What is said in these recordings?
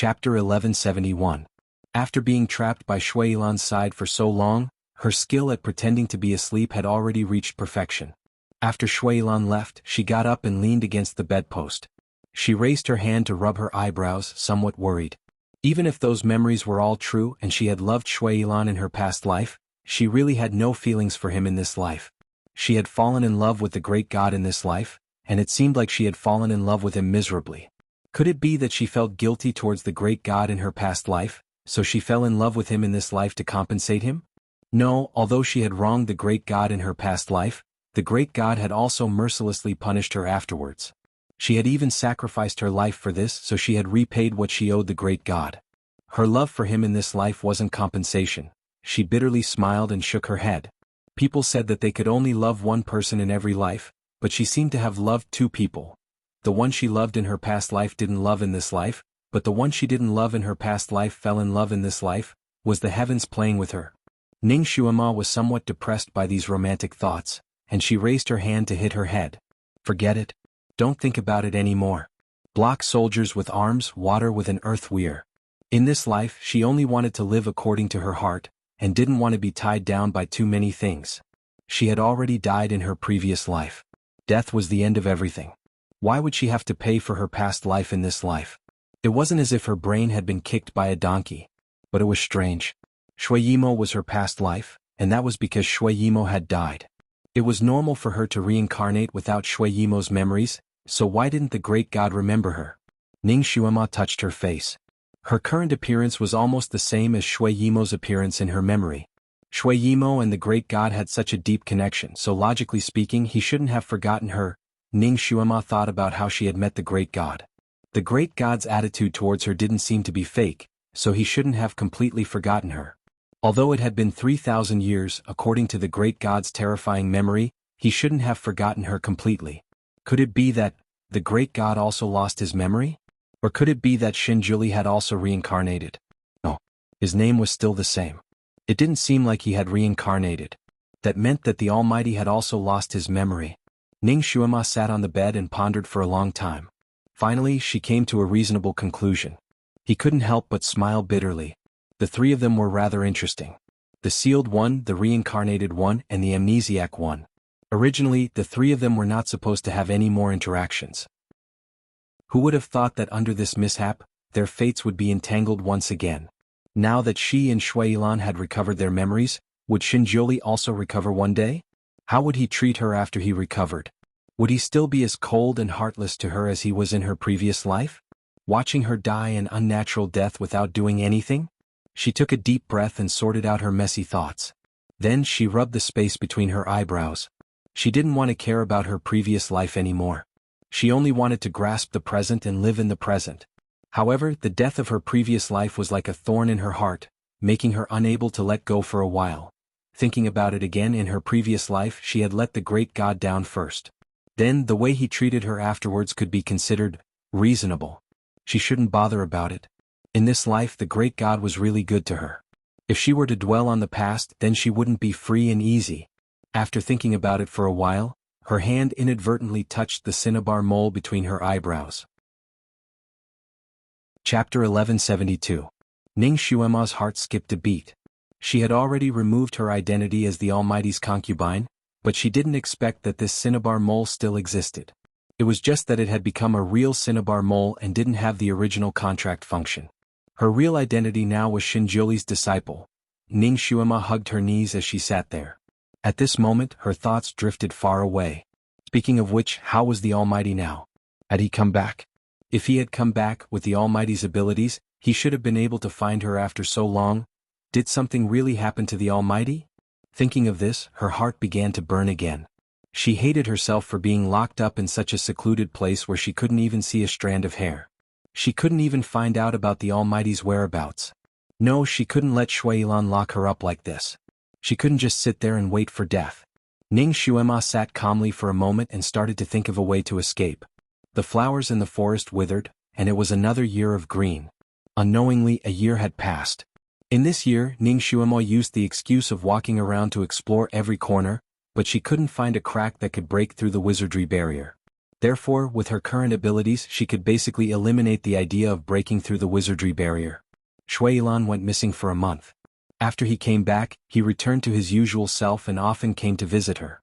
Chapter 1171. After being trapped by Shui Yilan's side for so long, her skill at pretending to be asleep had already reached perfection. After Shui Yilan left, she got up and leaned against the bedpost. She raised her hand to rub her eyebrows, somewhat worried. Even if those memories were all true and she had loved Shui Yilan in her past life, she really had no feelings for him in this life. She had fallen in love with the great god in this life, and it seemed like she had fallen in love with him miserably. Could it be that she felt guilty towards the great god in her past life, so she fell in love with him in this life to compensate him? No, although she had wronged the great god in her past life, the great god had also mercilessly punished her afterwards. She had even sacrificed her life for this, so she had repaid what she owed the great god. Her love for him in this life wasn't compensation. She bitterly smiled and shook her head. People said that they could only love one person in every life, but she seemed to have loved two people. The one she loved in her past life didn't love in this life, but the one she didn't love in her past life fell in love in this life. Was the heavens playing with her? Ning Xuema was somewhat depressed by these romantic thoughts, and she raised her hand to hit her head. Forget it. Don't think about it anymore. Block soldiers with arms, water with an earth weir. In this life she only wanted to live according to her heart, and didn't want to be tied down by too many things. She had already died in her previous life. Death was the end of everything. Why would she have to pay for her past life in this life? It wasn't as if her brain had been kicked by a donkey. But it was strange. Shui Yimo was her past life, and that was because Shui Yimo had died. It was normal for her to reincarnate without Shui Yimo's memories, so why didn't the great god remember her? Ning Xuema touched her face. Her current appearance was almost the same as Shui Yimo's appearance in her memory. Shui Yimo and the great god had such a deep connection, so logically speaking he shouldn't have forgotten her. Ning Xuema thought about how she had met the great god. The great god's attitude towards her didn't seem to be fake, so he shouldn't have completely forgotten her. Although it had been 3,000 years, according to the great god's terrifying memory, he shouldn't have forgotten her completely. Could it be that the great god also lost his memory? Or could it be that Shinjuli had also reincarnated? No. His name was still the same. It didn't seem like he had reincarnated. That meant that the Almighty had also lost his memory. Ning Xuema sat on the bed and pondered for a long time. Finally, she came to a reasonable conclusion. He couldn't help but smile bitterly. The three of them were rather interesting. The sealed one, the reincarnated one, and the amnesiac one. Originally, the three of them were not supposed to have any more interactions. Who would have thought that under this mishap, their fates would be entangled once again? Now that she and Shui Yilan had recovered their memories, would Shinjuli also recover one day? How would he treat her after he recovered? Would he still be as cold and heartless to her as he was in her previous life? Watching her die an unnatural death without doing anything? She took a deep breath and sorted out her messy thoughts. Then she rubbed the space between her eyebrows. She didn't want to care about her previous life anymore. She only wanted to grasp the present and live in the present. However, the death of her previous life was like a thorn in her heart, making her unable to let go for a while. Thinking about it again, in her previous life she had let the great god down first. Then the way he treated her afterwards could be considered reasonable. She shouldn't bother about it. In this life the great god was really good to her. If she were to dwell on the past, then she wouldn't be free and easy. After thinking about it for a while, her hand inadvertently touched the cinnabar mole between her eyebrows. Chapter 1172. Ning Xuema's heart skipped a beat. She had already removed her identity as the Almighty's concubine, but she didn't expect that this cinnabar mole still existed. It was just that it had become a real cinnabar mole and didn't have the original contract function. Her real identity now was Shinjuli's disciple. Ning Xuema hugged her knees as she sat there. At this moment her thoughts drifted far away. Speaking of which, how was the Almighty now? Had he come back? If he had come back with the Almighty's abilities, he should have been able to find her after so long. Did something really happen to the Almighty? Thinking of this, her heart began to burn again. She hated herself for being locked up in such a secluded place where she couldn't even see a strand of hair. She couldn't even find out about the Almighty's whereabouts. No, she couldn't let Shui Yilan lock her up like this. She couldn't just sit there and wait for death. Ning Xuema sat calmly for a moment and started to think of a way to escape. The flowers in the forest withered, and it was another year of green. Unknowingly, a year had passed. In this year, Ning Xuema used the excuse of walking around to explore every corner, but she couldn't find a crack that could break through the wizardry barrier. Therefore, with her current abilities she could basically eliminate the idea of breaking through the wizardry barrier. Shuilan went missing for a month. After he came back, he returned to his usual self and often came to visit her.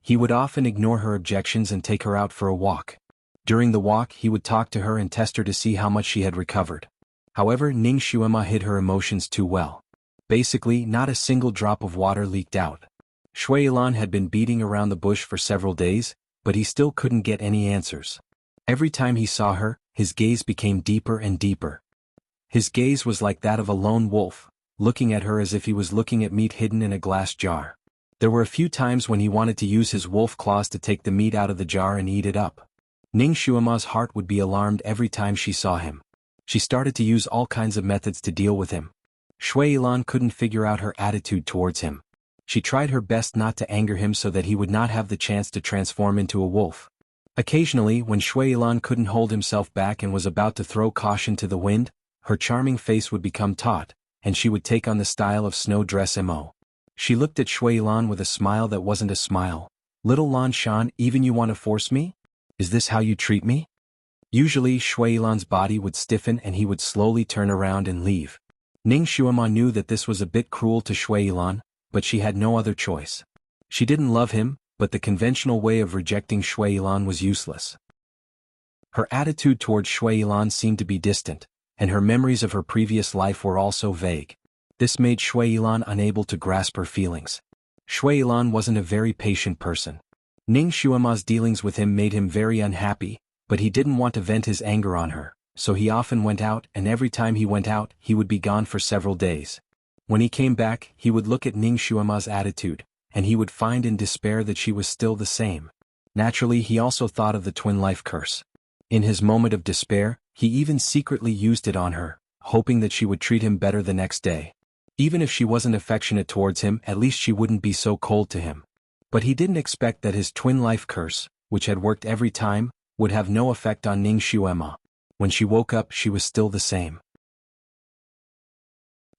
He would often ignore her objections and take her out for a walk. During the walk he would talk to her and test her to see how much she had recovered. However, Ning Xuema hid her emotions too well. Basically, not a single drop of water leaked out. Shuilan had been beating around the bush for several days, but he still couldn't get any answers. Every time he saw her, his gaze became deeper and deeper. His gaze was like that of a lone wolf, looking at her as if he was looking at meat hidden in a glass jar. There were a few times when he wanted to use his wolf claws to take the meat out of the jar and eat it up. Ning Xuema's heart would be alarmed every time she saw him. She started to use all kinds of methods to deal with him. Shuilan couldn't figure out her attitude towards him. She tried her best not to anger him so that he would not have the chance to transform into a wolf. Occasionally, when Shuilan couldn't hold himself back and was about to throw caution to the wind, her charming face would become taut, and she would take on the style of snow dress mo. She looked at Shuilan with a smile that wasn't a smile. "Little Lan Shan, even you want to force me? Is this how you treat me?" Usually Shuilan's body would stiffen and he would slowly turn around and leave. Ning Xuema knew that this was a bit cruel to Shuilan, but she had no other choice. She didn't love him, but the conventional way of rejecting Shuilan was useless. Her attitude towards Shuilan seemed to be distant, and her memories of her previous life were also vague. This made Shuilan unable to grasp her feelings. Shuilan wasn't a very patient person. Ning Xuema's dealings with him made him very unhappy, but he didn't want to vent his anger on her, so he often went out, and every time he went out, he would be gone for several days. When he came back, he would look at Ning Xuema's attitude, and he would find in despair that she was still the same. Naturally, he also thought of the twin life curse. In his moment of despair, he even secretly used it on her, hoping that she would treat him better the next day. Even if she wasn't affectionate towards him, at least she wouldn't be so cold to him. But he didn't expect that his twin life curse, which had worked every time, would have no effect on Ning Xuema. When she woke up, she was still the same.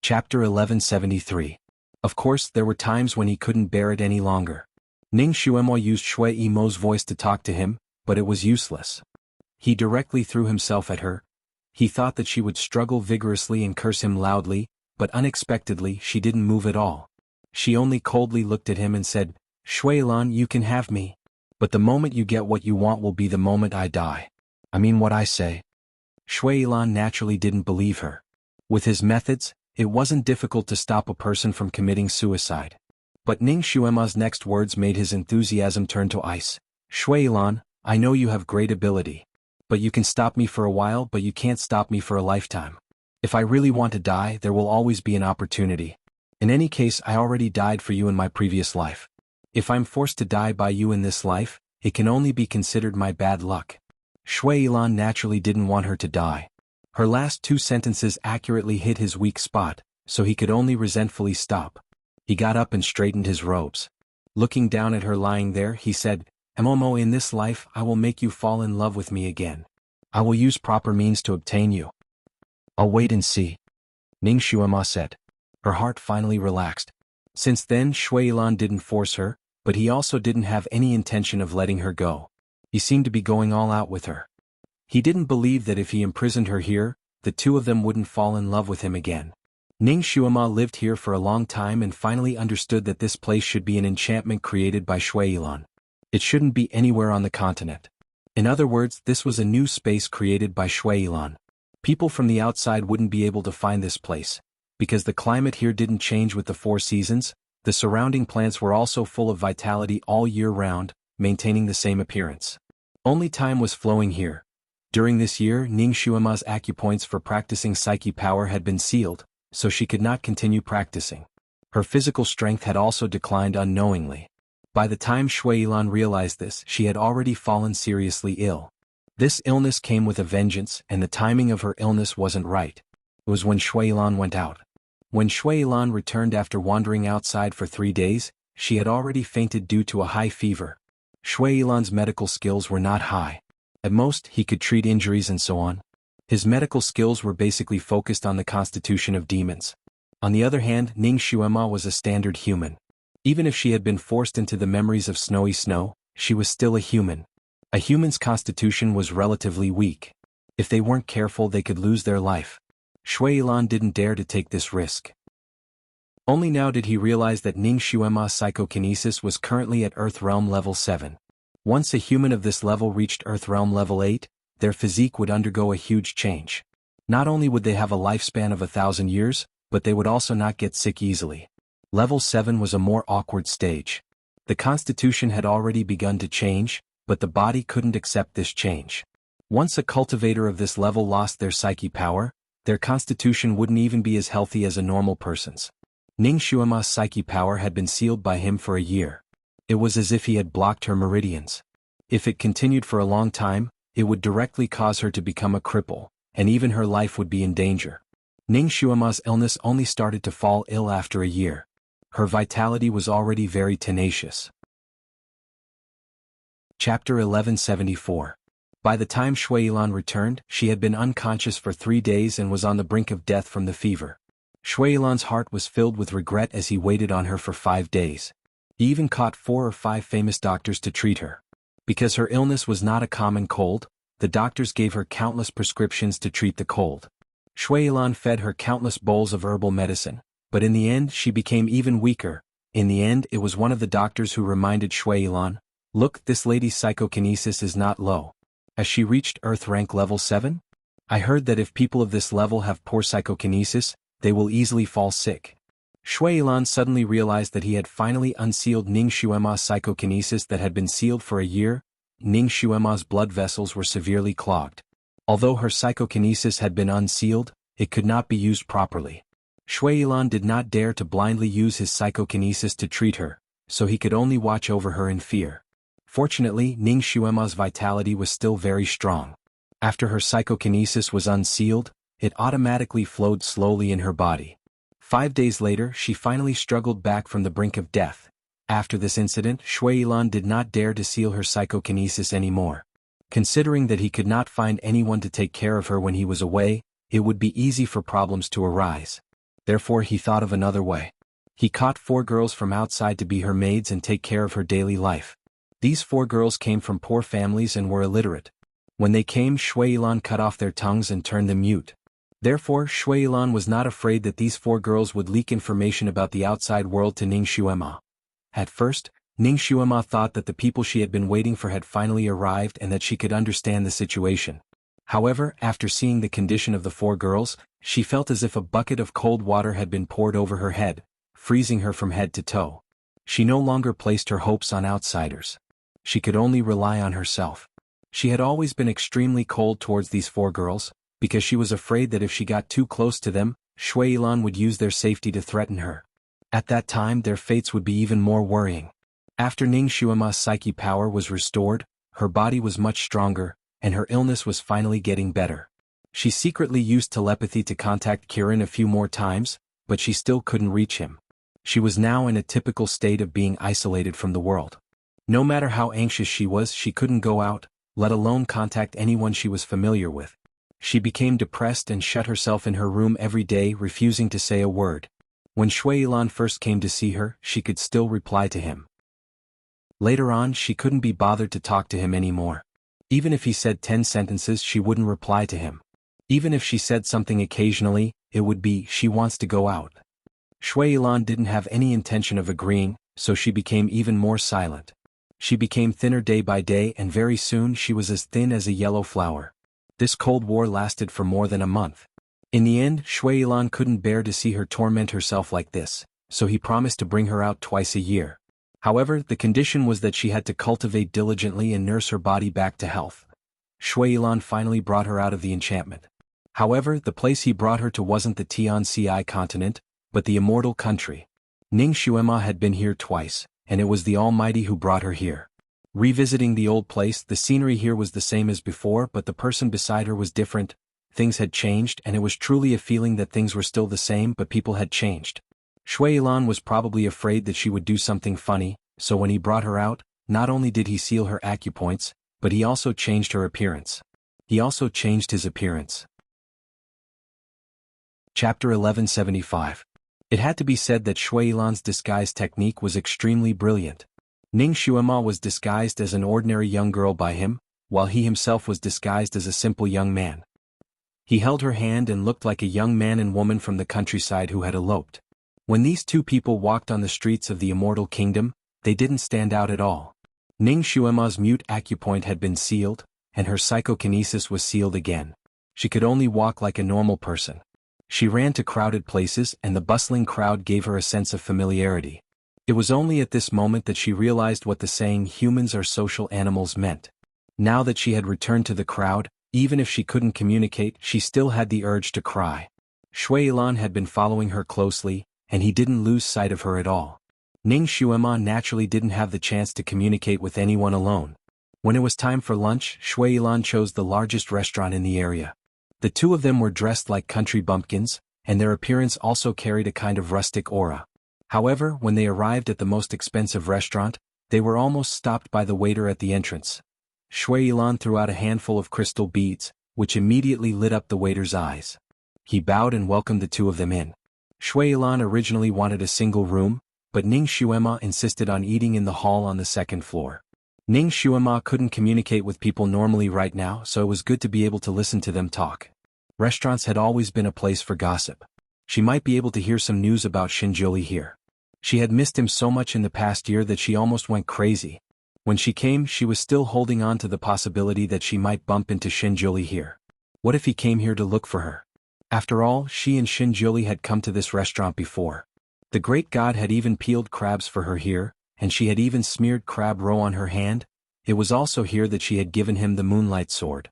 Chapter 1173. Of course, there were times when he couldn't bear it any longer. Ning Xuema used Shui Yimo's voice to talk to him, but it was useless. He directly threw himself at her. He thought that she would struggle vigorously and curse him loudly, but unexpectedly she didn't move at all. She only coldly looked at him and said, "Shuilan, you can have me. But the moment you get what you want will be the moment I die. I mean what I say." Shuilan naturally didn't believe her. With his methods, it wasn't difficult to stop a person from committing suicide. But Ning Xuema's next words made his enthusiasm turn to ice. "Shuilan, I know you have great ability. But you can stop me for a while, but you can't stop me for a lifetime. If I really want to die, there will always be an opportunity. In any case, I already died for you in my previous life. If I'm forced to die by you in this life, it can only be considered my bad luck." Shuilan naturally didn't want her to die. Her last two sentences accurately hit his weak spot, so he could only resentfully stop. He got up and straightened his robes. Looking down at her lying there, he said, "Momo, in this life I will make you fall in love with me again. I will use proper means to obtain you." "I'll wait and see," Ning Xuema said. Her heart finally relaxed. Since then Shuilan didn't force her, but he also didn't have any intention of letting her go. He seemed to be going all out with her. He didn't believe that if he imprisoned her here, the two of them wouldn't fall in love with him again. Ning Xuema lived here for a long time and finally understood that this place should be an enchantment created by Shuilan. It shouldn't be anywhere on the continent. In other words, this was a new space created by Shuilan. People from the outside wouldn't be able to find this place. Because the climate here didn't change with the 4 seasons, the surrounding plants were also full of vitality all year round, maintaining the same appearance. Only time was flowing here. During this year, Ning Xuema's acupoints for practicing psyche power had been sealed, so she could not continue practicing. Her physical strength had also declined unknowingly. By the time Shuilan realized this, she had already fallen seriously ill. This illness came with a vengeance, and the timing of her illness wasn't right. It was when Shuilan went out. When Shuilan returned after wandering outside for 3 days, she had already fainted due to a high fever. Shuilan's medical skills were not high. At most, he could treat injuries and so on. His medical skills were basically focused on the constitution of demons. On the other hand, Ning Xuema was a standard human. Even if she had been forced into the memories of snowy snow, she was still a human. A human's constitution was relatively weak. If they weren't careful, they could lose their life. Shui Yilan didn't dare to take this risk. Only now did he realize that Ning Xuema's psychokinesis was currently at Earth Realm level 7. Once a human of this level reached Earth Realm level 8, their physique would undergo a huge change. Not only would they have a lifespan of 1,000 years, but they would also not get sick easily. Level 7 was a more awkward stage. The constitution had already begun to change, but the body couldn't accept this change. Once a cultivator of this level lost their psyche power, their constitution wouldn't even be as healthy as a normal person's. Ning Xuema's psyche power had been sealed by him for a year. It was as if he had blocked her meridians. If it continued for a long time, it would directly cause her to become a cripple, and even her life would be in danger. Ning Xuema's illness only started to fall ill after a year. Her vitality was already very tenacious. Chapter 1174. By the time Shui Yilan returned, she had been unconscious for 3 days and was on the brink of death from the fever. Shui Yilan's heart was filled with regret as he waited on her for 5 days. He even caught 4 or 5 famous doctors to treat her. Because her illness was not a common cold, the doctors gave her countless prescriptions to treat the cold. Shui Yilan fed her countless bowls of herbal medicine, but in the end she became even weaker. In the end it was one of the doctors who reminded Shui Yilan, "Look, this lady's psychokinesis is not low. Has she reached Earth rank level 7? I heard that if people of this level have poor psychokinesis, they will easily fall sick." Shui Yilan suddenly realized that he had finally unsealed Ning Xuema's psychokinesis that had been sealed for a year. Ning Xuema's blood vessels were severely clogged. Although her psychokinesis had been unsealed, it could not be used properly. Shui Yilan did not dare to blindly use his psychokinesis to treat her, so he could only watch over her in fear. Fortunately, Ning Xuema's vitality was still very strong. After her psychokinesis was unsealed, it automatically flowed slowly in her body. 5 days later, she finally struggled back from the brink of death. After this incident, Shui Yilan did not dare to seal her psychokinesis anymore. Considering that he could not find anyone to take care of her when he was away, it would be easy for problems to arise. Therefore he thought of another way. He caught 4 girls from outside to be her maids and take care of her daily life. These 4 girls came from poor families and were illiterate. When they came, Shui Yilan cut off their tongues and turned them mute. Therefore, Shui Yilan was not afraid that these 4 girls would leak information about the outside world to Ning Xuema. At first, Ning Xuema thought that the people she had been waiting for had finally arrived and that she could understand the situation. However, after seeing the condition of the 4 girls, she felt as if a bucket of cold water had been poured over her head, freezing her from head to toe. She no longer placed her hopes on outsiders. She could only rely on herself. She had always been extremely cold towards these 4 girls, because she was afraid that if she got too close to them, Shui Yilan would use their safety to threaten her. At that time their fates would be even more worrying. After Ning Xuema's psyche power was restored, her body was much stronger, and her illness was finally getting better. She secretly used telepathy to contact Kirin a few more times, but she still couldn't reach him. She was now in a typical state of being isolated from the world. No matter how anxious she was, she couldn't go out, let alone contact anyone she was familiar with. She became depressed and shut herself in her room every day, refusing to say a word. When Shui Yilan first came to see her, she could still reply to him. Later on, she couldn't be bothered to talk to him anymore. Even if he said 10 sentences, she wouldn't reply to him. Even if she said something occasionally, it would be, "She wants to go out." Shui Yilan didn't have any intention of agreeing, so she became even more silent. She became thinner day by day and very soon she was as thin as a yellow flower. This cold war lasted for more than a month. In the end, Shui Yilan couldn't bear to see her torment herself like this, so he promised to bring her out twice a year. However, the condition was that she had to cultivate diligently and nurse her body back to health. Shui Yilan finally brought her out of the enchantment. However, the place he brought her to wasn't the Tianci continent, but the immortal country. Ning Xuema had been here twice, and it was the Almighty who brought her here. Revisiting the old place, the scenery here was the same as before, but the person beside her was different. Things had changed, and it was truly a feeling that things were still the same but people had changed. Shui Yilan was probably afraid that she would do something funny, so when he brought her out, not only did he seal her acupoints, but he also changed her appearance. He also changed his appearance. Chapter 1175. It had to be said that Shui Yilan's disguise technique was extremely brilliant. Ning Xuema was disguised as an ordinary young girl by him, while he himself was disguised as a simple young man. He held her hand and looked like a young man and woman from the countryside who had eloped. When these two people walked on the streets of the Immortal Kingdom, they didn't stand out at all. Ning Xuema's mute acupoint had been sealed, and her psychokinesis was sealed again. She could only walk like a normal person. She ran to crowded places and the bustling crowd gave her a sense of familiarity. It was only at this moment that she realized what the saying "humans are social animals" meant. Now that she had returned to the crowd, even if she couldn't communicate, she still had the urge to cry. Shui Yilan had been following her closely, and he didn't lose sight of her at all. Ning Xuema naturally didn't have the chance to communicate with anyone alone. When it was time for lunch, Shui Yilan chose the largest restaurant in the area. The two of them were dressed like country bumpkins, and their appearance also carried a kind of rustic aura. However, when they arrived at the most expensive restaurant, they were almost stopped by the waiter at the entrance. Shui Yilan threw out a handful of crystal beads, which immediately lit up the waiter's eyes. He bowed and welcomed the two of them in. Shui Yilan originally wanted a single room, but Ning Xuema insisted on eating in the hall on the second floor. Ning Xuema couldn't communicate with people normally right now, so it was good to be able to listen to them talk. Restaurants had always been a place for gossip. She might be able to hear some news about Xinjiuli here. She had missed him so much in the past year that she almost went crazy. When she came, she was still holding on to the possibility that she might bump into Xinjiuli here. What if he came here to look for her? After all, she and Xinjiuli had come to this restaurant before. The great god had even peeled crabs for her here, and she had even smeared crab roe on her hand. It was also here that she had given him the moonlight sword.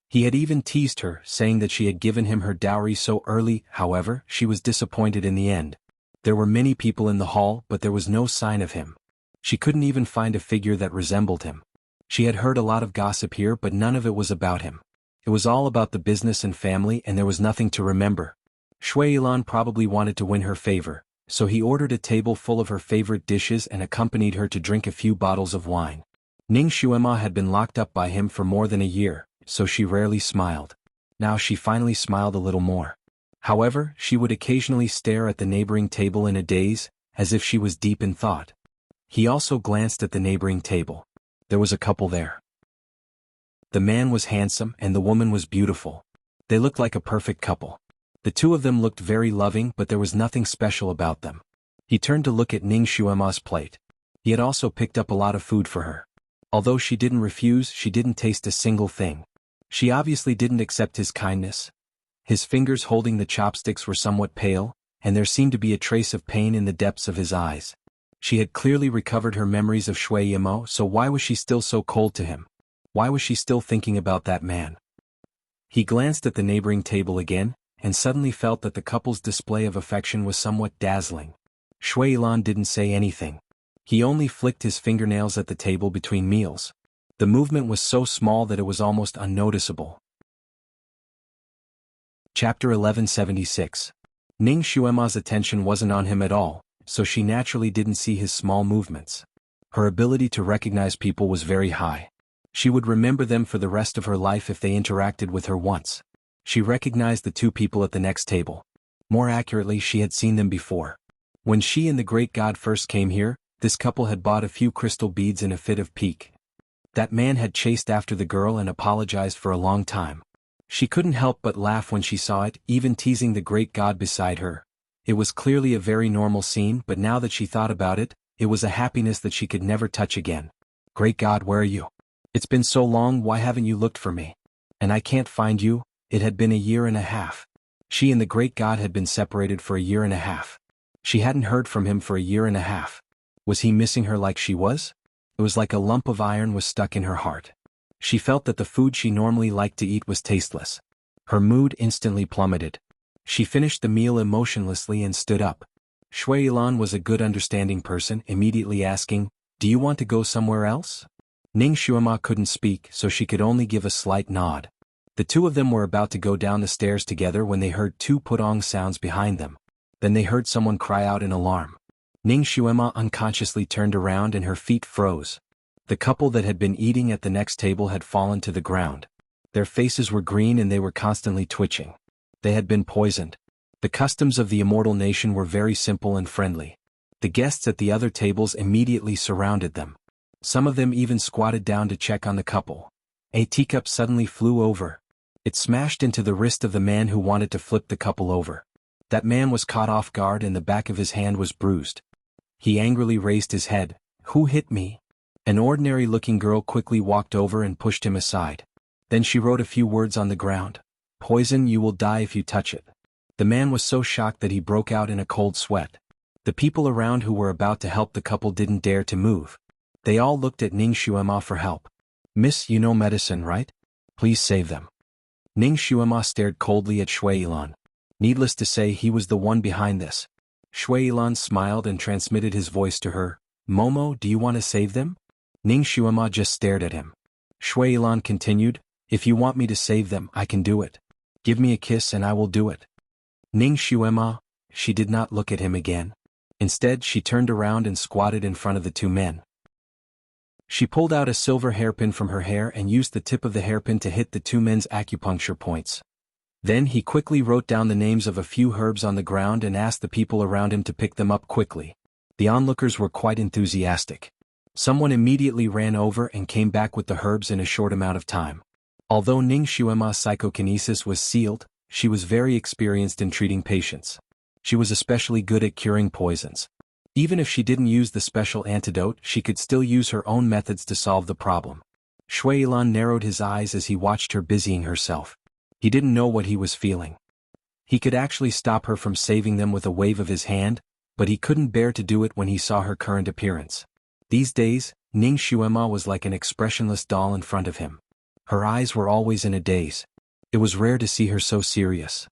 He had even teased her, saying that she had given him her dowry so early. However, she was disappointed in the end. There were many people in the hall, but there was no sign of him. She couldn't even find a figure that resembled him. She had heard a lot of gossip here, but none of it was about him. It was all about the business and family, and there was nothing to remember. Shui Yilan probably wanted to win her favor, so he ordered a table full of her favorite dishes and accompanied her to drink a few bottles of wine. Ning Xuema had been locked up by him for more than a year, so she rarely smiled. Now she finally smiled a little more. However, she would occasionally stare at the neighboring table in a daze, as if she was deep in thought. He also glanced at the neighboring table. There was a couple there. The man was handsome and the woman was beautiful. They looked like a perfect couple. The two of them looked very loving, but there was nothing special about them. He turned to look at Ning Xuema's plate. He had also picked up a lot of food for her. Although she didn't refuse, she didn't taste a single thing. She obviously didn't accept his kindness. His fingers holding the chopsticks were somewhat pale, and there seemed to be a trace of pain in the depths of his eyes. She had clearly recovered her memories of Shui Yimo, so why was she still so cold to him? Why was she still thinking about that man? He glanced at the neighboring table again, and suddenly felt that the couple's display of affection was somewhat dazzling. Shui Yilan didn't say anything. He only flicked his fingernails at the table between meals. The movement was so small that it was almost unnoticeable. Chapter 1176. Ning Xuema's attention wasn't on him at all, so she naturally didn't see his small movements. Her ability to recognize people was very high. She would remember them for the rest of her life if they interacted with her once. She recognized the two people at the next table. More accurately, she had seen them before. When she and the great god first came here, this couple had bought a few crystal beads in a fit of pique. That man had chased after the girl and apologized for a long time. She couldn't help but laugh when she saw it, even teasing the great god beside her. It was clearly a very normal scene, but now that she thought about it, it was a happiness that she could never touch again. Great god, where are you? It's been so long, why haven't you looked for me? And I can't find you. It had been a year and a half. She and the great god had been separated for a year and a half. She hadn't heard from him for a year and a half. Was he missing her like she was? It was like a lump of iron was stuck in her heart. She felt that the food she normally liked to eat was tasteless. Her mood instantly plummeted. She finished the meal emotionlessly and stood up. Shui Yilan was a good understanding person, immediately asking, "Do you want to go somewhere else?" Ning Xuema couldn't speak, so she could only give a slight nod. The two of them were about to go down the stairs together when they heard two putong sounds behind them. Then they heard someone cry out in alarm. Ning Xuema unconsciously turned around and her feet froze. The couple that had been eating at the next table had fallen to the ground. Their faces were green and they were constantly twitching. They had been poisoned. The customs of the immortal nation were very simple and friendly. The guests at the other tables immediately surrounded them. Some of them even squatted down to check on the couple. A teacup suddenly flew over. It smashed into the wrist of the man who wanted to flip the couple over. That man was caught off guard and the back of his hand was bruised. He angrily raised his head. "Who hit me?" An ordinary-looking girl quickly walked over and pushed him aside. Then she wrote a few words on the ground. "Poison, you will die if you touch it." The man was so shocked that he broke out in a cold sweat. The people around who were about to help the couple didn't dare to move. They all looked at Ning Xuema for help. "Miss, you know medicine, right? Please save them." Ning Xuema stared coldly at Shui Yilan. Needless to say, he was the one behind this. Shui Yilan smiled and transmitted his voice to her. "Momo, do you want to save them?" Ning Xuema just stared at him. Shui Yilan continued, "If you want me to save them, I can do it. Give me a kiss and I will do it." Ning Xuema, she did not look at him again. Instead, she turned around and squatted in front of the two men. She pulled out a silver hairpin from her hair and used the tip of the hairpin to hit the two men's acupuncture points. Then he quickly wrote down the names of a few herbs on the ground and asked the people around him to pick them up quickly. The onlookers were quite enthusiastic. Someone immediately ran over and came back with the herbs in a short amount of time. Although Ning Xuema's psychokinesis was sealed, she was very experienced in treating patients. She was especially good at curing poisons. Even if she didn't use the special antidote, she could still use her own methods to solve the problem. Shui Yilan narrowed his eyes as he watched her busying herself. He didn't know what he was feeling. He could actually stop her from saving them with a wave of his hand, but he couldn't bear to do it when he saw her current appearance. These days, Ning Xuema was like an expressionless doll in front of him. Her eyes were always in a daze. It was rare to see her so serious.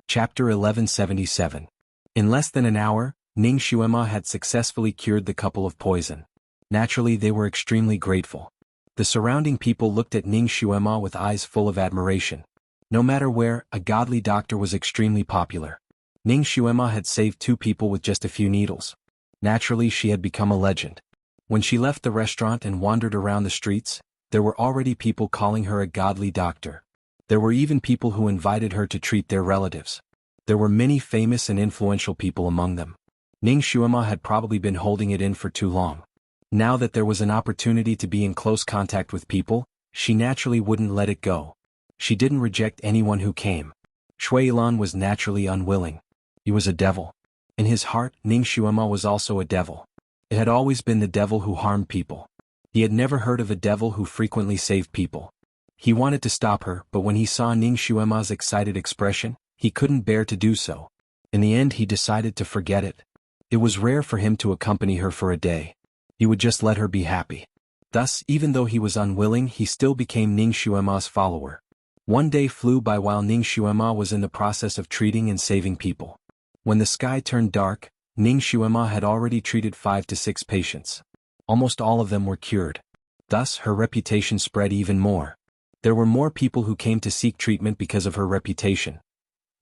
Chapter 1177. In less than an hour, Ning Xuema had successfully cured the couple of poison. Naturally, they were extremely grateful. The surrounding people looked at Ning Xuema with eyes full of admiration. No matter where, a godly doctor was extremely popular. Ning Xuema had saved two people with just a few needles. Naturally, she had become a legend. When she left the restaurant and wandered around the streets, there were already people calling her a godly doctor. There were even people who invited her to treat their relatives. There were many famous and influential people among them. Ning Xuema had probably been holding it in for too long. Now that there was an opportunity to be in close contact with people, she naturally wouldn't let it go. She didn't reject anyone who came. Shui Yilan was naturally unwilling. He was a devil. In his heart, Ning Xuema was also a devil. It had always been the devil who harmed people. He had never heard of a devil who frequently saved people. He wanted to stop her, but when he saw Ning Xuema's excited expression, he couldn't bear to do so. In the end, he decided to forget it. It was rare for him to accompany her for a day. He would just let her be happy. Thus, even though he was unwilling, he still became Ning Xuema's follower. One day flew by while Ning Xuema was in the process of treating and saving people. When the sky turned dark, Ning Xuema had already treated 5 to 6 patients. Almost all of them were cured. Thus, her reputation spread even more. There were more people who came to seek treatment because of her reputation.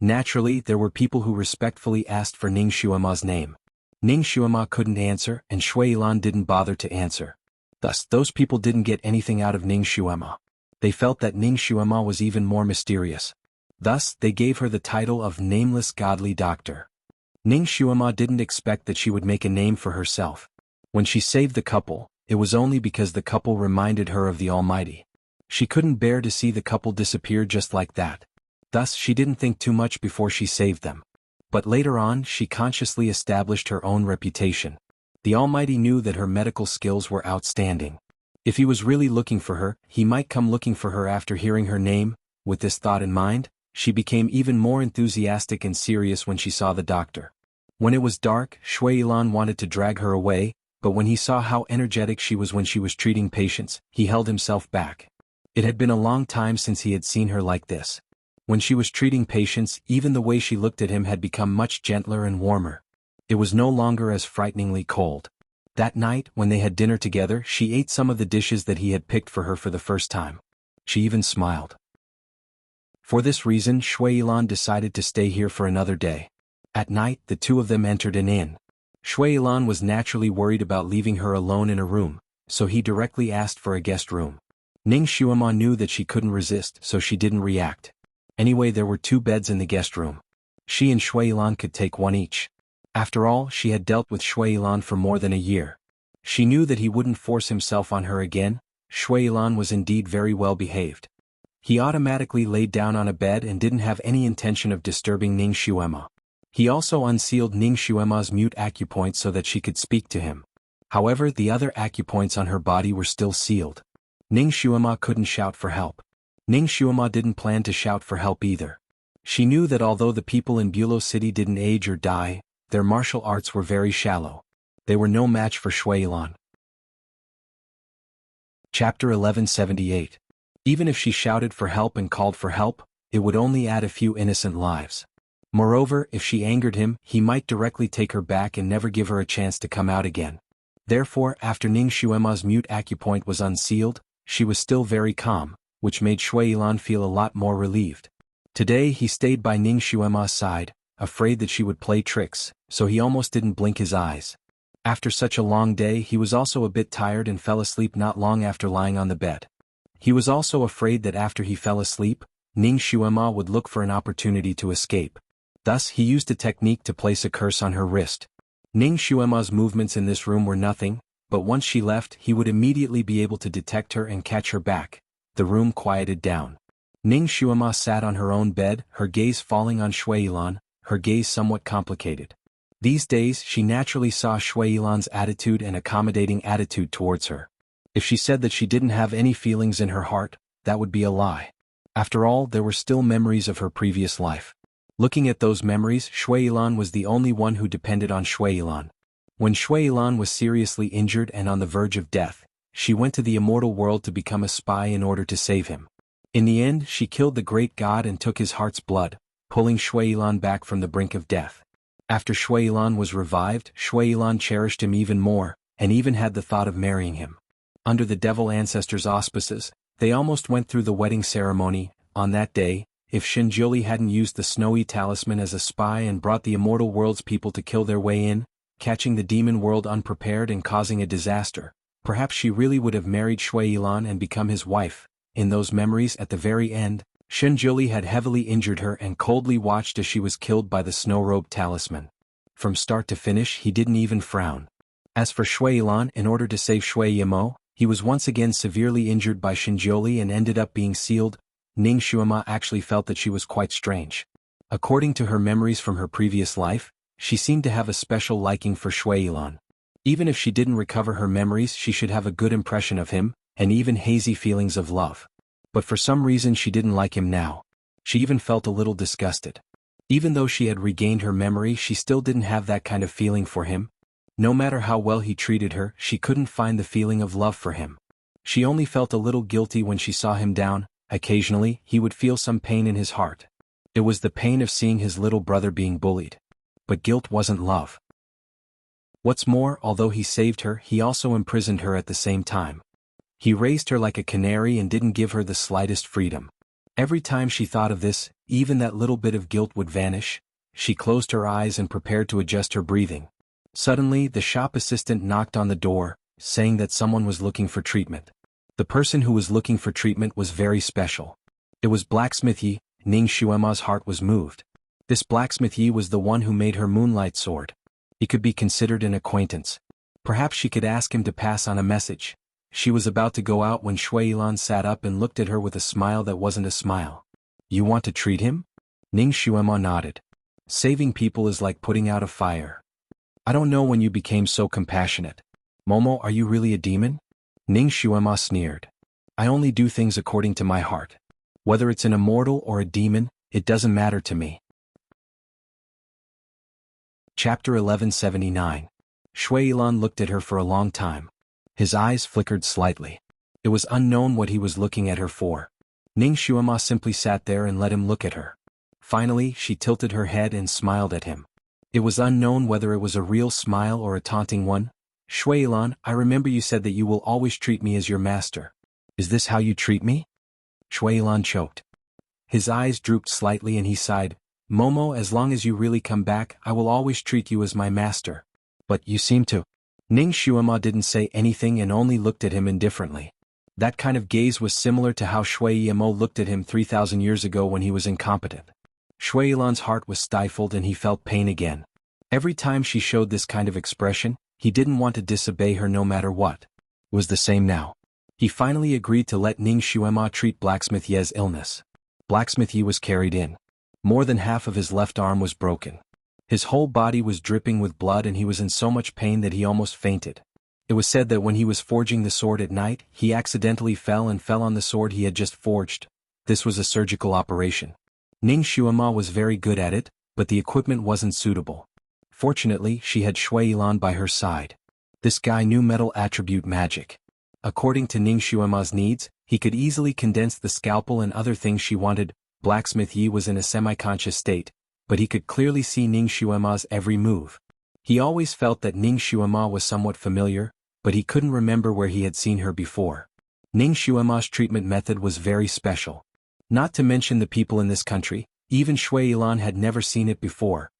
Naturally, there were people who respectfully asked for Ning Xuema's name. Ning Xuema couldn't answer, and Shui Yilan didn't bother to answer. Thus, those people didn't get anything out of Ning Xuema. They felt that Ning Xuema was even more mysterious. Thus, they gave her the title of Nameless Godly Doctor. Ning Xuema didn't expect that she would make a name for herself. When she saved the couple, it was only because the couple reminded her of the Almighty. She couldn't bear to see the couple disappear just like that. Thus, she didn't think too much before she saved them. But later on, she consciously established her own reputation. The Almighty knew that her medical skills were outstanding. If he was really looking for her, he might come looking for her after hearing her name. With this thought in mind, she became even more enthusiastic and serious when she saw the doctor. When it was dark, Shui Yilan wanted to drag her away, but when he saw how energetic she was when she was treating patients, he held himself back. It had been a long time since he had seen her like this. When she was treating patients, even the way she looked at him had become much gentler and warmer. It was no longer as frighteningly cold. That night, when they had dinner together, she ate some of the dishes that he had picked for her for the first time. She even smiled. For this reason, Shui Yilan decided to stay here for another day. At night, the two of them entered an inn. Shui Yilan was naturally worried about leaving her alone in a room, so he directly asked for a guest room. Ning Xuema knew that she couldn't resist, so she didn't react. Anyway, there were 2 beds in the guest room. She and Shui Yilan could take one each. After all, she had dealt with Shui Yilan for more than a year. She knew that he wouldn't force himself on her again. Shui Lan was indeed very well behaved. He automatically laid down on a bed and didn't have any intention of disturbing Ning Xuema. He also unsealed Ning Xuema's mute acupoints so that she could speak to him. However, the other acupoints on her body were still sealed. Ning Xuema couldn't shout for help. Ning Xuema didn't plan to shout for help either. She knew that although the people in Bulow City didn't age or die, their martial arts were very shallow. They were no match for Shui Lan. Chapter 1178. Even if she shouted for help and called for help, it would only add a few innocent lives. Moreover, if she angered him, he might directly take her back and never give her a chance to come out again. Therefore, after Ning Xuema's mute acupoint was unsealed, she was still very calm, which made Shui Lan feel a lot more relieved. Today he stayed by Ning Xuema's side, afraid that she would play tricks, so he almost didn't blink his eyes. After such a long day he was also a bit tired and fell asleep not long after lying on the bed. He was also afraid that after he fell asleep, Ning Xuema would look for an opportunity to escape. Thus he used a technique to place a curse on her wrist. Ning Xuema's movements in this room were nothing, but once she left he would immediately be able to detect her and catch her back. The room quieted down. Ning Xuema sat on her own bed, her gaze falling on Shui Lan, her gaze somewhat complicated. These days she naturally saw Shui Lan's attitude and accommodating attitude towards her. If she said that she didn't have any feelings in her heart, that would be a lie. After all, there were still memories of her previous life. Looking at those memories, Shui Lan was the only one who depended on Shui Lan. When Shui Lan was seriously injured and on the verge of death, she went to the immortal world to become a spy in order to save him. In the end, she killed the great god and took his heart's blood, pulling Shui Lan back from the brink of death. After Shui Lan was revived, Shui Lan cherished him even more, and even had the thought of marrying him. Under the devil ancestors' auspices, they almost went through the wedding ceremony. On that day, if Shinjuli hadn't used the snowy talisman as a spy and brought the immortal world's people to kill their way in, catching the demon world unprepared and causing a disaster, perhaps she really would have married Shui Lan and become his wife. In those memories at the very end, Shinjuli had heavily injured her and coldly watched as she was killed by the snow-robed talisman. From start to finish he didn't even frown. As for Shui Lan, in order to save Shui Yamo, he was once again severely injured by Shinjuli and ended up being sealed. Ning Xuema actually felt that she was quite strange. According to her memories from her previous life, she seemed to have a special liking for Shui Lan. Even if she didn't recover her memories, she should have a good impression of him, and even hazy feelings of love. But for some reason she didn't like him now. She even felt a little disgusted. Even though she had regained her memory, she still didn't have that kind of feeling for him. No matter how well he treated her, she couldn't find the feeling of love for him. She only felt a little guilty when she saw him down. Occasionally, he would feel some pain in his heart. It was the pain of seeing his little brother being bullied. But guilt wasn't love. What's more, although he saved her, he also imprisoned her at the same time. He raised her like a canary and didn't give her the slightest freedom. Every time she thought of this, even that little bit of guilt would vanish. She closed her eyes and prepared to adjust her breathing. Suddenly, the shop assistant knocked on the door, saying that someone was looking for treatment. The person who was looking for treatment was very special. It was Blacksmith Yi. Ning Xuema's heart was moved. This Blacksmith Yi was the one who made her moonlight sword. He could be considered an acquaintance. Perhaps she could ask him to pass on a message. She was about to go out when Shui Lan sat up and looked at her with a smile that wasn't a smile. You want to treat him? Ning Xuema nodded. Saving people is like putting out a fire. I don't know when you became so compassionate. Momo, are you really a demon? Ning Xuema sneered. I only do things according to my heart. Whether it's an immortal or a demon, it doesn't matter to me. Chapter 1179. Shui Lan looked at her for a long time. His eyes flickered slightly. It was unknown what he was looking at her for. Ning Xuema simply sat there and let him look at her. Finally, she tilted her head and smiled at him. It was unknown whether it was a real smile or a taunting one. Shui Lan, I remember you said that you will always treat me as your master. Is this how you treat me? Shui Lan choked. His eyes drooped slightly and he sighed. Momo, as long as you really come back, I will always treat you as my master. But you seem to. Ning Xuema didn't say anything and only looked at him indifferently. That kind of gaze was similar to how Shui Yamo looked at him 3,000 years ago when he was incompetent. Shui Lan's heart was stifled and he felt pain again. Every time she showed this kind of expression, He didn't want to disobey her no matter what. It was the same now. He finally agreed to let Ning Xuema treat Blacksmith Ye's illness. Blacksmith Ye was carried in. More than half of his left arm was broken. His whole body was dripping with blood and he was in so much pain that he almost fainted. It was said that when he was forging the sword at night, he accidentally fell on the sword he had just forged. This was a surgical operation. Ning Xuema was very good at it, but the equipment wasn't suitable. Fortunately, she had Shui Yilan by her side. This guy knew metal attribute magic. According to Ning Xuema's needs, he could easily condense the scalpel and other things she wanted. Blacksmith Yi was in a semi-conscious state, but he could clearly see Ning Xuema's every move. He always felt that Ning Xuema was somewhat familiar, but he couldn't remember where he had seen her before. Ning Xuema's treatment method was very special. Not to mention the people in this country, even Shui Yilan had never seen it before.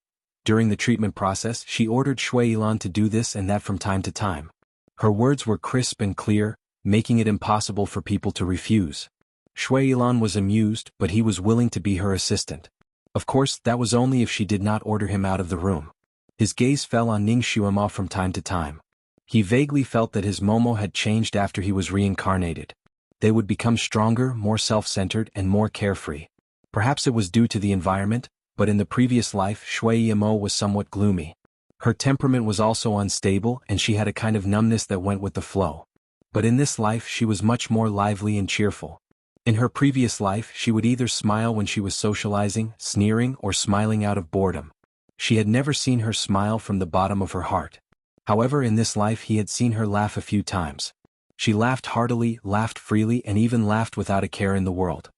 During the treatment process, she ordered Shui Yilan to do this and that from time to time. Her words were crisp and clear, making it impossible for people to refuse. Shui Yilan was amused, but he was willing to be her assistant. Of course, that was only if she did not order him out of the room. His gaze fell on Ning Xuema from time to time. He vaguely felt that his Momo had changed after he was reincarnated. They would become stronger, more self-centered, and more carefree. Perhaps it was due to the environment, but in the previous life Shui Yimo was somewhat gloomy. Her temperament was also unstable and she had a kind of numbness that went with the flow. But in this life she was much more lively and cheerful. In her previous life she would either smile when she was socializing, sneering, or smiling out of boredom. She had never seen her smile from the bottom of her heart. However, in this life he had seen her laugh a few times. She laughed heartily, laughed freely, and even laughed without a care in the world.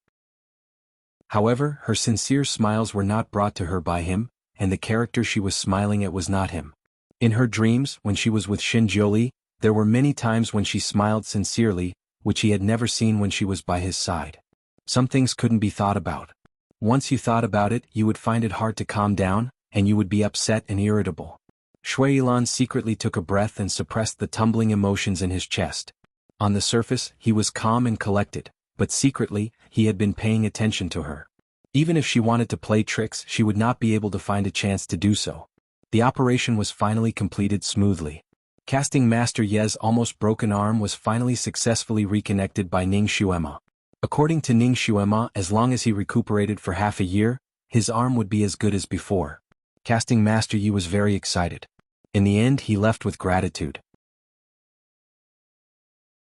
However, her sincere smiles were not brought to her by him, and the character she was smiling at was not him. In her dreams, when she was with Shinjioli, there were many times when she smiled sincerely, which he had never seen when she was by his side. Some things couldn't be thought about. Once you thought about it, you would find it hard to calm down, and you would be upset and irritable. Shui Yilan secretly took a breath and suppressed the tumbling emotions in his chest. On the surface, he was calm and collected, but secretly, he had been paying attention to her. Even if she wanted to play tricks, she would not be able to find a chance to do so. The operation was finally completed smoothly. Casting Master Ye's almost broken arm was finally successfully reconnected by Ning Xuema. According to Ning Xuema, as long as he recuperated for half a year, his arm would be as good as before. Casting Master Yi was very excited. In the end, he left with gratitude.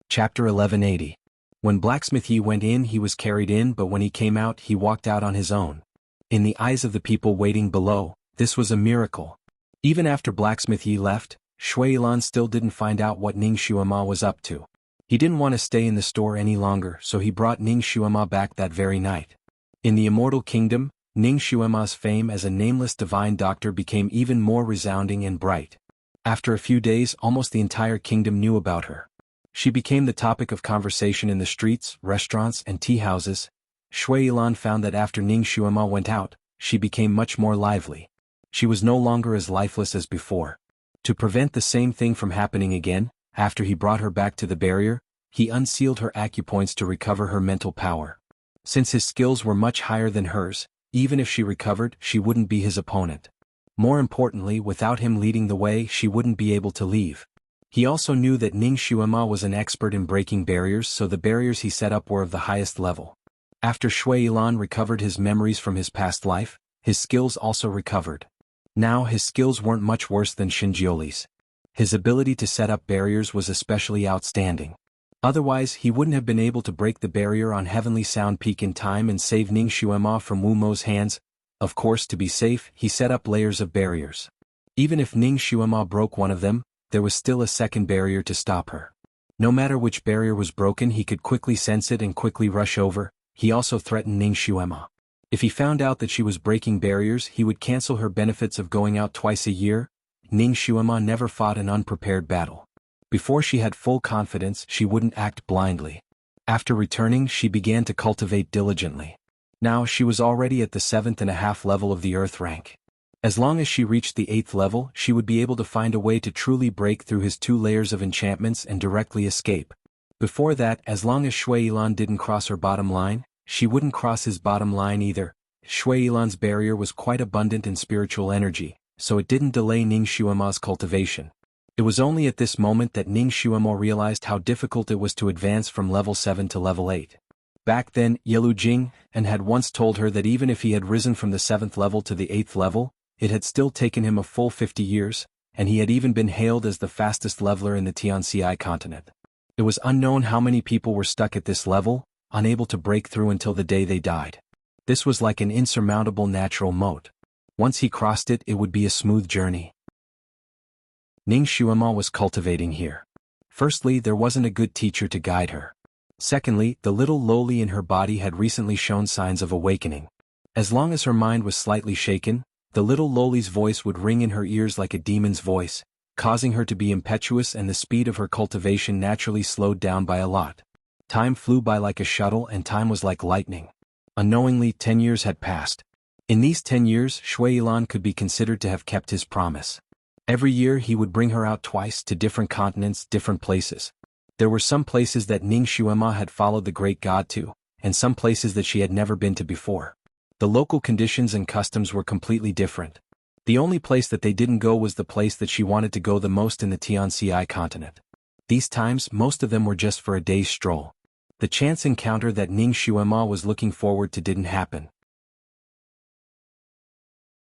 Chapter 1180. When Blacksmith Yi went in, he was carried in, but when he came out, he walked out on his own. In the eyes of the people waiting below, this was a miracle. Even after Blacksmith Yi left, Shui Yilan still didn't find out what Ning Xuema was up to. He didn't want to stay in the store any longer, so he brought Ning Xuema back that very night. In the Immortal Kingdom, Ning Xuema's fame as a nameless divine doctor became even more resounding and bright. After a few days, almost the entire kingdom knew about her. She became the topic of conversation in the streets, restaurants, and tea houses. Shui Yilan found that after Ning Xuema went out, she became much more lively. She was no longer as lifeless as before. To prevent the same thing from happening again, after he brought her back to the barrier, he unsealed her acupoints to recover her mental power. Since his skills were much higher than hers, even if she recovered, she wouldn't be his opponent. More importantly, without him leading the way, she wouldn't be able to leave. He also knew that Ning Xuema was an expert in breaking barriers, so the barriers he set up were of the highest level. After Shui Yilan recovered his memories from his past life, his skills also recovered. Now his skills weren't much worse than Shinjioli's. His ability to set up barriers was especially outstanding. Otherwise, he wouldn't have been able to break the barrier on Heavenly Sound Peak in time and save Ning Xuema from Wu Mo's hands. Of course, to be safe, he set up layers of barriers. Even if Ning Xuema broke one of them, there was still a second barrier to stop her. No matter which barrier was broken, he could quickly sense it and quickly rush over. He also threatened Ning Xuema. If he found out that she was breaking barriers, he would cancel her benefits of going out twice a year. Ning Xuema never fought an unprepared battle. Before she had full confidence, she wouldn't act blindly. After returning, she began to cultivate diligently. Now she was already at the 7.5 level of the Earth rank. As long as she reached the 8th level, she would be able to find a way to truly break through his 2 layers of enchantments and directly escape. Before that, as long as Shui Yilan didn't cross her bottom line, she wouldn't cross his bottom line either. Shui Yilan's barrier was quite abundant in spiritual energy, so it didn't delay Ning Xuema's cultivation. It was only at this moment that Ning Xuemo realized how difficult it was to advance from level 7 to level 8. Back then, Yelu Jing had once told her that even if he had risen from the 7th level to the 8th level, it had still taken him a full 50 years, and he had even been hailed as the fastest leveler in the Tianxi continent. It was unknown how many people were stuck at this level, unable to break through until the day they died. This was like an insurmountable natural moat. Once he crossed it, it would be a smooth journey. Ning Xuemo was cultivating here. Firstly, there wasn't a good teacher to guide her. Secondly, the little loli in her body had recently shown signs of awakening. As long as her mind was slightly shaken, the little loli's voice would ring in her ears like a demon's voice, causing her to be impetuous, and the speed of her cultivation naturally slowed down by a lot. Time flew by like a shuttle, and time was like lightning. Unknowingly, 10 years had passed. In these 10 years, Shui Yilan could be considered to have kept his promise. Every year he would bring her out twice to different continents, different places. There were some places that Ning Xuema had followed the great god to, and some places that she had never been to before. The local conditions and customs were completely different. The only place that they didn't go was the place that she wanted to go the most in the Tianxi continent. These times, most of them were just for a day's stroll. The chance encounter that Ning Xuema was looking forward to didn't happen.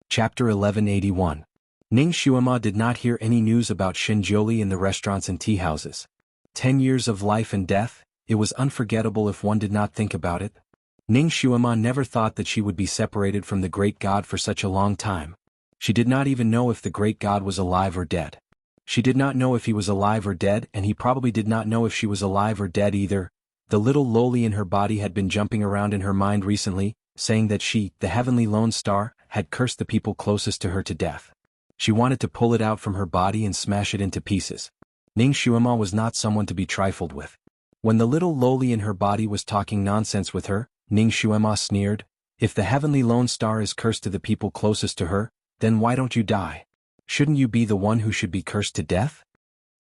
Chapter 1181. Ning Xuema did not hear any news about Shinjioli in the restaurants and tea houses. 10 years of life and death, it was unforgettable if one did not think about it. Ning Xuema never thought that she would be separated from the great god for such a long time. She did not even know if the great god was alive or dead. She did not know if he was alive or dead, and he probably did not know if she was alive or dead either. The little loli in her body had been jumping around in her mind recently, saying that she, the heavenly lone star, had cursed the people closest to her to death. She wanted to pull it out from her body and smash it into pieces. Ning Xuema was not someone to be trifled with. When the little loli in her body was talking nonsense with her, Ning Xuema sneered, "If the heavenly lone star is cursed to the people closest to her, then why don't you die? Shouldn't you be the one who should be cursed to death?"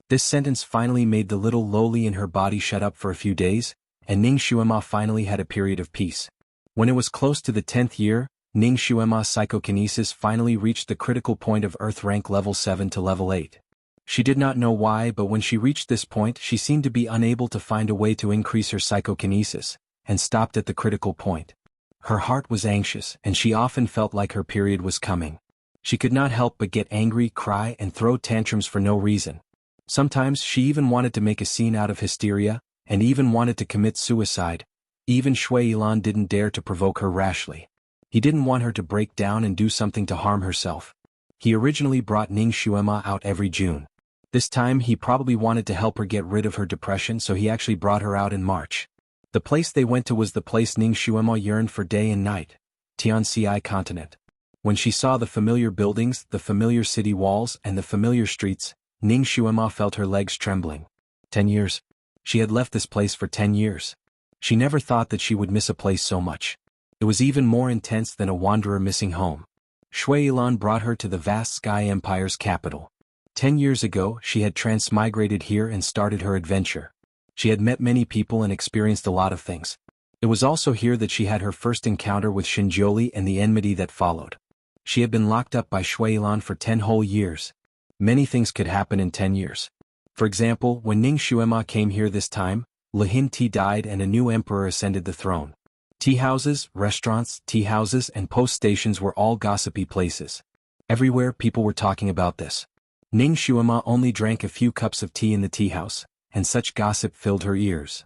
This sentence finally made the little loli in her body shut up for a few days, and Ning Xuema finally had a period of peace. When it was close to the 10th year, Ning Xuema's psychokinesis finally reached the critical point of Earth rank level 7 to level 8. She did not know why, but when she reached this point she seemed to be unable to find a way to increase her psychokinesis, and stopped at the critical point. Her heart was anxious, and she often felt like her period was coming. She could not help but get angry, cry, and throw tantrums for no reason. Sometimes she even wanted to make a scene out of hysteria, and even wanted to commit suicide. Even Shui Yilan didn't dare to provoke her rashly. He didn't want her to break down and do something to harm herself. He originally brought Ning Xuema out every June. This time he probably wanted to help her get rid of her depression, so he actually brought her out in March. The place they went to was the place Ning Xuema yearned for day and night, Tianxi continent. When she saw the familiar buildings, the familiar city walls, and the familiar streets, Ning Xuema felt her legs trembling. 10 years. She had left this place for 10 years. She never thought that she would miss a place so much. It was even more intense than a wanderer missing home. Shui Yilan brought her to the vast Sky Empire's capital. 10 years ago, she had transmigrated here and started her adventure. She had met many people and experienced a lot of things. It was also here that she had her first encounter with Shinjioli and the enmity that followed. She had been locked up by Shui Yilan for 10 whole years. Many things could happen in 10 years. For example, when Ning Xuema came here this time, Lihin Ti died and a new emperor ascended the throne. Tea houses, restaurants, tea houses, and post stations were all gossipy places. Everywhere people were talking about this. Ning Xuema only drank a few cups of tea in the tea house, and such gossip filled her ears.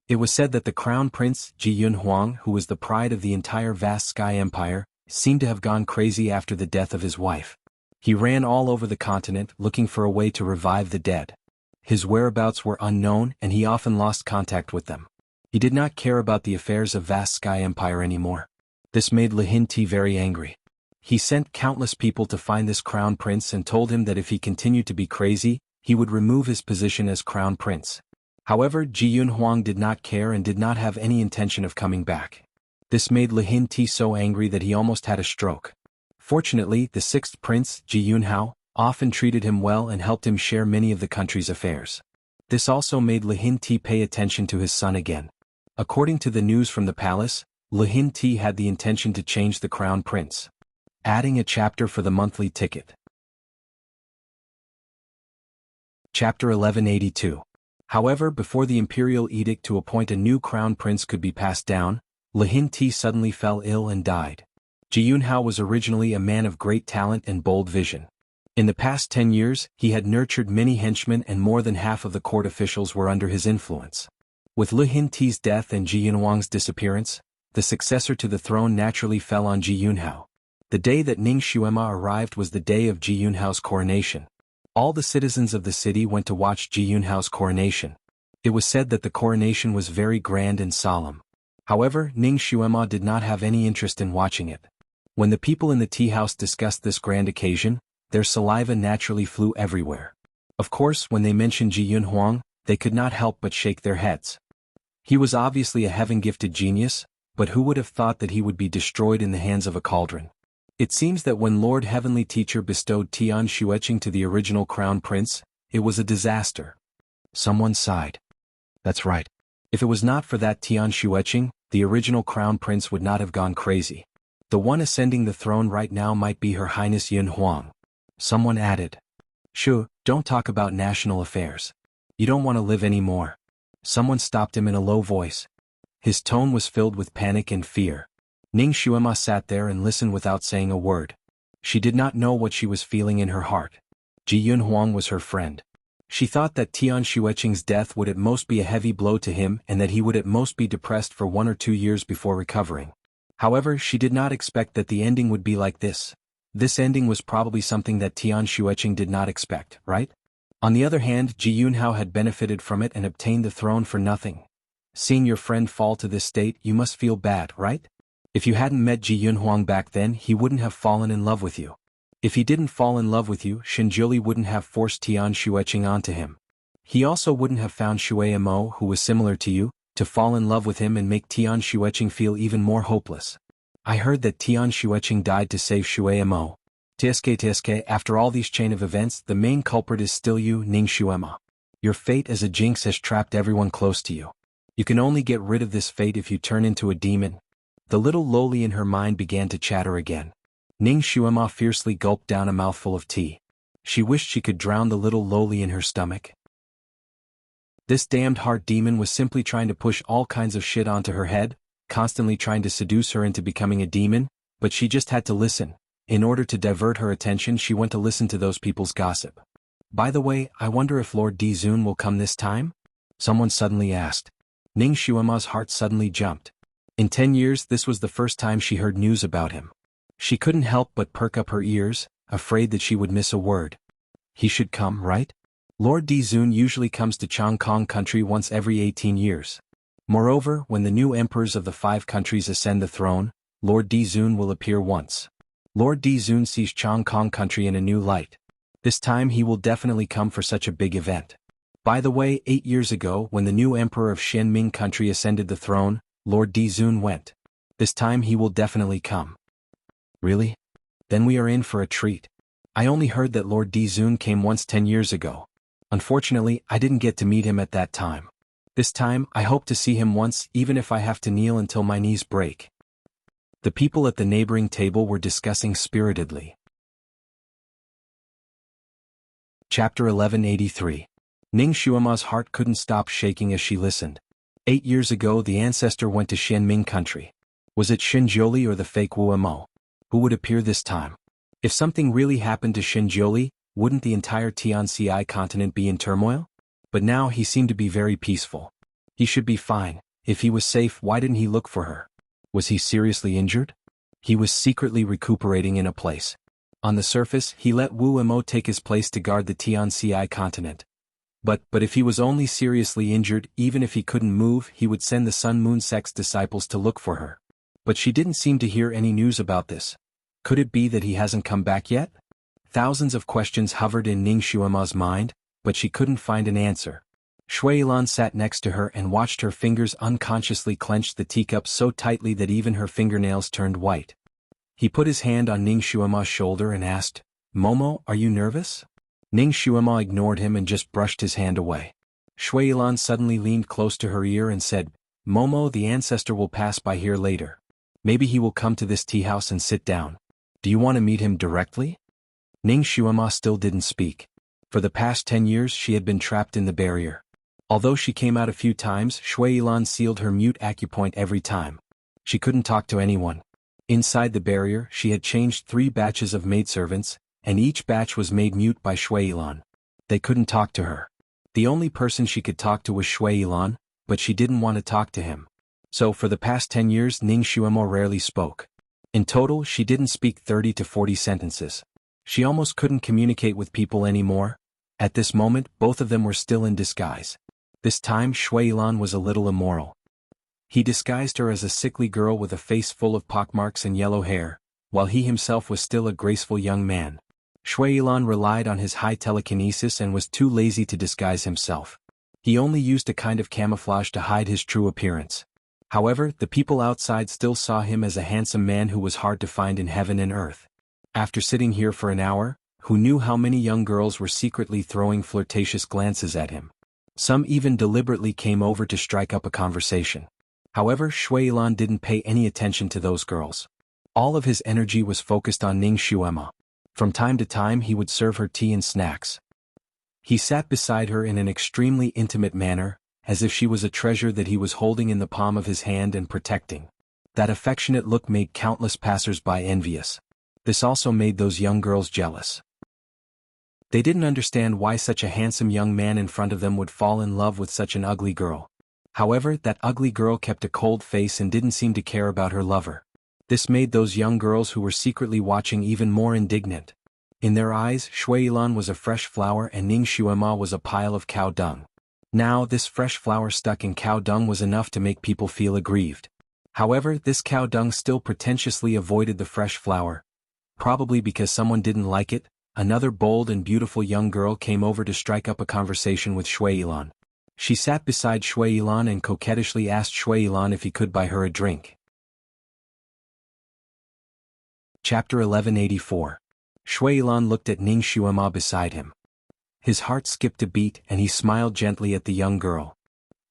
It was said that the crown prince, Ji Yunhuang, who was the pride of the entire vast Sky Empire, seemed to have gone crazy after the death of his wife. He ran all over the continent looking for a way to revive the dead. His whereabouts were unknown, and he often lost contact with them. He did not care about the affairs of vast Sky Empire anymore. This made Lihin Ti very angry. He sent countless people to find this crown prince and told him that if he continued to be crazy, he would remove his position as crown prince. However, Ji Yunhuang did not care and did not have any intention of coming back. This made Lihin Ti so angry that he almost had a stroke. Fortunately, the sixth prince, Ji Yunhao, often treated him well and helped him share many of the country's affairs. This also made Lihin Ti pay attention to his son again. According to the news from the palace, Lihin Ti had the intention to change the crown prince. Adding a chapter for the monthly ticket. Chapter 1182. However, before the imperial edict to appoint a new crown prince could be passed down, Lihin Ti suddenly fell ill and died. Jianghu was originally a man of great talent and bold vision. In the past 10 years, he had nurtured many henchmen and more than half of the court officials were under his influence. With Lihin Ti's death and Ji Yunhuang's disappearance, the successor to the throne naturally fell on Ji Yunhu. The day that Ning Xuema arrived was the day of Ji Yunhu's coronation. All the citizens of the city went to watch Ji Yunhu's coronation. It was said that the coronation was very grand and solemn. However, Ning Xuema did not have any interest in watching it. When the people in the tea house discussed this grand occasion, their saliva naturally flew everywhere. Of course, when they mentioned Ji Yunhuang, they could not help but shake their heads. He was obviously a heaven-gifted genius, but who would have thought that he would be destroyed in the hands of a cauldron? It seems that when Lord Heavenly Teacher bestowed Tian Xueqing to the original crown prince, it was a disaster. Someone sighed. That's right. If it was not for that Tian Xueqing, the original crown prince would not have gone crazy. The one ascending the throne right now might be Her Highness Yun Huang. Someone added. Shu, don't talk about national affairs. You don't want to live anymore. Someone stopped him in a low voice. His tone was filled with panic and fear. Ning Xuema sat there and listened without saying a word. She did not know what she was feeling in her heart. Ji Yunhuang was her friend. She thought that Tian Xueqing's death would at most be a heavy blow to him and that he would at most be depressed for 1 or 2 years before recovering. However, she did not expect that the ending would be like this. This ending was probably something that Tian Xueqing did not expect, right? On the other hand, Ji Yunhu had benefited from it and obtained the throne for nothing. Seeing your friend fall to this state, you must feel bad, right? If you hadn't met Ji Yunhuang back then, he wouldn't have fallen in love with you. If he didn't fall in love with you, Shinjuli wouldn't have forced Tian Xueqing onto him. He also wouldn't have found Shui Mo, who was similar to you, to fall in love with him and make Tian Xueqing feel even more hopeless. I heard that Tian Xueqing died to save Shui Mo. TSK, after all these chain of events, the main culprit is still you, Ning Xuema. Your fate as a jinx has trapped everyone close to you. You can only get rid of this fate if you turn into a demon. The little loli in her mind began to chatter again. Ning Xuema fiercely gulped down a mouthful of tea. She wished she could drown the little loli in her stomach. This damned heart demon was simply trying to push all kinds of shit onto her head, constantly trying to seduce her into becoming a demon, but she just had to listen. In order to divert her attention, she went to listen to those people's gossip. By the way, I wonder if Lord Dizun will come this time? Someone suddenly asked. Ning Xuema's heart suddenly jumped. In 10 years, this was the first time she heard news about him. She couldn't help but perk up her ears, afraid that she would miss a word. He should come, right? Lord Dizun usually comes to Changkong country once every 18 years. Moreover, when the new emperors of the 5 countries ascend the throne, Lord Dizun will appear once. Lord Dizun sees Changkong country in a new light. This time he will definitely come for such a big event. By the way, 8 years ago, when the new emperor of Xianming country ascended the throne, Lord Dizun went. This time he will definitely come. Really? Then we are in for a treat. I only heard that Lord Dizun came once 10 years ago. Unfortunately, I didn't get to meet him at that time. This time, I hope to see him once, even if I have to kneel until my knees break. The people at the neighboring table were discussing spiritedly. Chapter 1183. Ning Xuema's heart couldn't stop shaking as she listened. 8 years ago the ancestor went to Xianming country. Was it Shinjoli or the fake Wu Mo? Who would appear this time? If something really happened to Shinjoli, wouldn't the entire Tianci continent be in turmoil? But now he seemed to be very peaceful. He should be fine. If he was safe, why didn't he look for her? Was he seriously injured? He was secretly recuperating in a place. On the surface, he let Wu Mo take his place to guard the Tianci continent. But if he was only seriously injured, even if he couldn't move, he would send the Sun Moon sect's disciples to look for her. But she didn't seem to hear any news about this. Could it be that he hasn't come back yet? Thousands of questions hovered in Ning Xuema's mind, but she couldn't find an answer. Shui Lan sat next to her and watched her fingers unconsciously clench the teacup so tightly that even her fingernails turned white. He put his hand on Ning Xuema's shoulder and asked, "Momo, are you nervous?" Ning Xuema ignored him and just brushed his hand away. Shui Lan suddenly leaned close to her ear and said, "Momo, the ancestor will pass by here later. Maybe he will come to this tea house and sit down. Do you want to meet him directly?" Ning Xuema still didn't speak. For the past 10 years she had been trapped in the barrier. Although she came out a few times, Shuilan sealed her mute acupoint every time. She couldn't talk to anyone. Inside the barrier she had changed 3 batches of maidservants, and each batch was made mute by Shuilan. They couldn't talk to her. The only person she could talk to was Shuilan, but she didn't want to talk to him. So for the past 10 years Ning Xuemo rarely spoke. In total she didn't speak 30 to 40 sentences. She almost couldn't communicate with people anymore. At this moment both of them were still in disguise. This time Shuilan was a little immoral. He disguised her as a sickly girl with a face full of pockmarks and yellow hair, while he himself was still a graceful young man. Shuilan relied on his high telekinesis and was too lazy to disguise himself. He only used a kind of camouflage to hide his true appearance. However, the people outside still saw him as a handsome man who was hard to find in heaven and earth. After sitting here for an hour, who knew how many young girls were secretly throwing flirtatious glances at him? Some even deliberately came over to strike up a conversation. However, Shuilan didn't pay any attention to those girls. All of his energy was focused on Ning Xuema. From time to time he would serve her tea and snacks. He sat beside her in an extremely intimate manner, as if she was a treasure that he was holding in the palm of his hand and protecting. That affectionate look made countless passers-by envious. This also made those young girls jealous. They didn't understand why such a handsome young man in front of them would fall in love with such an ugly girl. However, that ugly girl kept a cold face and didn't seem to care about her lover. This made those young girls who were secretly watching even more indignant. In their eyes, Shuilan was a fresh flower and Ning Xuema was a pile of cow dung. Now this fresh flower stuck in cow dung was enough to make people feel aggrieved. However, this cow dung still pretentiously avoided the fresh flower. Probably because someone didn't like it, another bold and beautiful young girl came over to strike up a conversation with Shuilan. She sat beside Shuilan and coquettishly asked Shuilan if he could buy her a drink. Chapter 1184. Shuilan looked at Ning Xuema beside him. His heart skipped a beat and he smiled gently at the young girl.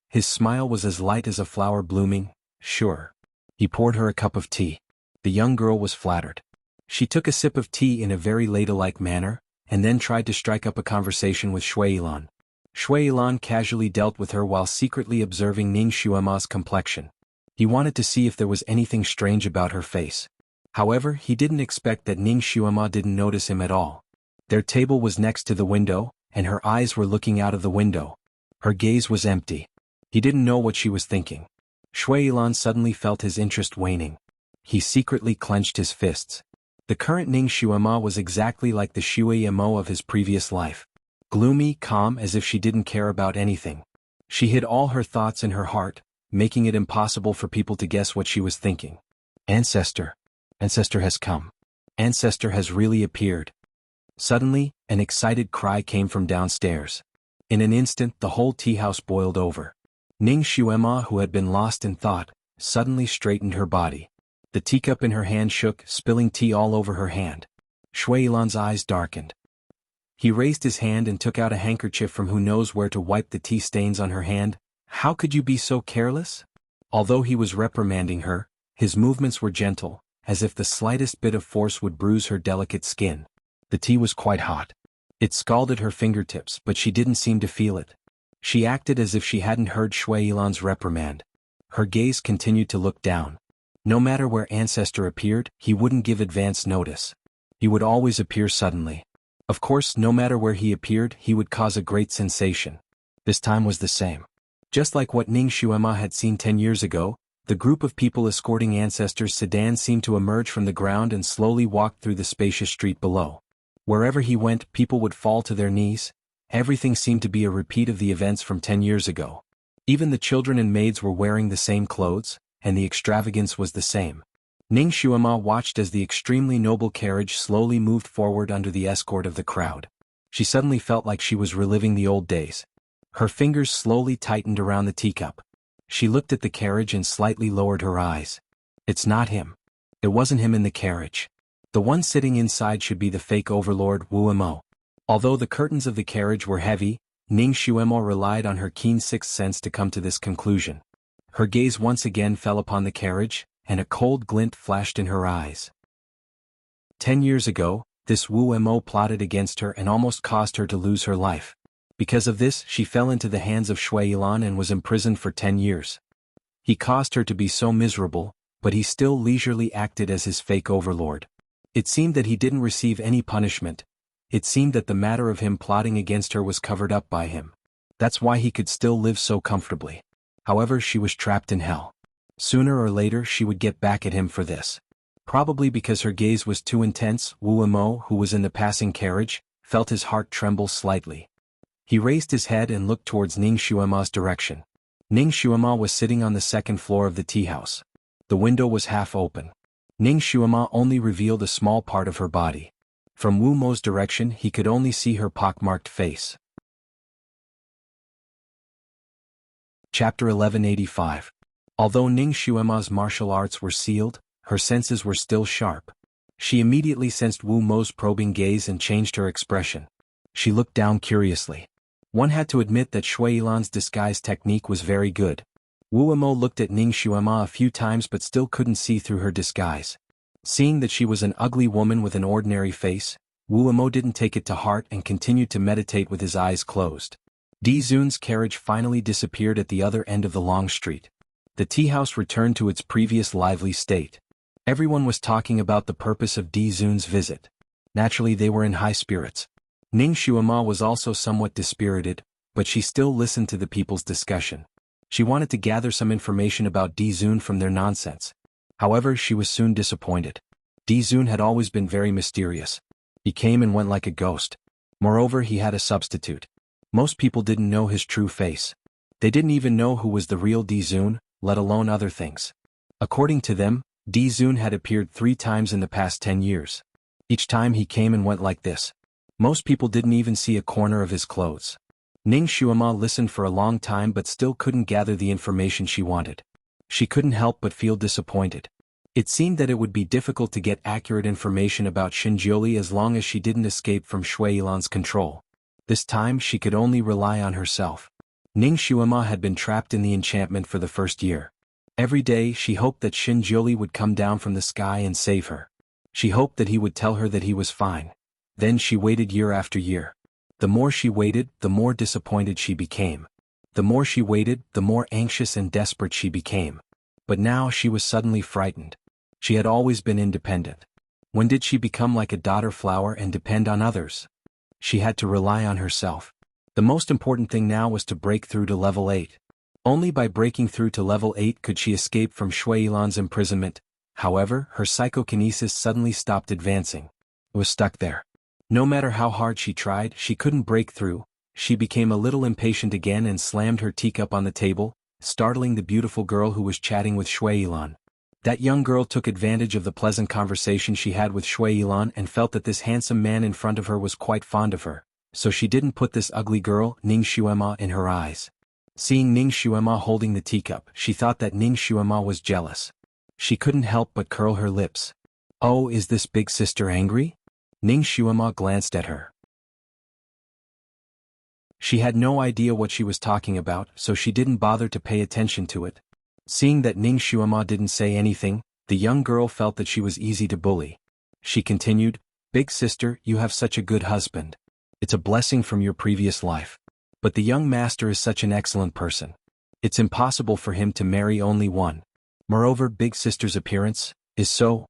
His smile was as light as a flower blooming, sure. He poured her a cup of tea. The young girl was flattered. She took a sip of tea in a very ladylike manner, and then tried to strike up a conversation with Shuilan. Shuilan casually dealt with her while secretly observing Ning Xuema's complexion. He wanted to see if there was anything strange about her face. However, he didn't expect that Ning Xuema didn't notice him at all. Their table was next to the window, and her eyes were looking out of the window. Her gaze was empty. He didn't know what she was thinking. Shuilan suddenly felt his interest waning. He secretly clenched his fists. The current Ning Xuema was exactly like the Shuiemo of his previous life. Gloomy, calm, as if she didn't care about anything. She hid all her thoughts in her heart, making it impossible for people to guess what she was thinking. Ancestor. Ancestor has come. Ancestor has really appeared. Suddenly, an excited cry came from downstairs. In an instant the whole tea house boiled over. Ning Xuema, who had been lost in thought, suddenly straightened her body. The teacup in her hand shook, spilling tea all over her hand. Shuilan's eyes darkened. He raised his hand and took out a handkerchief from who knows where to wipe the tea stains on her hand. How could you be so careless? Although he was reprimanding her, his movements were gentle, as if the slightest bit of force would bruise her delicate skin. The tea was quite hot. It scalded her fingertips, but she didn't seem to feel it. She acted as if she hadn't heard Shuilan's reprimand. Her gaze continued to look down. No matter where Ancestor appeared, he wouldn't give advance notice. He would always appear suddenly. Of course, no matter where he appeared, he would cause a great sensation. This time was the same. Just like what Ning Xuema had seen 10 years ago, the group of people escorting Ancestor's sedan seemed to emerge from the ground and slowly walked through the spacious street below. Wherever he went, people would fall to their knees. Everything seemed to be a repeat of the events from 10 years ago. Even the children and maids were wearing the same clothes, and the extravagance was the same. Ning Xuema watched as the extremely noble carriage slowly moved forward under the escort of the crowd. She suddenly felt like she was reliving the old days. Her fingers slowly tightened around the teacup. She looked at the carriage and slightly lowered her eyes. It's not him. It wasn't him in the carriage. The one sitting inside should be the fake overlord Wuemo. Although the curtains of the carriage were heavy, Ning Xuemo relied on her keen sixth sense to come to this conclusion. Her gaze once again fell upon the carriage, and a cold glint flashed in her eyes. 10 years ago, This Wu Mo plotted against her and almost caused her to lose her life. Because of this, she fell into the hands of Shui Yilan and was imprisoned for 10 years. He caused her to be so miserable, but he still leisurely acted as his fake overlord. It seemed that he didn't receive any punishment. It seemed that the matter of him plotting against her was covered up by him. That's why he could still live so comfortably. However, she was trapped in hell. Sooner or later she would get back at him for this. Probably because her gaze was too intense, Wu Mo, who was in the passing carriage, felt his heart tremble slightly. He raised his head and looked towards Ning Xuema's direction. Ning Xuema was sitting on the second floor of the tea house. The window was half open. Ning Xuema only revealed a small part of her body. From Wu Mo's direction he could only see her pockmarked face. Chapter 1185. Although Ning Xuema's martial arts were sealed, her senses were still sharp. She immediately sensed Wu Mo's probing gaze and changed her expression. She looked down curiously. One had to admit that Shui Yilan's disguise technique was very good. Wu Mo looked at Ning Xuema a few times but still couldn't see through her disguise. Seeing that she was an ugly woman with an ordinary face, Wu Mo didn't take it to heart and continued to meditate with his eyes closed. Di Zun's carriage finally disappeared at the other end of the long street. The tea house returned to its previous lively state. Everyone was talking about the purpose of Di Zun's visit. Naturally they were in high spirits. Ning Xuema was also somewhat dispirited, but she still listened to the people's discussion. She wanted to gather some information about Di Zun from their nonsense. However, she was soon disappointed. Di Zun had always been very mysterious. He came and went like a ghost. Moreover, he had a substitute. Most people didn't know his true face. They didn't even know who was the real Di Zun, let alone other things. According to them, Di Zun had appeared 3 times in the past 10 years. Each time he came and went like this. Most people didn't even see a corner of his clothes. Ning Xuema listened for a long time but still couldn't gather the information she wanted. She couldn't help but feel disappointed. It seemed that it would be difficult to get accurate information about Xinjiuli as long as she didn't escape from Shui Yilan's control. This time she could only rely on herself. Ning Xuema had been trapped in the enchantment for the first year. Every day she hoped that Xinjiuli would come down from the sky and save her. She hoped that he would tell her that he was fine. Then she waited year after year. The more she waited, the more disappointed she became. The more she waited, the more anxious and desperate she became. But now she was suddenly frightened. She had always been independent. When did she become like a daughter flower and depend on others? She had to rely on herself. The most important thing now was to break through to level 8. Only by breaking through to level 8 could she escape from Shui Yilan's imprisonment. However, her psychokinesis suddenly stopped advancing. It was stuck there. No matter how hard she tried, she couldn't break through. She became a little impatient again and slammed her teacup on the table, startling the beautiful girl who was chatting with Shui Yilan. That young girl took advantage of the pleasant conversation she had with Shui Yilan and felt that this handsome man in front of her was quite fond of her, so she didn't put this ugly girl, Ning Xuema, in her eyes. Seeing Ning Xuema holding the teacup, she thought that Ning Xuema was jealous. She couldn't help but curl her lips. Oh, is this big sister angry? Ning Xuema glanced at her. She had no idea what she was talking about, so she didn't bother to pay attention to it. Seeing that Ning Xuema didn't say anything, the young girl felt that she was easy to bully. She continued, "Big sister, you have such a good husband. It's a blessing from your previous life. But the young master is such an excellent person. It's impossible for him to marry only one. Moreover, big sister's appearance is so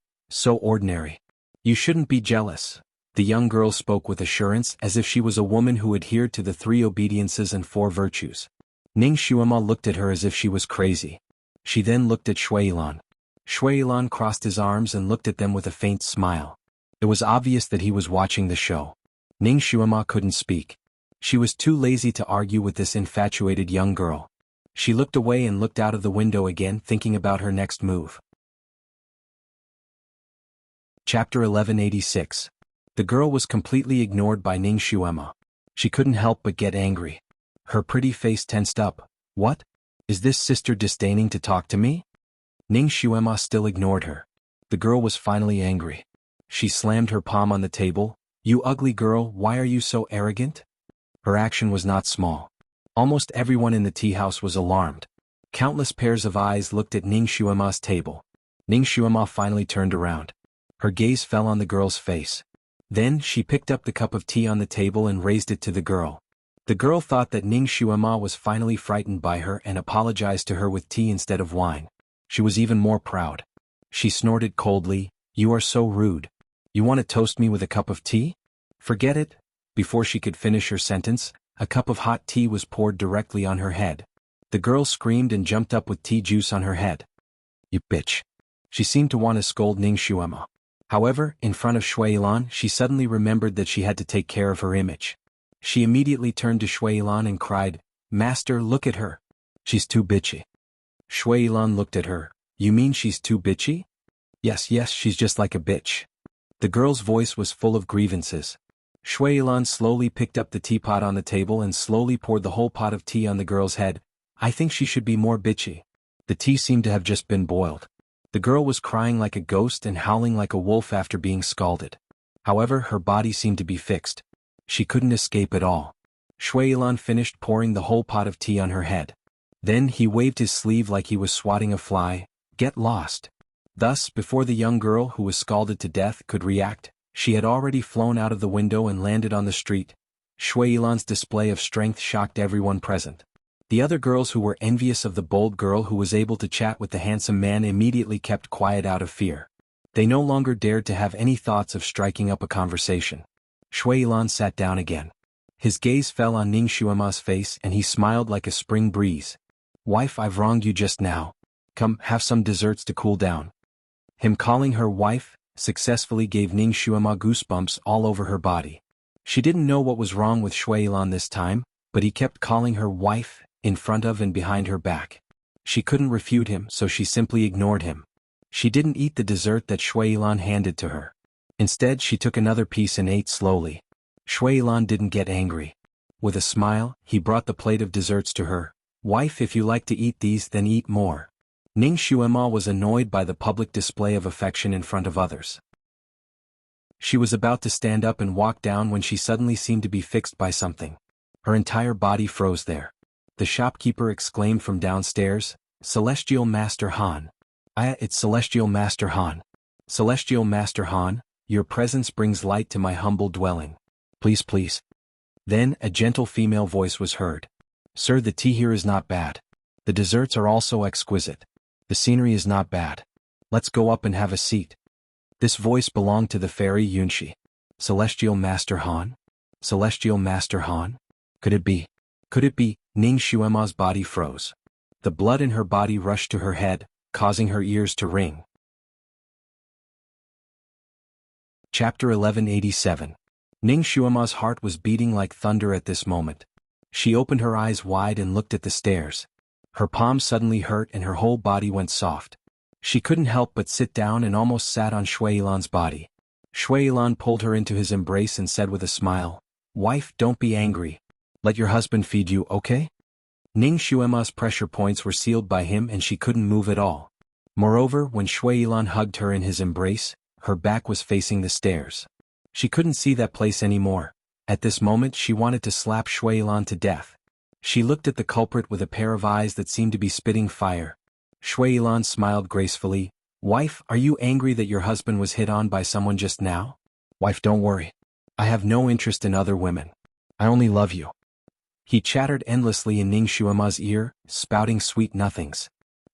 ordinary. You shouldn't be jealous." The young girl spoke with assurance as if she was a woman who adhered to the 3 obediences and 4 virtues. Ning Xuema looked at her as if she was crazy. She then looked at Shui Yilan. Shui Yilan crossed his arms and looked at them with a faint smile. It was obvious that he was watching the show. Ning Xuema couldn't speak. She was too lazy to argue with this infatuated young girl. She looked away and looked out of the window again, thinking about her next move. Chapter 1186. The girl was completely ignored by Ning Xuema. She couldn't help but get angry. Her pretty face tensed up. What? Is this sister disdaining to talk to me? Ning Xuema still ignored her. The girl was finally angry. She slammed her palm on the table. You ugly girl, why are you so arrogant? Her action was not small. Almost everyone in the tea house was alarmed. Countless pairs of eyes looked at Ning Xuema's table. Ning Xuema finally turned around. Her gaze fell on the girl's face. Then she picked up the cup of tea on the table and raised it to the girl. The girl thought that Ning Xuema was finally frightened by her and apologized to her with tea instead of wine. She was even more proud. She snorted coldly, "You are so rude. You want to toast me with a cup of tea? Forget it." Before she could finish her sentence, a cup of hot tea was poured directly on her head. The girl screamed and jumped up with tea juice on her head. "You bitch." She seemed to want to scold Ning Xuema. However, in front of Shuilan, she suddenly remembered that she had to take care of her image. She immediately turned to Shuilan and cried, "Master, look at her. She's too bitchy." Shuilan looked at her. "You mean she's too bitchy?" Yes, she's just like a bitch." The girl's voice was full of grievances. Shuilan slowly picked up the teapot on the table and slowly poured the whole pot of tea on the girl's head. "I think she should be more bitchy." The tea seemed to have just been boiled. The girl was crying like a ghost and howling like a wolf after being scalded. However, her body seemed to be fixed. She couldn't escape at all. Shuilan finished pouring the whole pot of tea on her head. Then he waved his sleeve like he was swatting a fly. "Get lost." Thus, before the young girl who was scalded to death could react, she had already flown out of the window and landed on the street. Shuilan's display of strength shocked everyone present. The other girls who were envious of the bold girl who was able to chat with the handsome man immediately kept quiet out of fear. They no longer dared to have any thoughts of striking up a conversation. Shuilan sat down again. His gaze fell on Ning Xuema's face and he smiled like a spring breeze. "Wife, I've wronged you just now. Come, have some desserts to cool down." Him calling her wife successfully gave Ning Xuema goosebumps all over her body. She didn't know what was wrong with Shuilan this time, but he kept calling her wife, in front of and behind her back. She couldn't refute him, so she simply ignored him. She didn't eat the dessert that Shuilan handed to her. Instead, she took another piece and ate slowly. Shuilan didn't get angry. With a smile, he brought the plate of desserts to her. "Wife, if you like to eat these, then eat more." Ning Xuema was annoyed by the public display of affection in front of others. She was about to stand up and walk down when she suddenly seemed to be fixed by something. Her entire body froze there. The shopkeeper exclaimed from downstairs, "Celestial Master Han." It's Celestial Master Han. Celestial Master Han, your presence brings light to my humble dwelling. Please, please." Then a gentle female voice was heard. "Sir, the tea here is not bad. The desserts are also exquisite. The scenery is not bad. Let's go up and have a seat." This voice belonged to the fairy Yunshi. Celestial Master Han? Celestial Master Han? Could it be? Could it be? Ning Xuema's body froze. The blood in her body rushed to her head, causing her ears to ring. Chapter 1187. Ning Xuema's heart was beating like thunder at this moment. She opened her eyes wide and looked at the stairs. Her palms suddenly hurt and her whole body went soft. She couldn't help but sit down and almost sat on Shuilan's body. Shuilan pulled her into his embrace and said with a smile, "Wife, don't be angry. Let your husband feed you, okay?" Ning Xuema's pressure points were sealed by him and she couldn't move at all. Moreover, when Shuilan hugged her in his embrace, her back was facing the stairs. She couldn't see that place anymore. At this moment she wanted to slap Shuilan to death. She looked at the culprit with a pair of eyes that seemed to be spitting fire. Shuilan smiled gracefully. "Wife, are you angry that your husband was hit on by someone just now?" "Wife, don't worry. I have no interest in other women. I only love you." He chattered endlessly in Ning Xuema's ear, spouting sweet nothings.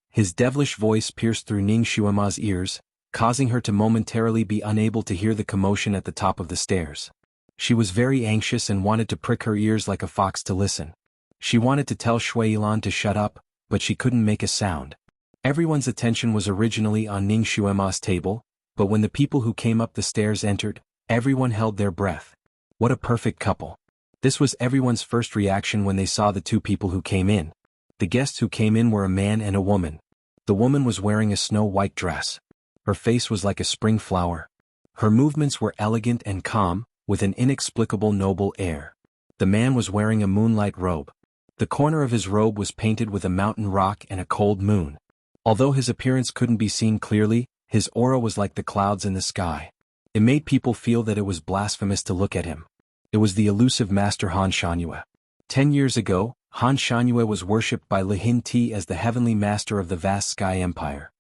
His devilish voice pierced through Ning Xuema's ears, causing her to momentarily be unable to hear the commotion at the top of the stairs. She was very anxious and wanted to prick her ears like a fox to listen. She wanted to tell Shuilan to shut up, but she couldn't make a sound. Everyone's attention was originally on Ning Xuema's table, but when the people who came up the stairs entered, everyone held their breath. What a perfect couple. This was everyone's first reaction when they saw the two people who came in. The guests who came in were a man and a woman. The woman was wearing a snow-white dress. Her face was like a spring flower. Her movements were elegant and calm, with an inexplicable noble air. The man was wearing a moonlight robe. The corner of his robe was painted with a mountain rock and a cold moon. Although his appearance couldn't be seen clearly, his aura was like the clouds in the sky. It made people feel that it was blasphemous to look at him. It was the elusive Master Han Shanyue. 10 years ago, Han Shanyue was worshipped by Lihin Ti as the heavenly master of the vast sky empire.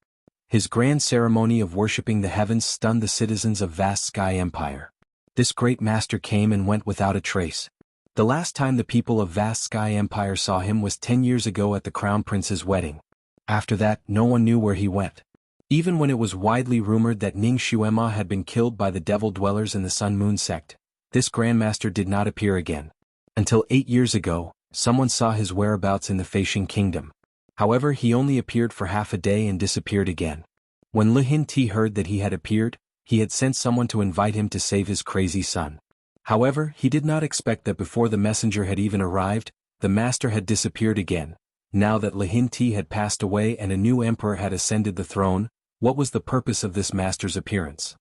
His grand ceremony of worshipping the heavens stunned the citizens of vast sky empire. This great master came and went without a trace. The last time the people of Vast Sky Empire saw him was 10 years ago at the Crown Prince's wedding. After that, no one knew where he went. Even when it was widely rumored that Ning Xuema had been killed by the devil dwellers in the Sun Moon sect, this Grandmaster did not appear again. Until 8 years ago, someone saw his whereabouts in the Feixing Kingdom. However, he only appeared for half a day and disappeared again. When Li Hinti heard that he had appeared, he had sent someone to invite him to save his crazy son. However, he did not expect that before the messenger had even arrived, the master had disappeared again. Now that Li Hinti had passed away and a new emperor had ascended the throne, what was the purpose of this master's appearance?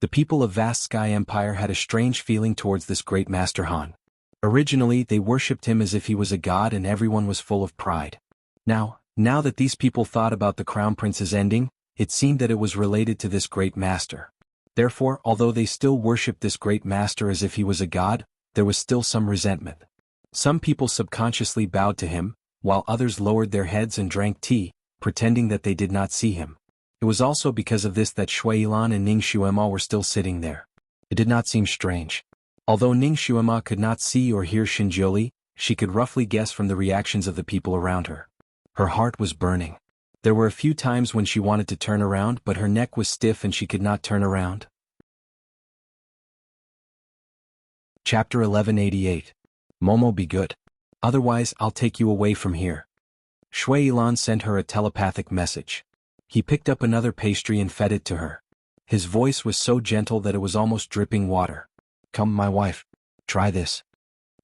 The people of Vast Sky Empire had a strange feeling towards this great Master Han. Originally, they worshipped him as if he was a god and everyone was full of pride. Now that these people thought about the Crown Prince's ending, it seemed that it was related to this great master. Therefore, although they still worshipped this great master as if he was a god, there was still some resentment. Some people subconsciously bowed to him, while others lowered their heads and drank tea, pretending that they did not see him. It was also because of this that Shui Yilan and Ning Xuema were still sitting there. It did not seem strange. Although Ning Xuema could not see or hear Xinjiuli, she could roughly guess from the reactions of the people around her. Her heart was burning. There were a few times when she wanted to turn around, but her neck was stiff and she could not turn around. Chapter 1188. Momo, be good. Otherwise, I'll take you away from here. Shui Yilan sent her a telepathic message. He picked up another pastry and fed it to her. His voice was so gentle that it was almost dripping water. Come, my wife. Try this.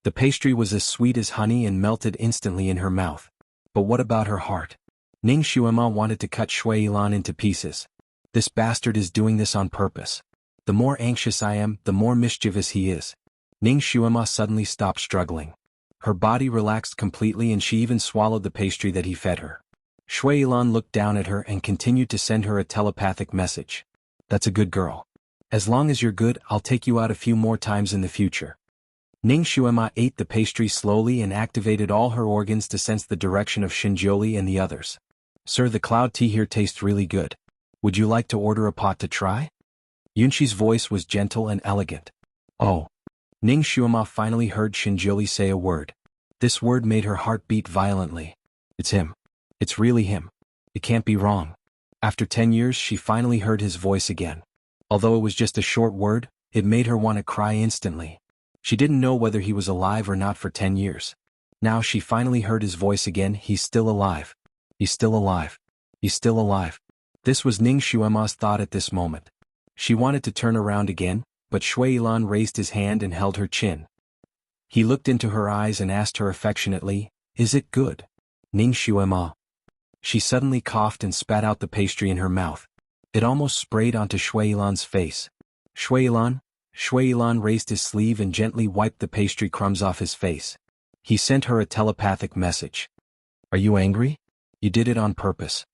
The pastry was as sweet as honey and melted instantly in her mouth. But what about her heart? Ning Xuema wanted to cut Shui Yilan into pieces. This bastard is doing this on purpose. The more anxious I am, the more mischievous he is. Ning Xuema suddenly stopped struggling. Her body relaxed completely and she even swallowed the pastry that he fed her. Shui Yilan looked down at her and continued to send her a telepathic message. That's a good girl. As long as you're good, I'll take you out a few more times in the future. Ning Xuema ate the pastry slowly and activated all her organs to sense the direction of Xinjiuli and the others. Sir, the cloud tea here tastes really good. Would you like to order a pot to try? Yunqi's voice was gentle and elegant. Oh. Ning Xuema finally heard Xinjiuli say a word. This word made her heart beat violently. It's him. It's really him. It can't be wrong. After 10 years she finally heard his voice again. Although it was just a short word, it made her want to cry instantly. She didn't know whether he was alive or not for 10 years. Now she finally heard his voice again. He's still alive. He's still alive. He's still alive. This was Ning Xuema's thought at this moment. She wanted to turn around again, but Shui Yilan raised his hand and held her chin. He looked into her eyes and asked her affectionately, "Is it good, Ning Xuema?" She suddenly coughed and spat out the pastry in her mouth. It almost sprayed onto Shui Yilan's face. Shui Yilan raised his sleeve and gently wiped the pastry crumbs off his face. He sent her a telepathic message. Are you angry? You did it on purpose.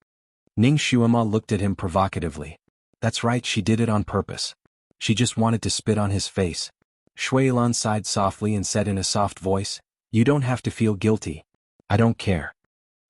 Ning Xuema looked at him provocatively. That's right, she did it on purpose. She just wanted to spit on his face. Shui Yilan sighed softly and said in a soft voice, "You don't have to feel guilty. I don't care."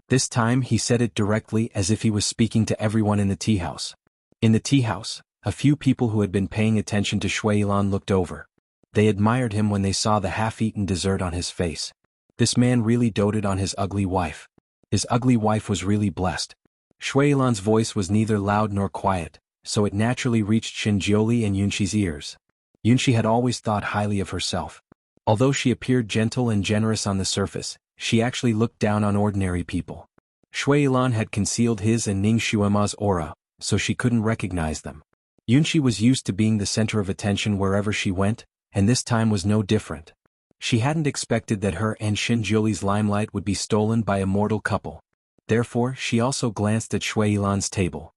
This time he said it directly as if he was speaking to everyone in the tea house. In the tea house, a few people who had been paying attention to Shui Yilan looked over. They admired him when they saw the half-eaten dessert on his face. This man really doted on his ugly wife. His ugly wife was really blessed. Shui Yilan's voice was neither loud nor quiet, so it naturally reached Xinjiuli and Yunqi's ears. Yunqi had always thought highly of herself. Although she appeared gentle and generous on the surface, she actually looked down on ordinary people. Shui Yilan had concealed his and Ning Xuema's aura, so she couldn't recognize them. Yunqi was used to being the center of attention wherever she went, and this time was no different. She hadn't expected that her and Xinjiuli's limelight would be stolen by a mortal couple. Therefore, she also glanced at Shui Yilan's table.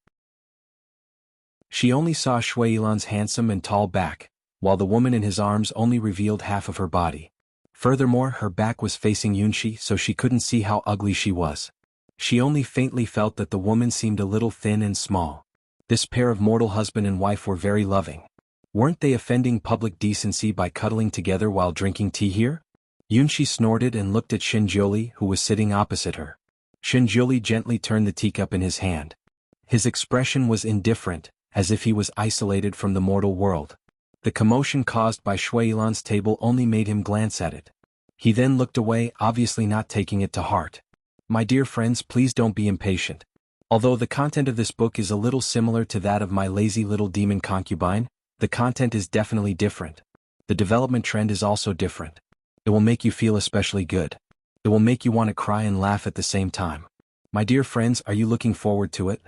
She only saw Shui Yilan's handsome and tall back, while the woman in his arms only revealed half of her body. Furthermore, her back was facing Yunqi, so she couldn't see how ugly she was. She only faintly felt that the woman seemed a little thin and small. This pair of mortal husband and wife were very loving. Weren't they offending public decency by cuddling together while drinking tea here? Yunqi snorted and looked at Xinjiuli, who was sitting opposite her. Xinjiuli gently turned the teacup in his hand. His expression was indifferent, as if he was isolated from the mortal world. The commotion caused by Shui Yilan's table only made him glance at it. He then looked away, obviously not taking it to heart. My dear friends, please don't be impatient. Although the content of this book is a little similar to that of My Lazy Little Demon Concubine, the content is definitely different. The development trend is also different. It will make you feel especially good. It will make you want to cry and laugh at the same time. My dear friends, are you looking forward to it?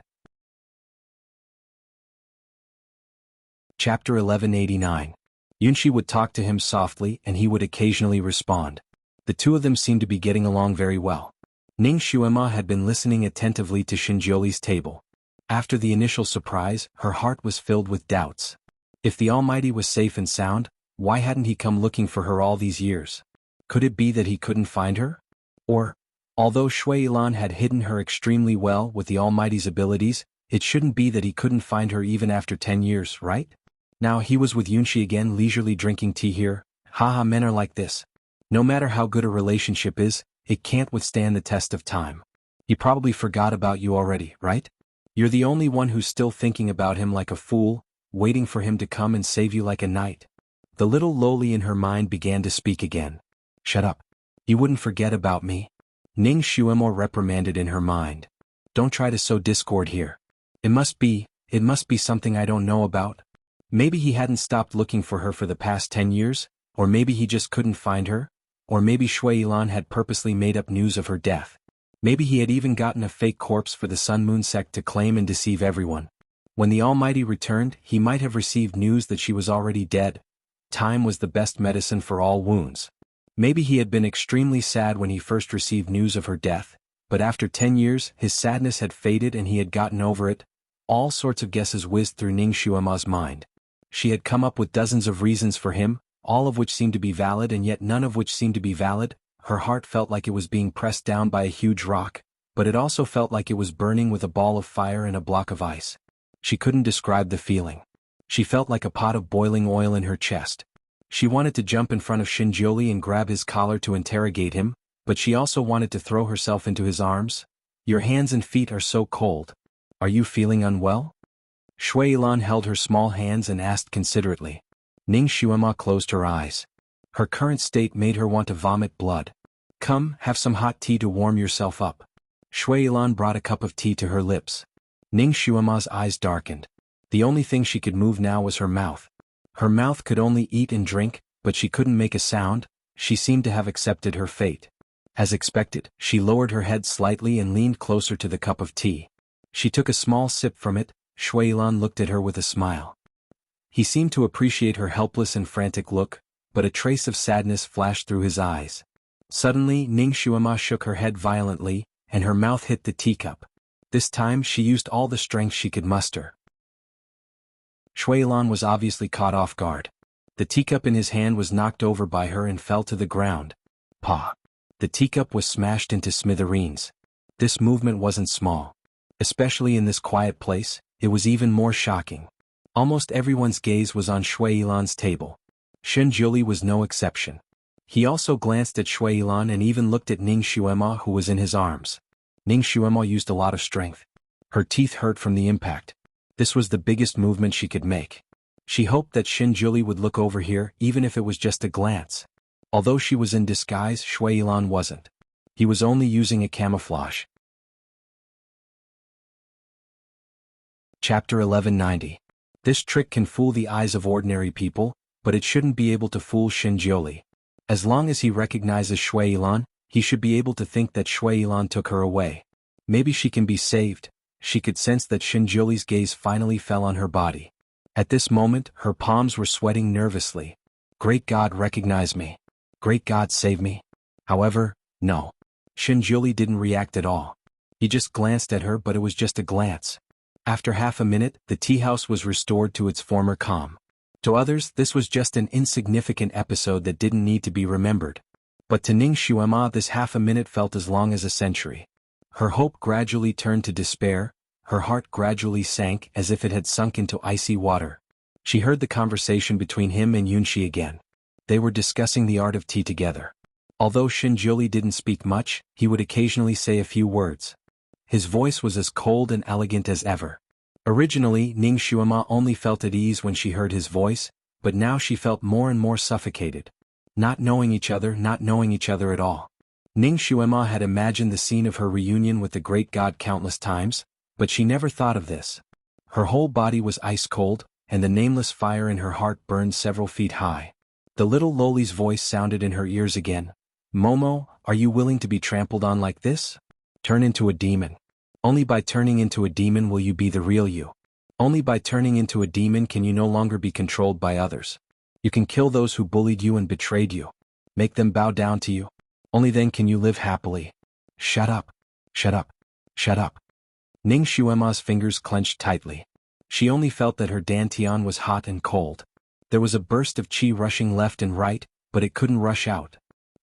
Chapter 1189. Yunxi would talk to him softly and he would occasionally respond. The two of them seemed to be getting along very well. Ning Xuema had been listening attentively to Xinjiuli's table. After the initial surprise, her heart was filled with doubts. If the Almighty was safe and sound, why hadn't he come looking for her all these years? Could it be that he couldn't find her? Or, although Shui Yilan had hidden her extremely well with the Almighty's abilities, it shouldn't be that he couldn't find her even after 10 years, right? Now he was with Yunxi again, leisurely drinking tea here. Haha, men are like this. No matter how good a relationship is, it can't withstand the test of time. He probably forgot about you already, right? You're the only one who's still thinking about him like a fool, waiting for him to come and save you like a knight. The little loli in her mind began to speak again. Shut up. You wouldn't forget about me? Ning Xuemo reprimanded in her mind. Don't try to sow discord here. It must be something I don't know about. Maybe he hadn't stopped looking for her for the past 10 years, or maybe he just couldn't find her, or maybe Shui Yilan had purposely made up news of her death. Maybe he had even gotten a fake corpse for the Sun Moon sect to claim and deceive everyone. When the Almighty returned, he might have received news that she was already dead. Time was the best medicine for all wounds. Maybe he had been extremely sad when he first received news of her death, but after 10 years, his sadness had faded and he had gotten over it. All sorts of guesses whizzed through Ning Xuema's mind. She had come up with dozens of reasons for him, all of which seemed to be valid and yet none of which seemed to be valid. Her heart felt like it was being pressed down by a huge rock, but it also felt like it was burning with a ball of fire and a block of ice. She couldn't describe the feeling. She felt like a pot of boiling oil in her chest. She wanted to jump in front of Xinjiuli and grab his collar to interrogate him, but she also wanted to throw herself into his arms. Your hands and feet are so cold. Are you feeling unwell? Shui Yilan held her small hands and asked considerately. Ning Xuema closed her eyes. Her current state made her want to vomit blood. Come, have some hot tea to warm yourself up. Shui Yilan brought a cup of tea to her lips. Ning Xuema's eyes darkened. The only thing she could move now was her mouth. Her mouth could only eat and drink, but she couldn't make a sound. She seemed to have accepted her fate. As expected, she lowered her head slightly and leaned closer to the cup of tea. She took a small sip from it. Shui Yilan looked at her with a smile. He seemed to appreciate her helpless and frantic look, but a trace of sadness flashed through his eyes. Suddenly, Ning Xuema shook her head violently, and her mouth hit the teacup. This time she used all the strength she could muster. Shui Yilan was obviously caught off guard. The teacup in his hand was knocked over by her and fell to the ground. Pa! The teacup was smashed into smithereens. This movement wasn't small. Especially in this quiet place, it was even more shocking. Almost everyone's gaze was on Shui Yilan's table. Xinjiuli was no exception. He also glanced at Shui Yilan and even looked at Ning Xuema, who was in his arms. Ning Xuema used a lot of strength. Her teeth hurt from the impact. This was the biggest movement she could make. She hoped that Xinjiuli would look over here, even if it was just a glance. Although she was in disguise, Shui Yilan wasn't. He was only using a camouflage. Chapter 1190. This trick can fool the eyes of ordinary people, but it shouldn't be able to fool Xinjiuli. As long as he recognizes Shui Yilan, he should be able to think that Shui Yilan took her away. Maybe she can be saved. She could sense that Xinjiuli's gaze finally fell on her body. At this moment, her palms were sweating nervously. Great God, recognize me. Great God, save me. However, no. Xinjiuli didn't react at all. He just glanced at her, but it was just a glance. After half a minute, the tea house was restored to its former calm. To others, this was just an insignificant episode that didn't need to be remembered. But to Ning Xuema, this half a minute felt as long as a century. Her hope gradually turned to despair, her heart gradually sank as if it had sunk into icy water. She heard the conversation between him and Yunxi again. They were discussing the art of tea together. Although Xinjiuli didn't speak much, he would occasionally say a few words. His voice was as cold and elegant as ever. Originally, Ning Xuema only felt at ease when she heard his voice, but now she felt more and more suffocated. Not knowing each other at all. Ning Xuema had imagined the scene of her reunion with the great god countless times, but she never thought of this. Her whole body was ice cold, and the nameless fire in her heart burned several feet high. The little Loli's voice sounded in her ears again. Momo, are you willing to be trampled on like this? Turn into a demon. Only by turning into a demon will you be the real you. Only by turning into a demon can you no longer be controlled by others. You can kill those who bullied you and betrayed you. Make them bow down to you. Only then can you live happily. Shut up. Shut up. Shut up. Ning Xuema's fingers clenched tightly. She only felt that her dantian was hot and cold. There was a burst of qi rushing left and right, but it couldn't rush out.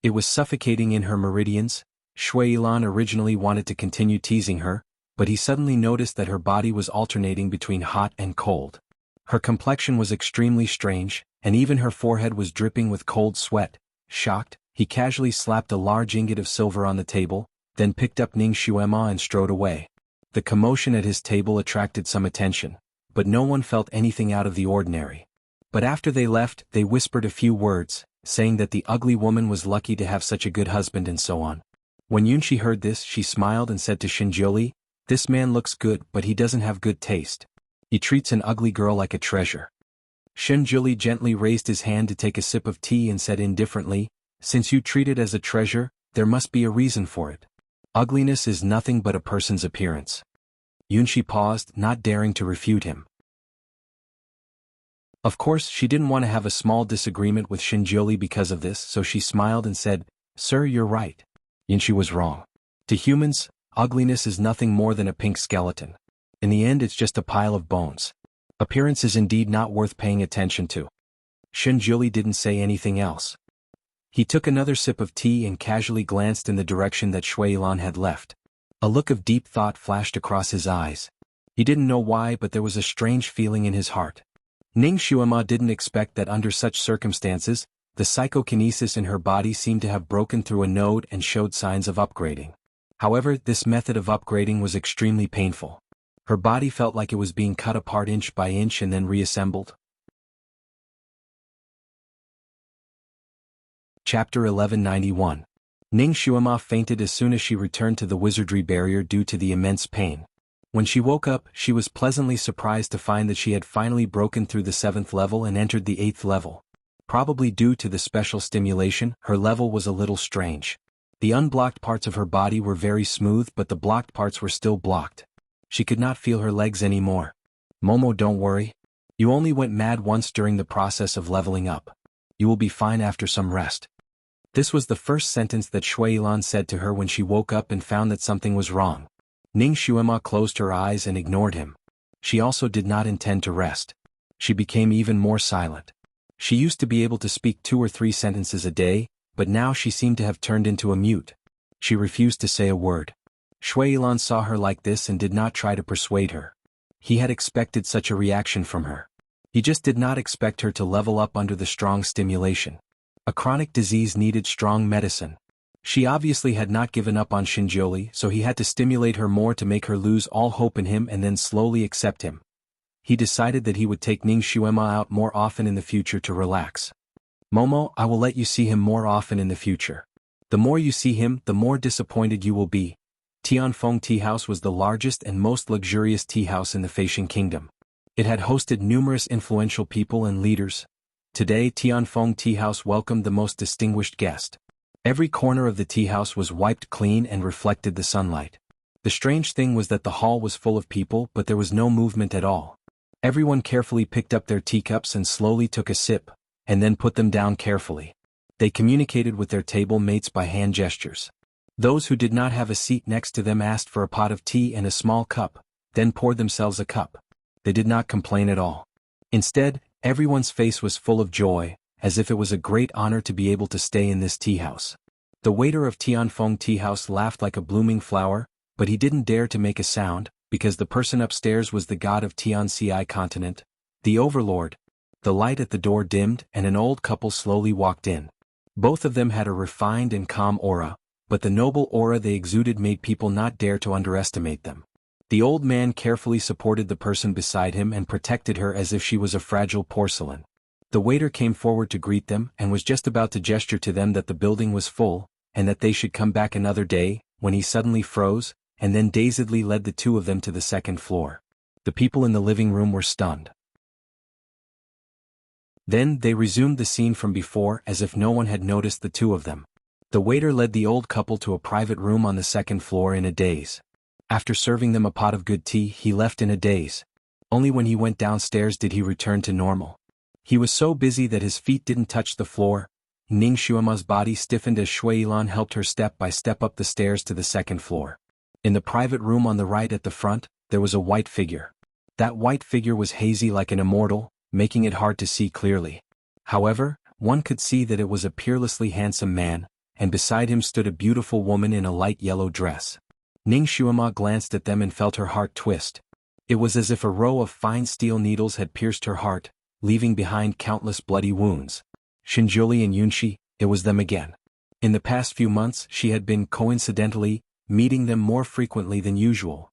It was suffocating in her meridians. Shui Yilan originally wanted to continue teasing her, but he suddenly noticed that her body was alternating between hot and cold. Her complexion was extremely strange, and even her forehead was dripping with cold sweat. Shocked, he casually slapped a large ingot of silver on the table, then picked up Ning Xuema and strode away. The commotion at his table attracted some attention, but no one felt anything out of the ordinary. But after they left, they whispered a few words, saying that the ugly woman was lucky to have such a good husband and so on. When Yunshi heard this, she smiled and said to Shinjoli, "This man looks good, but he doesn't have good taste. He treats an ugly girl like a treasure." Shinjoli gently raised his hand to take a sip of tea and said indifferently, "Since you treat it as a treasure, there must be a reason for it. Ugliness is nothing but a person's appearance." Yunshi paused, not daring to refute him. Of course, she didn't want to have a small disagreement with Shinjoli because of this, so she smiled and said, "Sir, you're right." Yunshi was wrong. To humans, ugliness is nothing more than a pink skeleton. In the end, it's just a pile of bones. Appearance is indeed not worth paying attention to. Shinjoli didn't say anything else. He took another sip of tea and casually glanced in the direction that Shui Yilan had left. A look of deep thought flashed across his eyes. He didn't know why, but there was a strange feeling in his heart. Ning Xuema didn't expect that under such circumstances, the psychokinesis in her body seemed to have broken through a node and showed signs of upgrading. However, this method of upgrading was extremely painful. Her body felt like it was being cut apart inch by inch and then reassembled. Chapter 1191. Ning Xuema fainted as soon as she returned to the wizardry barrier due to the immense pain. When she woke up, she was pleasantly surprised to find that she had finally broken through the 7th level and entered the 8th level. Probably due to the special stimulation, her level was a little strange. The unblocked parts of her body were very smooth, but the blocked parts were still blocked. She could not feel her legs anymore. "Momo, don't worry. You only went mad once during the process of leveling up. You will be fine after some rest." This was the first sentence that Shui Yilan said to her when she woke up and found that something was wrong. Ning Xuema closed her eyes and ignored him. She also did not intend to rest. She became even more silent. She used to be able to speak 2 or 3 sentences a day, but now she seemed to have turned into a mute. She refused to say a word. Shui Yilan saw her like this and did not try to persuade her. He had expected such a reaction from her. He just did not expect her to level up under the strong stimulation. A chronic disease needed strong medicine. She obviously had not given up on Shinjoli, so he had to stimulate her more to make her lose all hope in him and then slowly accept him. He decided that he would take Ning Xuema out more often in the future to relax. "Momo, I will let you see him more often in the future. The more you see him, the more disappointed you will be." Tianfeng Tea House was the largest and most luxurious tea house in the Feishan Kingdom. It had hosted numerous influential people and leaders. Today, Tianfeng Tea House welcomed the most distinguished guest. Every corner of the tea house was wiped clean and reflected the sunlight. The strange thing was that the hall was full of people, but there was no movement at all. Everyone carefully picked up their teacups and slowly took a sip, and then put them down carefully. They communicated with their table mates by hand gestures. Those who did not have a seat next to them asked for a pot of tea and a small cup, then poured themselves a cup. They did not complain at all. Instead, everyone's face was full of joy, as if it was a great honor to be able to stay in this tea house. The waiter of Tianfeng Tea House laughed like a blooming flower, but he didn't dare to make a sound, because the person upstairs was the god of Tianci continent, the overlord. The light at the door dimmed and an old couple slowly walked in. Both of them had a refined and calm aura, but the noble aura they exuded made people not dare to underestimate them. The old man carefully supported the person beside him and protected her as if she was a fragile porcelain. The waiter came forward to greet them and was just about to gesture to them that the building was full, and that they should come back another day, when he suddenly froze, and then dazedly led the two of them to the second floor. The people in the living room were stunned. Then they resumed the scene from before as if no one had noticed the two of them. The waiter led the old couple to a private room on the second floor in a daze. After serving them a pot of good tea, he left in a daze. Only when he went downstairs did he return to normal. He was so busy that his feet didn't touch the floor. Ning Xuema's body stiffened as Shui Yilan helped her step by step up the stairs to the second floor. In the private room on the right at the front, there was a white figure. That white figure was hazy like an immortal, making it hard to see clearly. However, one could see that it was a peerlessly handsome man, and beside him stood a beautiful woman in a light yellow dress. Ning Xuema glanced at them and felt her heart twist. It was as if a row of fine steel needles had pierced her heart, leaving behind countless bloody wounds. Xinjiuli and Yunxi, it was them again. In the past few months she had been coincidentally meeting them more frequently than usual.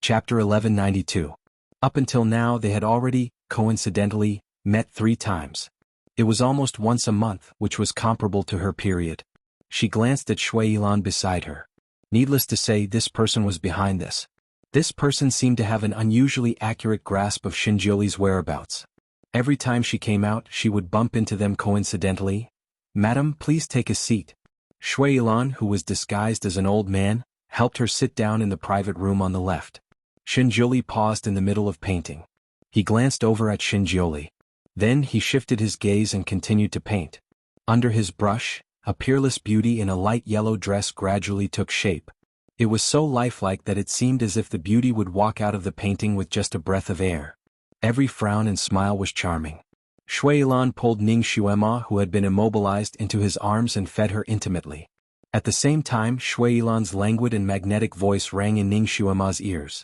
Chapter 1192. Up until now they had already, coincidentally, met 3 times. It was almost once a month, which was comparable to her period. She glanced at Shui Yilan beside her. Needless to say, this person was behind this. This person seemed to have an unusually accurate grasp of Xinjiuli's whereabouts. Every time she came out, she would bump into them coincidentally. "Madam, please take a seat." Shui Yilan, who was disguised as an old man, helped her sit down in the private room on the left. Xinjiuli paused in the middle of painting. He glanced over at Xinjiuli. Then he shifted his gaze and continued to paint. Under his brush, a peerless beauty in a light yellow dress gradually took shape. It was so lifelike that it seemed as if the beauty would walk out of the painting with just a breath of air. Every frown and smile was charming. Shui Yilan pulled Ning Xuema, who had been immobilized, into his arms and fed her intimately. At the same time, Shui Yilan's languid and magnetic voice rang in Ning Xuema's ears.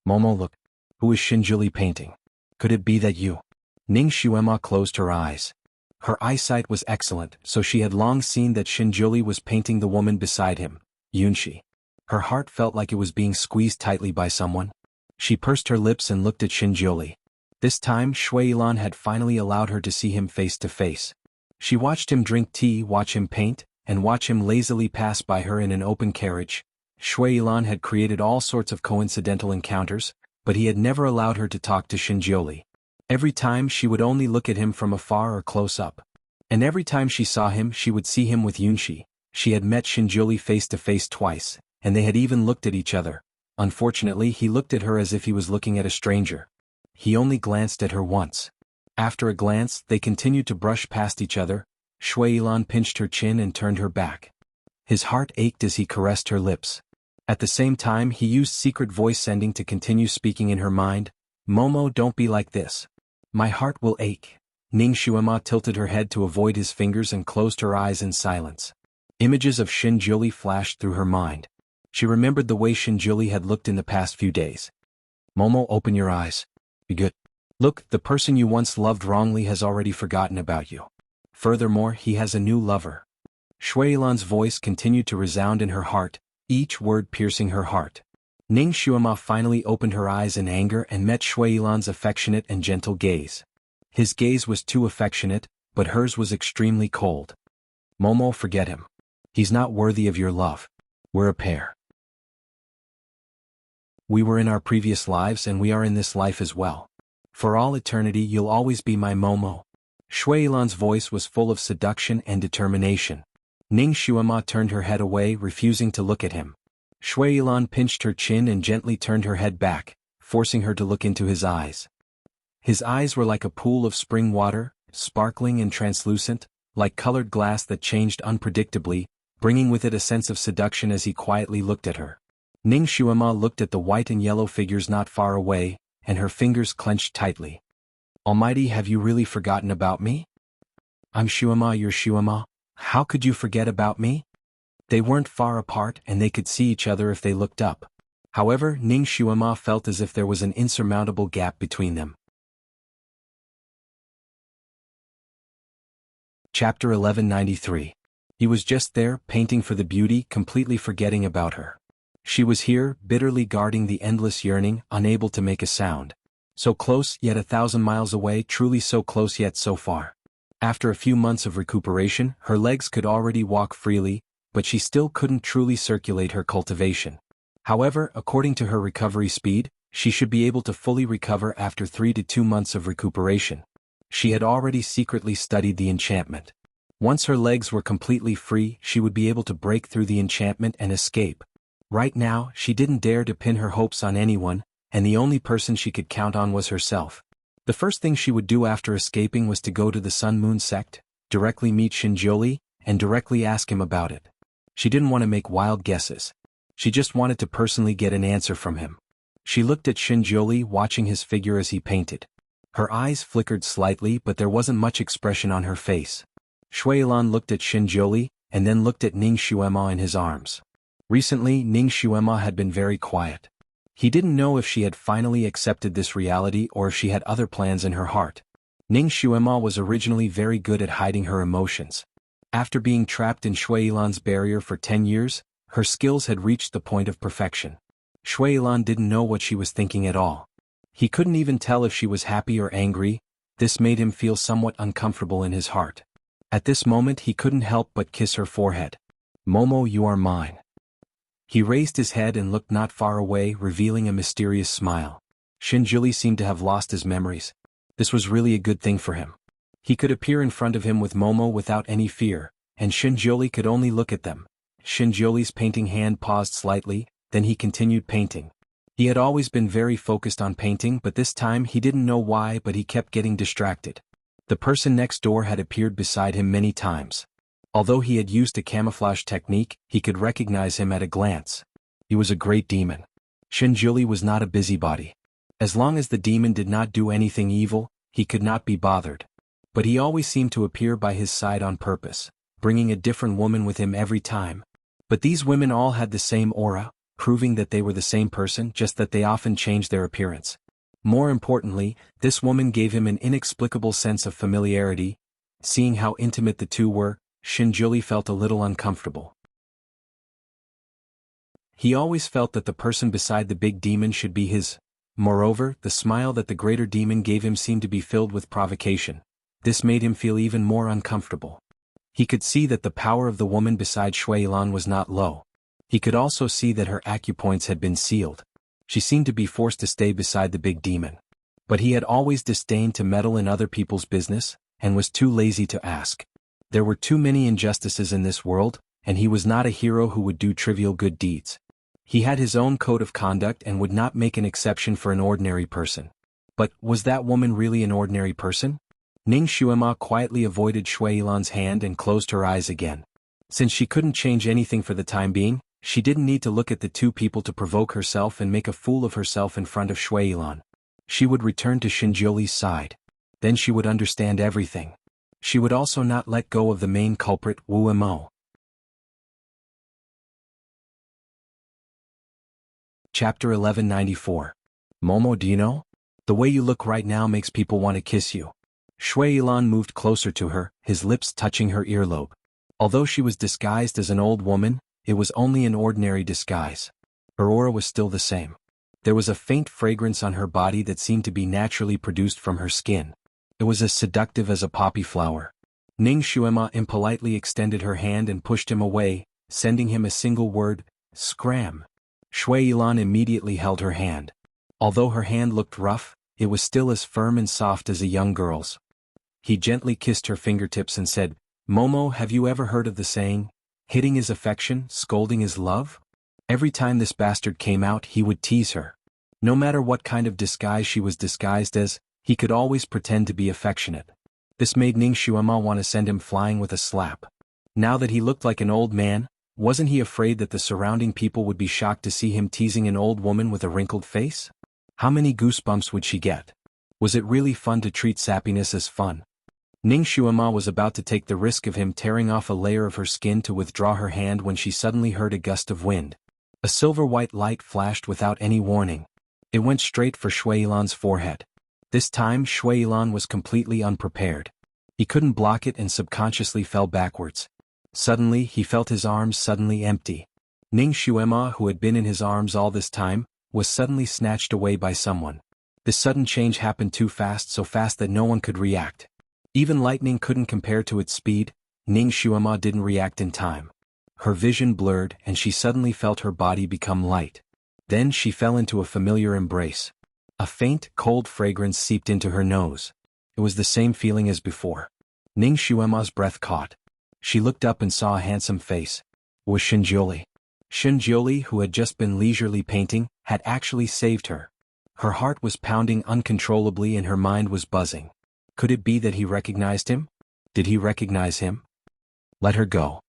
"Momo, look. Who is Xinjiuli painting? Could it be that you?" Ning Xuema closed her eyes. Her eyesight was excellent, so she had long seen that Xinjiuli was painting the woman beside him, Yunxi. Her heart felt like it was being squeezed tightly by someone. She pursed her lips and looked at Xinjiuli. This time Shui Yilan had finally allowed her to see him face to face. She watched him drink tea, watch him paint, and watch him lazily pass by her in an open carriage. Shui Yilan had created all sorts of coincidental encounters, but he had never allowed her to talk to Xinjiuli. Every time she would only look at him from afar or close up. And every time she saw him she would see him with Yunxi. She had met Xinjiuli face to face twice, and they had even looked at each other. Unfortunately, he looked at her as if he was looking at a stranger. He only glanced at her once. After a glance, they continued to brush past each other. Shui Yilan pinched her chin and turned her back. His heart ached as he caressed her lips. At the same time, he used secret voice sending to continue speaking in her mind. "Momo, don't be like this. My heart will ache." Ning Xuema tilted her head to avoid his fingers and closed her eyes in silence. Images of Xinjiuli flashed through her mind. She remembered the way Xinjiuli had looked in the past few days. "Momo, open your eyes. Be good. Look, the person you once loved wrongly has already forgotten about you. Furthermore, he has a new lover." Shui Yilan's voice continued to resound in her heart, each word piercing her heart. Ning Xuema finally opened her eyes in anger and met Shui Yilan's affectionate and gentle gaze. His gaze was too affectionate, but hers was extremely cold. "Momo, forget him. He's not worthy of your love. We're a pair. We were in our previous lives and we are in this life as well. For all eternity you'll always be my Momo." Shui Yilan's voice was full of seduction and determination. Ning Xuema turned her head away, refusing to look at him. Shui Yilan pinched her chin and gently turned her head back, forcing her to look into his eyes. His eyes were like a pool of spring water, sparkling and translucent, like colored glass that changed unpredictably, bringing with it a sense of seduction as he quietly looked at her. Ning Xuema looked at the white and yellow figures not far away, and her fingers clenched tightly. "Almighty, have you really forgotten about me? I'm Xuema, you're Xuema. How could you forget about me?" They weren't far apart and they could see each other if they looked up. However, Ning Xuema felt as if there was an insurmountable gap between them. Chapter 1193. He was just there, painting for the beauty, completely forgetting about her. She was here, bitterly guarding the endless yearning, unable to make a sound. So close yet 1,000 miles away, truly so close yet so far. After a few months of recuperation, her legs could already walk freely, but she still couldn't truly circulate her cultivation. However, according to her recovery speed, she should be able to fully recover after 3 to 2 months of recuperation. She had already secretly studied the enchantment. Once her legs were completely free, she would be able to break through the enchantment and escape. Right now, she didn't dare to pin her hopes on anyone, and the only person she could count on was herself. The first thing she would do after escaping was to go to the Sun Moon sect, directly meet Shinjoli, and directly ask him about it. She didn't want to make wild guesses. She just wanted to personally get an answer from him. She looked at Shinjoli, watching his figure as he painted. Her eyes flickered slightly, but there wasn't much expression on her face. Shuilan looked at Shinjoli, and then looked at Ning Xuema in his arms. Recently, Ning Xuema had been very quiet. He didn't know if she had finally accepted this reality or if she had other plans in her heart. Ning Xuema was originally very good at hiding her emotions. After being trapped in Shuilan's barrier for 10 years, her skills had reached the point of perfection. Shuilan didn't know what she was thinking at all. He couldn't even tell if she was happy or angry. This made him feel somewhat uncomfortable in his heart. At this moment he couldn't help but kiss her forehead. "Momo, you are mine." He raised his head and looked not far away, revealing a mysterious smile. Shinjuli seemed to have lost his memories. This was really a good thing for him. He could appear in front of him with Momo without any fear, and Shinjuli could only look at them. Shinjoli's painting hand paused slightly, then he continued painting. He had always been very focused on painting, but this time he didn't know why, but he kept getting distracted. The person next door had appeared beside him many times. Although he had used a camouflage technique, he could recognize him at a glance. He was a great demon. Shinjuli was not a busybody. As long as the demon did not do anything evil, he could not be bothered. But he always seemed to appear by his side on purpose, bringing a different woman with him every time. But these women all had the same aura, proving that they were the same person, just that they often changed their appearance. More importantly, this woman gave him an inexplicable sense of familiarity. Seeing how intimate the two were, Shinjuli felt a little uncomfortable. He always felt that the person beside the big demon should be his. Moreover, the smile that the greater demon gave him seemed to be filled with provocation. This made him feel even more uncomfortable. He could see that the power of the woman beside Shuilan was not low. He could also see that her acupoints had been sealed. She seemed to be forced to stay beside the big demon. But he had always disdained to meddle in other people's business, and was too lazy to ask. There were too many injustices in this world, and he was not a hero who would do trivial good deeds. He had his own code of conduct and would not make an exception for an ordinary person. But was that woman really an ordinary person? Ning Xuema quietly avoided Shuilan's hand and closed her eyes again. Since she couldn't change anything for the time being, she didn't need to look at the two people to provoke herself and make a fool of herself in front of Shuilan. She would return to Shinjoli's side. Then she would understand everything. She would also not let go of the main culprit, Wu Mo. Chapter 1194. Momo, do you know? The way you look right now makes people want to kiss you. Shuilan moved closer to her, his lips touching her earlobe. Although she was disguised as an old woman, it was only an ordinary disguise. Her aura was still the same. There was a faint fragrance on her body that seemed to be naturally produced from her skin. It was as seductive as a poppy flower. Ning Xuema impolitely extended her hand and pushed him away, sending him a single word, "Scram." Shuilan immediately held her hand. Although her hand looked rough, it was still as firm and soft as a young girl's. He gently kissed her fingertips and said, "Momo, have you ever heard of the saying, hitting is affection, scolding is love?" Every time this bastard came out, he would tease her. No matter what kind of disguise she was disguised as, he could always pretend to be affectionate. This made Ning Xuema want to send him flying with a slap. Now that he looked like an old man, wasn't he afraid that the surrounding people would be shocked to see him teasing an old woman with a wrinkled face? How many goosebumps would she get? Was it really fun to treat sappiness as fun? Ning Xuema was about to take the risk of him tearing off a layer of her skin to withdraw her hand when she suddenly heard a gust of wind. A silver-white light flashed without any warning. It went straight for Shuilan's forehead. This time Shuilan was completely unprepared. He couldn't block it and subconsciously fell backwards. Suddenly he felt his arms suddenly empty. Ning Xuema, who had been in his arms all this time, was suddenly snatched away by someone. This sudden change happened too fast, so fast that no one could react. Even lightning couldn't compare to its speed. Ning Xuema didn't react in time. Her vision blurred and she suddenly felt her body become light. Then she fell into a familiar embrace. A faint, cold fragrance seeped into her nose. It was the same feeling as before. Ning Xuema's breath caught. She looked up and saw a handsome face. It was Shinjiuli. Shinjiuli, who had just been leisurely painting, had actually saved her. Her heart was pounding uncontrollably and her mind was buzzing. Could it be that he recognized him? Did he recognize him? Let her go.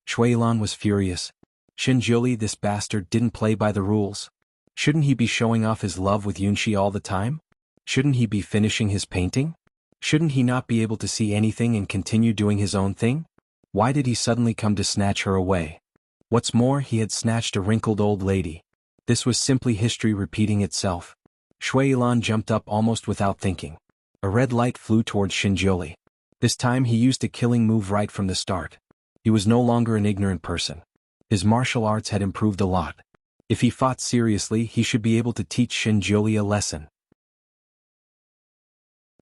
Shuilan was furious. Shinjiuli, this bastard, didn't play by the rules. Shouldn't he be showing off his love with Yunxi all the time? Shouldn't he be finishing his painting? Shouldn't he not be able to see anything and continue doing his own thing? Why did he suddenly come to snatch her away? What's more, he had snatched a wrinkled old lady. This was simply history repeating itself. Shuilan jumped up almost without thinking. A red light flew towards Shinjiuli. This time he used a killing move right from the start. He was no longer an ignorant person. His martial arts had improved a lot. If he fought seriously, he should be able to teach Shinjiuli a lesson.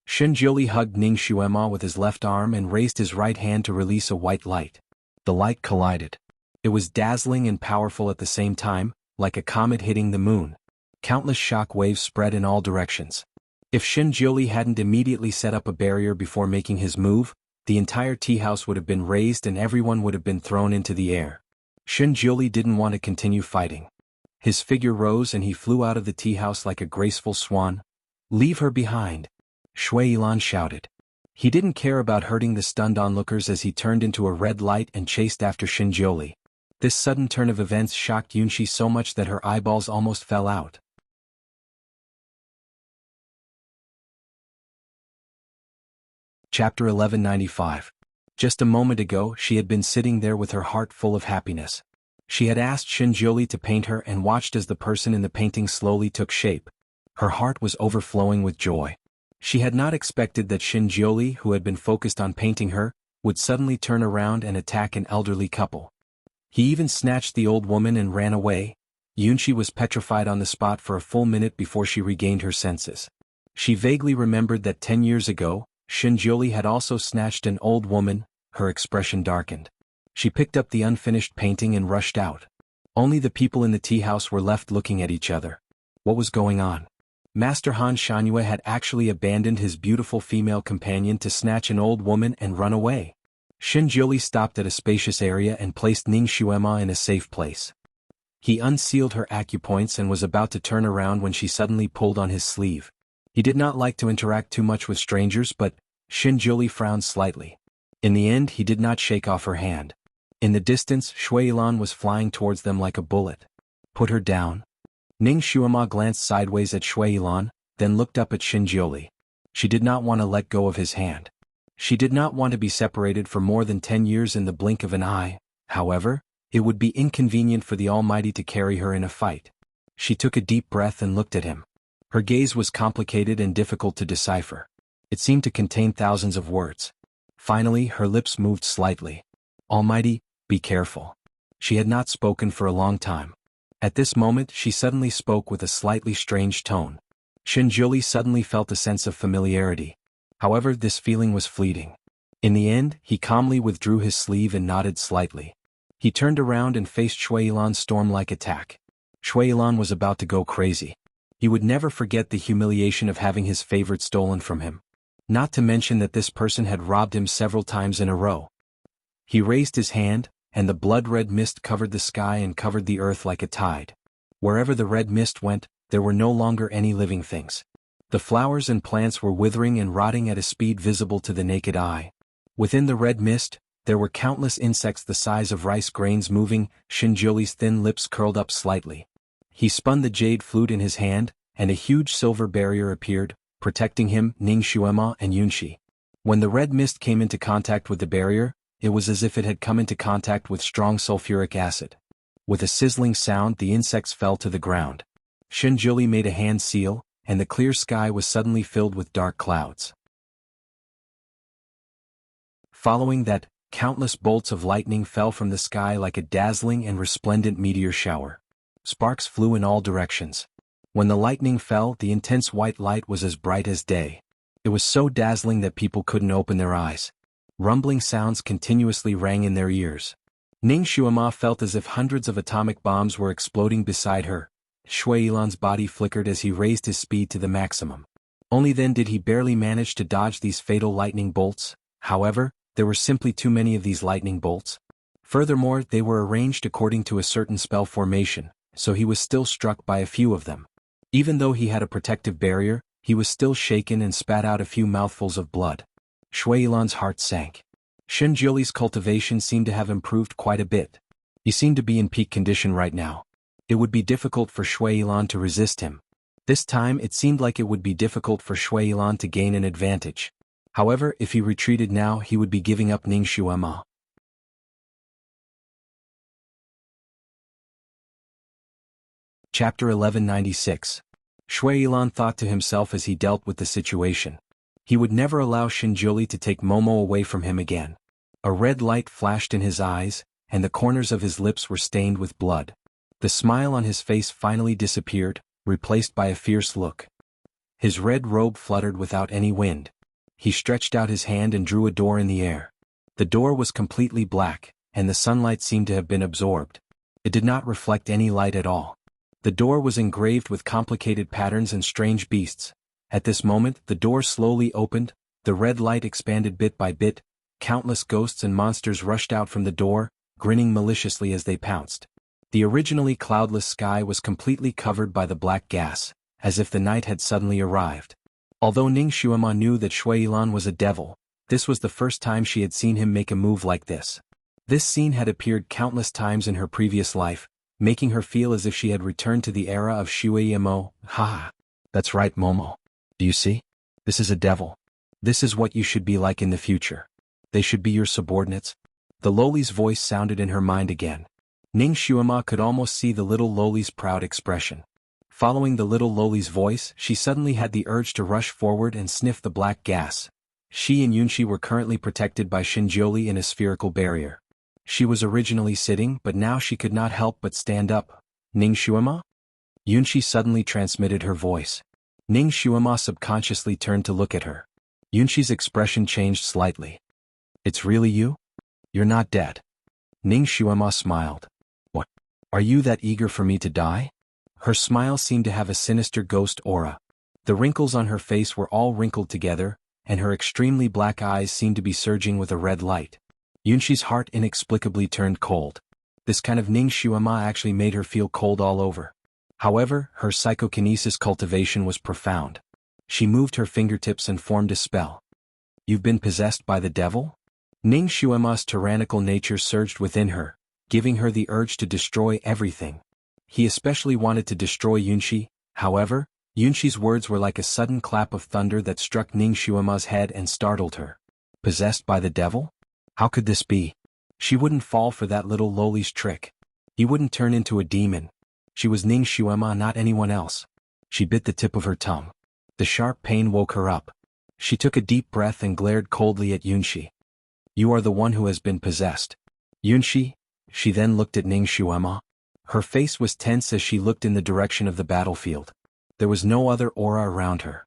Shinjiuli hugged Ning Xuema with his left arm and raised his right hand to release a white light. The light collided. It was dazzling and powerful at the same time, like a comet hitting the moon. Countless shock waves spread in all directions. If Shinjiuli hadn't immediately set up a barrier before making his move, the entire tea house would have been raised and everyone would have been thrown into the air. Shinjiuli didn't want to continue fighting. His figure rose and he flew out of the tea house like a graceful swan. "Leave her behind!" Shuilan shouted. He didn't care about hurting the stunned onlookers as he turned into a red light and chased after Shinjiuli. This sudden turn of events shocked Yunxi so much that her eyeballs almost fell out. Chapter 1195. Just a moment ago she had been sitting there with her heart full of happiness. She had asked Shinjiuli to paint her and watched as the person in the painting slowly took shape. Her heart was overflowing with joy. She had not expected that Shinjiuli, who had been focused on painting her, would suddenly turn around and attack an elderly couple. He even snatched the old woman and ran away. Yunxi was petrified on the spot for a full minute before she regained her senses. She vaguely remembered that 10 years ago, Shinjiuli had also snatched an old woman. Her expression darkened. She picked up the unfinished painting and rushed out. Only the people in the tea house were left looking at each other. What was going on? Master Han Shanyue had actually abandoned his beautiful female companion to snatch an old woman and run away. Shinjiuli stopped at a spacious area and placed Ning Xuema in a safe place. He unsealed her acupoints and was about to turn around when she suddenly pulled on his sleeve. He did not like to interact too much with strangers, but Shinjiuli frowned slightly. In the end, he did not shake off her hand. In the distance, Shuilan was flying towards them like a bullet. Put her down. Ning Xuema glanced sideways at Shuilan, then looked up at Shinjiuli. She did not want to let go of his hand. She did not want to be separated for more than 10 years in the blink of an eye. However, it would be inconvenient for the Almighty to carry her in a fight. She took a deep breath and looked at him. Her gaze was complicated and difficult to decipher. It seemed to contain thousands of words. Finally, her lips moved slightly. "Almighty, be careful." She had not spoken for a long time. At this moment, she suddenly spoke with a slightly strange tone. Shinjiuli suddenly felt a sense of familiarity. However, this feeling was fleeting. In the end, he calmly withdrew his sleeve and nodded slightly. He turned around and faced Shuilan's storm-like attack. Shuilan was about to go crazy. He would never forget the humiliation of having his favorite stolen from him. Not to mention that this person had robbed him several times in a row. He raised his hand, and the blood-red mist covered the sky and covered the earth like a tide. Wherever the red mist went, there were no longer any living things. The flowers and plants were withering and rotting at a speed visible to the naked eye. Within the red mist, there were countless insects the size of rice grains moving. Shinjiuli's thin lips curled up slightly. He spun the jade flute in his hand, and a huge silver barrier appeared, protecting him, Ning Xuema and Yunxi. When the red mist came into contact with the barrier, it was as if it had come into contact with strong sulfuric acid. With a sizzling sound, the insects fell to the ground. Shinjiuli made a hand seal, and the clear sky was suddenly filled with dark clouds. Following that, countless bolts of lightning fell from the sky like a dazzling and resplendent meteor shower. Sparks flew in all directions. When the lightning fell, the intense white light was as bright as day. It was so dazzling that people couldn't open their eyes. Rumbling sounds continuously rang in their ears. Ning Xuema felt as if hundreds of atomic bombs were exploding beside her. Shui Yilan's body flickered as he raised his speed to the maximum. Only then did he barely manage to dodge these fatal lightning bolts. However, there were simply too many of these lightning bolts. Furthermore, they were arranged according to a certain spell formation, so he was still struck by a few of them. Even though he had a protective barrier, he was still shaken and spat out a few mouthfuls of blood. Shui Yilan's heart sank. Shenjiuli's cultivation seemed to have improved quite a bit. He seemed to be in peak condition right now. It would be difficult for Shui Yilan to resist him. This time it seemed like it would be difficult for Shui Yilan to gain an advantage. However, if he retreated now, he would be giving up Ning Xuema. Chapter 1196. Shui Yilan thought to himself as he dealt with the situation. He would never allow Shenjiuli to take Momo away from him again. A red light flashed in his eyes, and the corners of his lips were stained with blood. The smile on his face finally disappeared, replaced by a fierce look. His red robe fluttered without any wind. He stretched out his hand and drew a door in the air. The door was completely black, and the sunlight seemed to have been absorbed. It did not reflect any light at all. The door was engraved with complicated patterns and strange beasts. At this moment, the door slowly opened, the red light expanded bit by bit, countless ghosts and monsters rushed out from the door, grinning maliciously as they pounced. The originally cloudless sky was completely covered by the black gas, as if the night had suddenly arrived. Although Ning Xuema knew that Shui Yilan was a devil, this was the first time she had seen him make a move like this. This scene had appeared countless times in her previous life, making her feel as if she had returned to the era of Shui Yimo. Ha! That's right, Momo. Do you see? This is a devil. This is what you should be like in the future. They should be your subordinates. The Loli's voice sounded in her mind again. Ning Xuema could almost see the little Loli's proud expression. Following the little Loli's voice, she suddenly had the urge to rush forward and sniff the black gas. She and Yunshi were currently protected by Shenjiuli in a spherical barrier. She was originally sitting, but now she could not help but stand up. Ning Xuema? Yunshi suddenly transmitted her voice. Ning Xuema subconsciously turned to look at her. Yunshi's expression changed slightly. It's really you? You're not dead. Ning Xuema smiled. What? Are you that eager for me to die? Her smile seemed to have a sinister ghost aura. The wrinkles on her face were all wrinkled together, and her extremely black eyes seemed to be surging with a red light. Yunshi's heart inexplicably turned cold. This kind of Ning Xuema actually made her feel cold all over. However, her psychokinesis cultivation was profound. She moved her fingertips and formed a spell. You've been possessed by the devil? Ning Xuema's tyrannical nature surged within her, giving her the urge to destroy everything. He especially wanted to destroy Yunshi. However, Yunshi's words were like a sudden clap of thunder that struck Ning Xuema's head and startled her. Possessed by the devil? How could this be? She wouldn't fall for that little Loli's trick. He wouldn't turn into a demon. She was Ning Xuema, not anyone else. She bit the tip of her tongue. The sharp pain woke her up. She took a deep breath and glared coldly at Yunshi. You are the one who has been possessed. Yunshi? She then looked at Ning Xuema. Her face was tense as she looked in the direction of the battlefield. There was no other aura around her.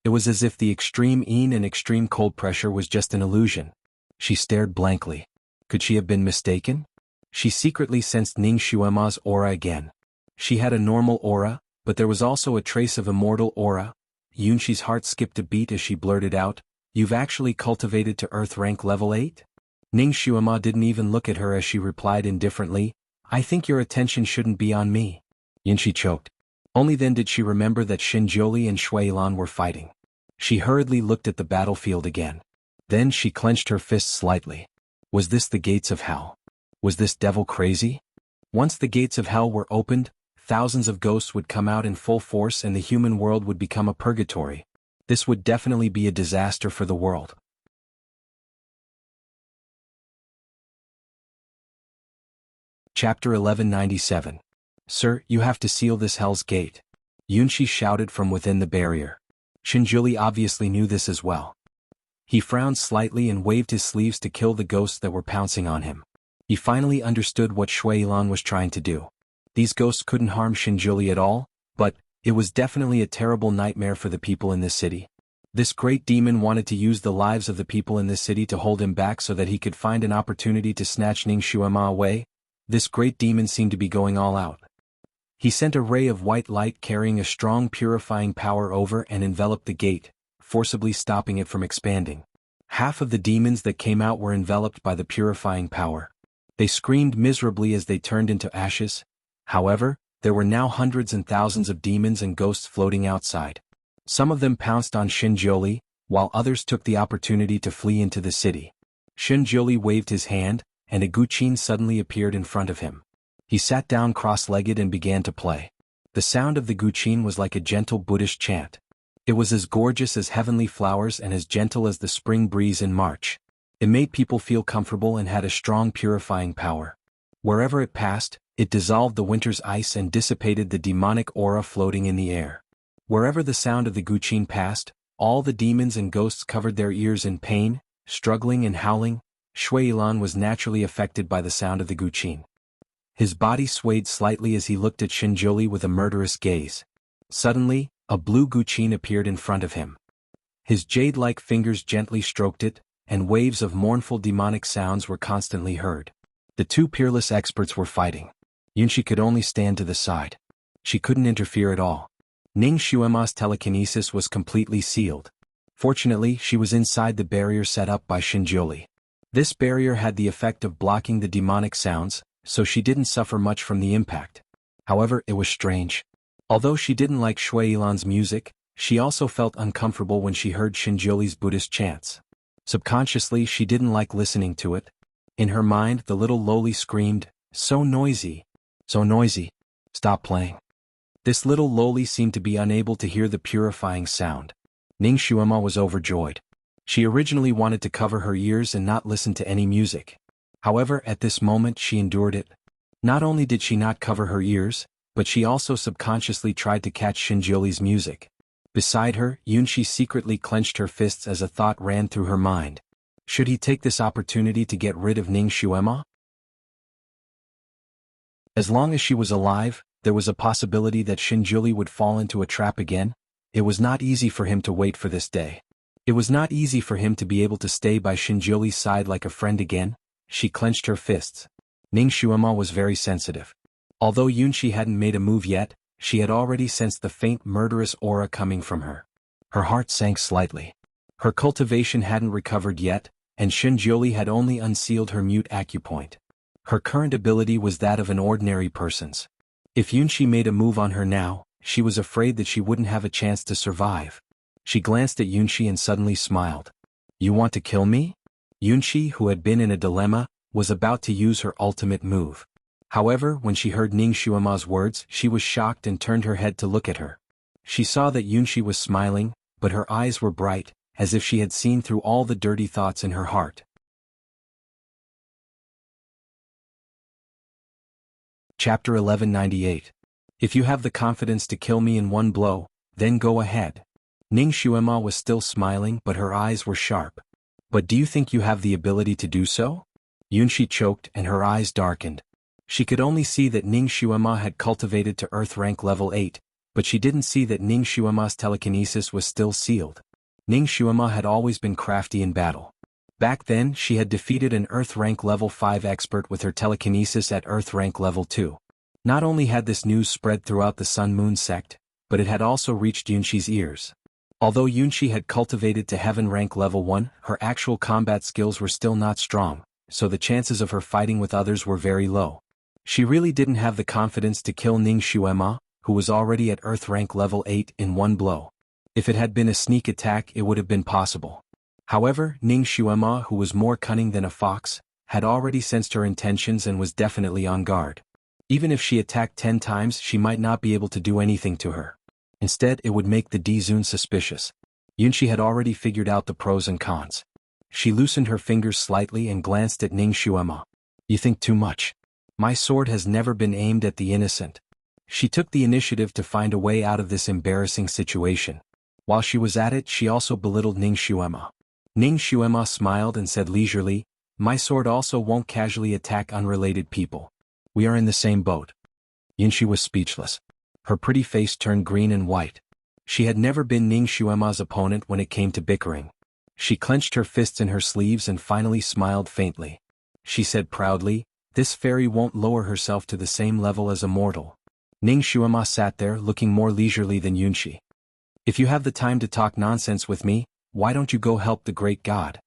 It was as if the extreme EN and extreme cold pressure was just an illusion. She stared blankly. Could she have been mistaken? She secretly sensed Ning Xuema's aura again. She had a normal aura, but there was also a trace of immortal aura. Yunshi's heart skipped a beat as she blurted out, You've actually cultivated to Earth rank level 8? Ning Xuema didn't even look at her as she replied indifferently, I think your attention shouldn't be on me. Yunshi choked. Only then did she remember that Shenjiuli and Shui Yilan were fighting. She hurriedly looked at the battlefield again. Then she clenched her fists slightly. Was this the gates of hell? Was this devil crazy? Once the gates of hell were opened, thousands of ghosts would come out in full force and the human world would become a purgatory. This would definitely be a disaster for the world. Chapter 1197. Sir, you have to seal this hell's gate. Yunshi shouted from within the barrier. Shenjiuli obviously knew this as well. He frowned slightly and waved his sleeves to kill the ghosts that were pouncing on him. He finally understood what Shui Yilan was trying to do. These ghosts couldn't harm Shinjuli at all, but it was definitely a terrible nightmare for the people in this city. This great demon wanted to use the lives of the people in this city to hold him back so that he could find an opportunity to snatch Ning Shuema away. This great demon seemed to be going all out. He sent a ray of white light carrying a strong purifying power over and enveloped the gate, forcibly stopping it from expanding. Half of the demons that came out were enveloped by the purifying power. They screamed miserably as they turned into ashes. However, there were now hundreds and thousands of demons and ghosts floating outside. Some of them pounced on Shinjuli, while others took the opportunity to flee into the city. Shinjuli waved his hand, and a guqin suddenly appeared in front of him. He sat down cross-legged and began to play. The sound of the guqin was like a gentle Buddhist chant. It was as gorgeous as heavenly flowers and as gentle as the spring breeze in March. It made people feel comfortable and had a strong purifying power. Wherever it passed, it dissolved the winter's ice and dissipated the demonic aura floating in the air. Wherever the sound of the guqin passed, all the demons and ghosts covered their ears in pain, struggling and howling. Shuilan was naturally affected by the sound of the guqin. His body swayed slightly as he looked at Shinjuli with a murderous gaze. Suddenly, a blue guqin appeared in front of him. His jade-like fingers gently stroked it, and waves of mournful demonic sounds were constantly heard. The two peerless experts were fighting. Yunshi could only stand to the side. She couldn't interfere at all. Ning Shuema's telekinesis was completely sealed. Fortunately, she was inside the barrier set up by Shinjuli. This barrier had the effect of blocking the demonic sounds, so she didn't suffer much from the impact. However, it was strange. Although she didn't like Shuilan's music, she also felt uncomfortable when she heard Shinjuli's Buddhist chants. Subconsciously, she didn't like listening to it. In her mind, the little loli screamed, "So noisy! So noisy! Stop playing." This little loli seemed to be unable to hear the purifying sound. Ning Shuema was overjoyed. She originally wanted to cover her ears and not listen to any music. However, at this moment she endured it. Not only did she not cover her ears, but she also subconsciously tried to catch Shinjuli's music. Beside her, Yunshi secretly clenched her fists as a thought ran through her mind. Should he take this opportunity to get rid of Ning Shuema? As long as she was alive, there was a possibility that Shinjuli would fall into a trap again. It was not easy for him to wait for this day. It was not easy for him to be able to stay by Shinjuli's side like a friend again. She clenched her fists. Ning Shuema was very sensitive. Although Yunshi hadn't made a move yet, she had already sensed the faint murderous aura coming from her. Her heart sank slightly. Her cultivation hadn't recovered yet, and Shinjuli had only unsealed her mute acupoint. Her current ability was that of an ordinary person's. If Yunshi made a move on her now, she was afraid that she wouldn't have a chance to survive. She glanced at Yunshi and suddenly smiled. "You want to kill me?" Yunshi, who had been in a dilemma, was about to use her ultimate move. However, when she heard Ning Shuema's words, she was shocked and turned her head to look at her. She saw that Yunshi was smiling, but her eyes were bright, as if she had seen through all the dirty thoughts in her heart. Chapter 1198. If you have the confidence to kill me in one blow, then go ahead. Ning Shuema was still smiling, but her eyes were sharp. But do you think you have the ability to do so? Yunshi choked and her eyes darkened. She could only see that Ning Shuema had cultivated to Earth rank level 8, but she didn't see that Ning Shuema's telekinesis was still sealed. Ning Shuema had always been crafty in battle. Back then, she had defeated an Earth rank level 5 expert with her telekinesis at Earth rank level 2. Not only had this news spread throughout the Sun-Moon sect, but it had also reached Yunshi's ears. Although Yunshi had cultivated to Heaven rank level 1, her actual combat skills were still not strong, so the chances of her fighting with others were very low. She really didn't have the confidence to kill Ning Shuema, who was already at Earth rank level 8 in one blow. If it had been a sneak attack, it would have been possible. However, Ning Shuema, who was more cunning than a fox, had already sensed her intentions and was definitely on guard. Even if she attacked 10 times, she might not be able to do anything to her. Instead, it would make the Dizun suspicious. Yunshi had already figured out the pros and cons. She loosened her fingers slightly and glanced at Ning Shuema. "You think too much. My sword has never been aimed at the innocent." She took the initiative to find a way out of this embarrassing situation. While she was at it, she also belittled Ning Shuema. Ning Shuema smiled and said leisurely, "My sword also won't casually attack unrelated people. We are in the same boat." Yunshi was speechless. Her pretty face turned green and white. She had never been Ning Xuema's opponent when it came to bickering. She clenched her fists in her sleeves and finally smiled faintly. She said proudly, "This fairy won't lower herself to the same level as a mortal." Ning Xuema sat there looking more leisurely than Yunshi. "If you have the time to talk nonsense with me, why don't you go help the great god?"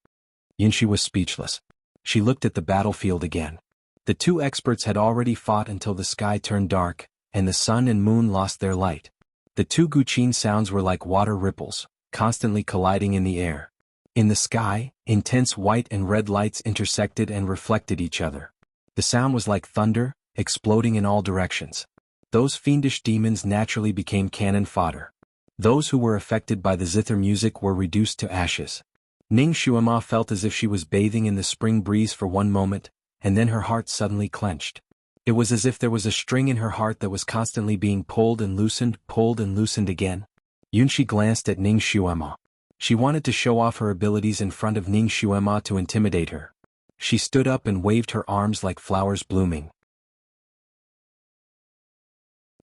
Yunshi was speechless. She looked at the battlefield again. The two experts had already fought until the sky turned dark, and the sun and moon lost their light. The two Guqin sounds were like water ripples, constantly colliding in the air. In the sky, intense white and red lights intersected and reflected each other. The sound was like thunder, exploding in all directions. Those fiendish demons naturally became cannon fodder. Those who were affected by the zither music were reduced to ashes. Ning Xuema felt as if she was bathing in the spring breeze for one moment, and then her heart suddenly clenched. It was as if there was a string in her heart that was constantly being pulled and loosened again. Yunshi glanced at Ning Xuema. She wanted to show off her abilities in front of Ning Xuema to intimidate her. She stood up and waved her arms like flowers blooming.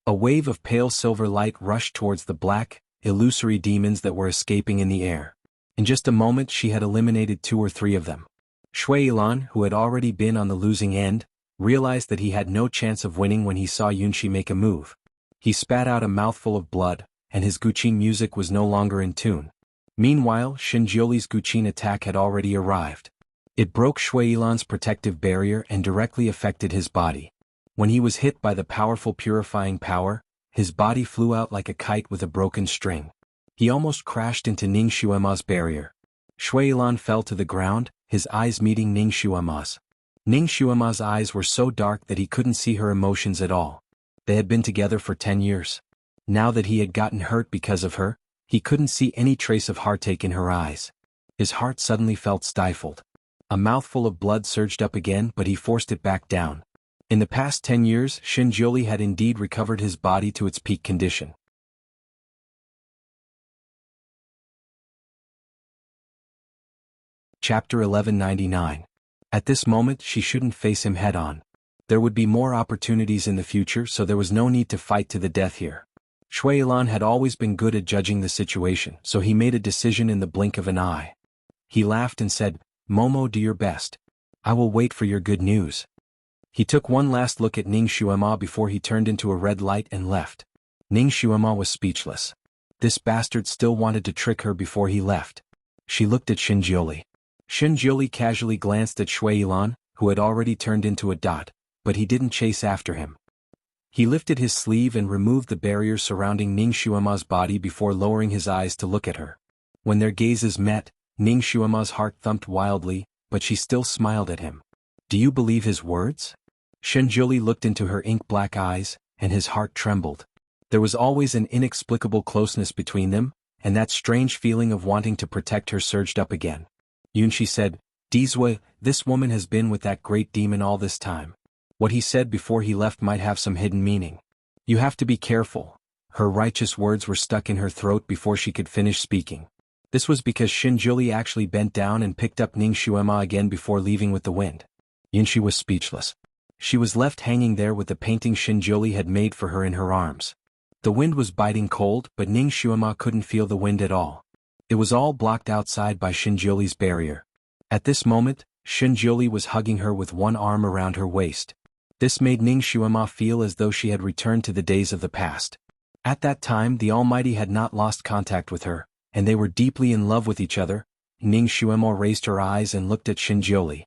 A wave of pale silver light rushed towards the black, illusory demons that were escaping in the air. In just a moment she had eliminated 2 or 3 of them. Shui Yilan, who had already been on the losing end, realized that he had no chance of winning when he saw Yunshi make a move. He spat out a mouthful of blood, and his Guqin music was no longer in tune. Meanwhile, Shinjioli's Guqin attack had already arrived. It broke Shui Yilan's protective barrier and directly affected his body. When he was hit by the powerful purifying power, his body flew out like a kite with a broken string. He almost crashed into Ning Xuema's barrier. Shui Yilan fell to the ground, his eyes meeting Ning Xuema's. Ning Xuema's eyes were so dark that he couldn't see her emotions at all. They had been together for 10 years. Now that he had gotten hurt because of her, he couldn't see any trace of heartache in her eyes. His heart suddenly felt stifled. A mouthful of blood surged up again, but he forced it back down. In the past 10 years, Shinjioli had indeed recovered his body to its peak condition. Chapter 1199. At this moment she shouldn't face him head-on. There would be more opportunities in the future, so there was no need to fight to the death here. Shui Yilan had always been good at judging the situation, so he made a decision in the blink of an eye. He laughed and said, "Momo, do your best. I will wait for your good news." He took one last look at Ning Xuema before he turned into a red light and left. Ning Xuema was speechless. This bastard still wanted to trick her before he left. She looked at Shinjioli. Shinjioli casually glanced at Shui Yilan, who had already turned into a dot, but he didn't chase after him. He lifted his sleeve and removed the barrier surrounding Ning Xuema's body before lowering his eyes to look at her. When their gazes met, Ning Xuema's heart thumped wildly, but she still smiled at him. "Do you believe his words?" Shinjioli looked into her ink-black eyes, and his heart trembled. There was always an inexplicable closeness between them, and that strange feeling of wanting to protect her surged up again. Yunshi said, "Dizwe, this woman has been with that great demon all this time. What he said before he left might have some hidden meaning. You have to be careful." Her righteous words were stuck in her throat before she could finish speaking. This was because Shinjioli actually bent down and picked up Ning Xuema again before leaving with the wind. Yunshi was speechless. She was left hanging there with the painting Shinjioli had made for her in her arms. The wind was biting cold, but Ning Xuema couldn't feel the wind at all. It was all blocked outside by Shinjioli's barrier. At this moment, Shinjioli was hugging her with one arm around her waist. This made Ning Xuema feel as though she had returned to the days of the past. At that time the Almighty had not lost contact with her, and they were deeply in love with each other. Ning Xuema raised her eyes and looked at Shinjioli.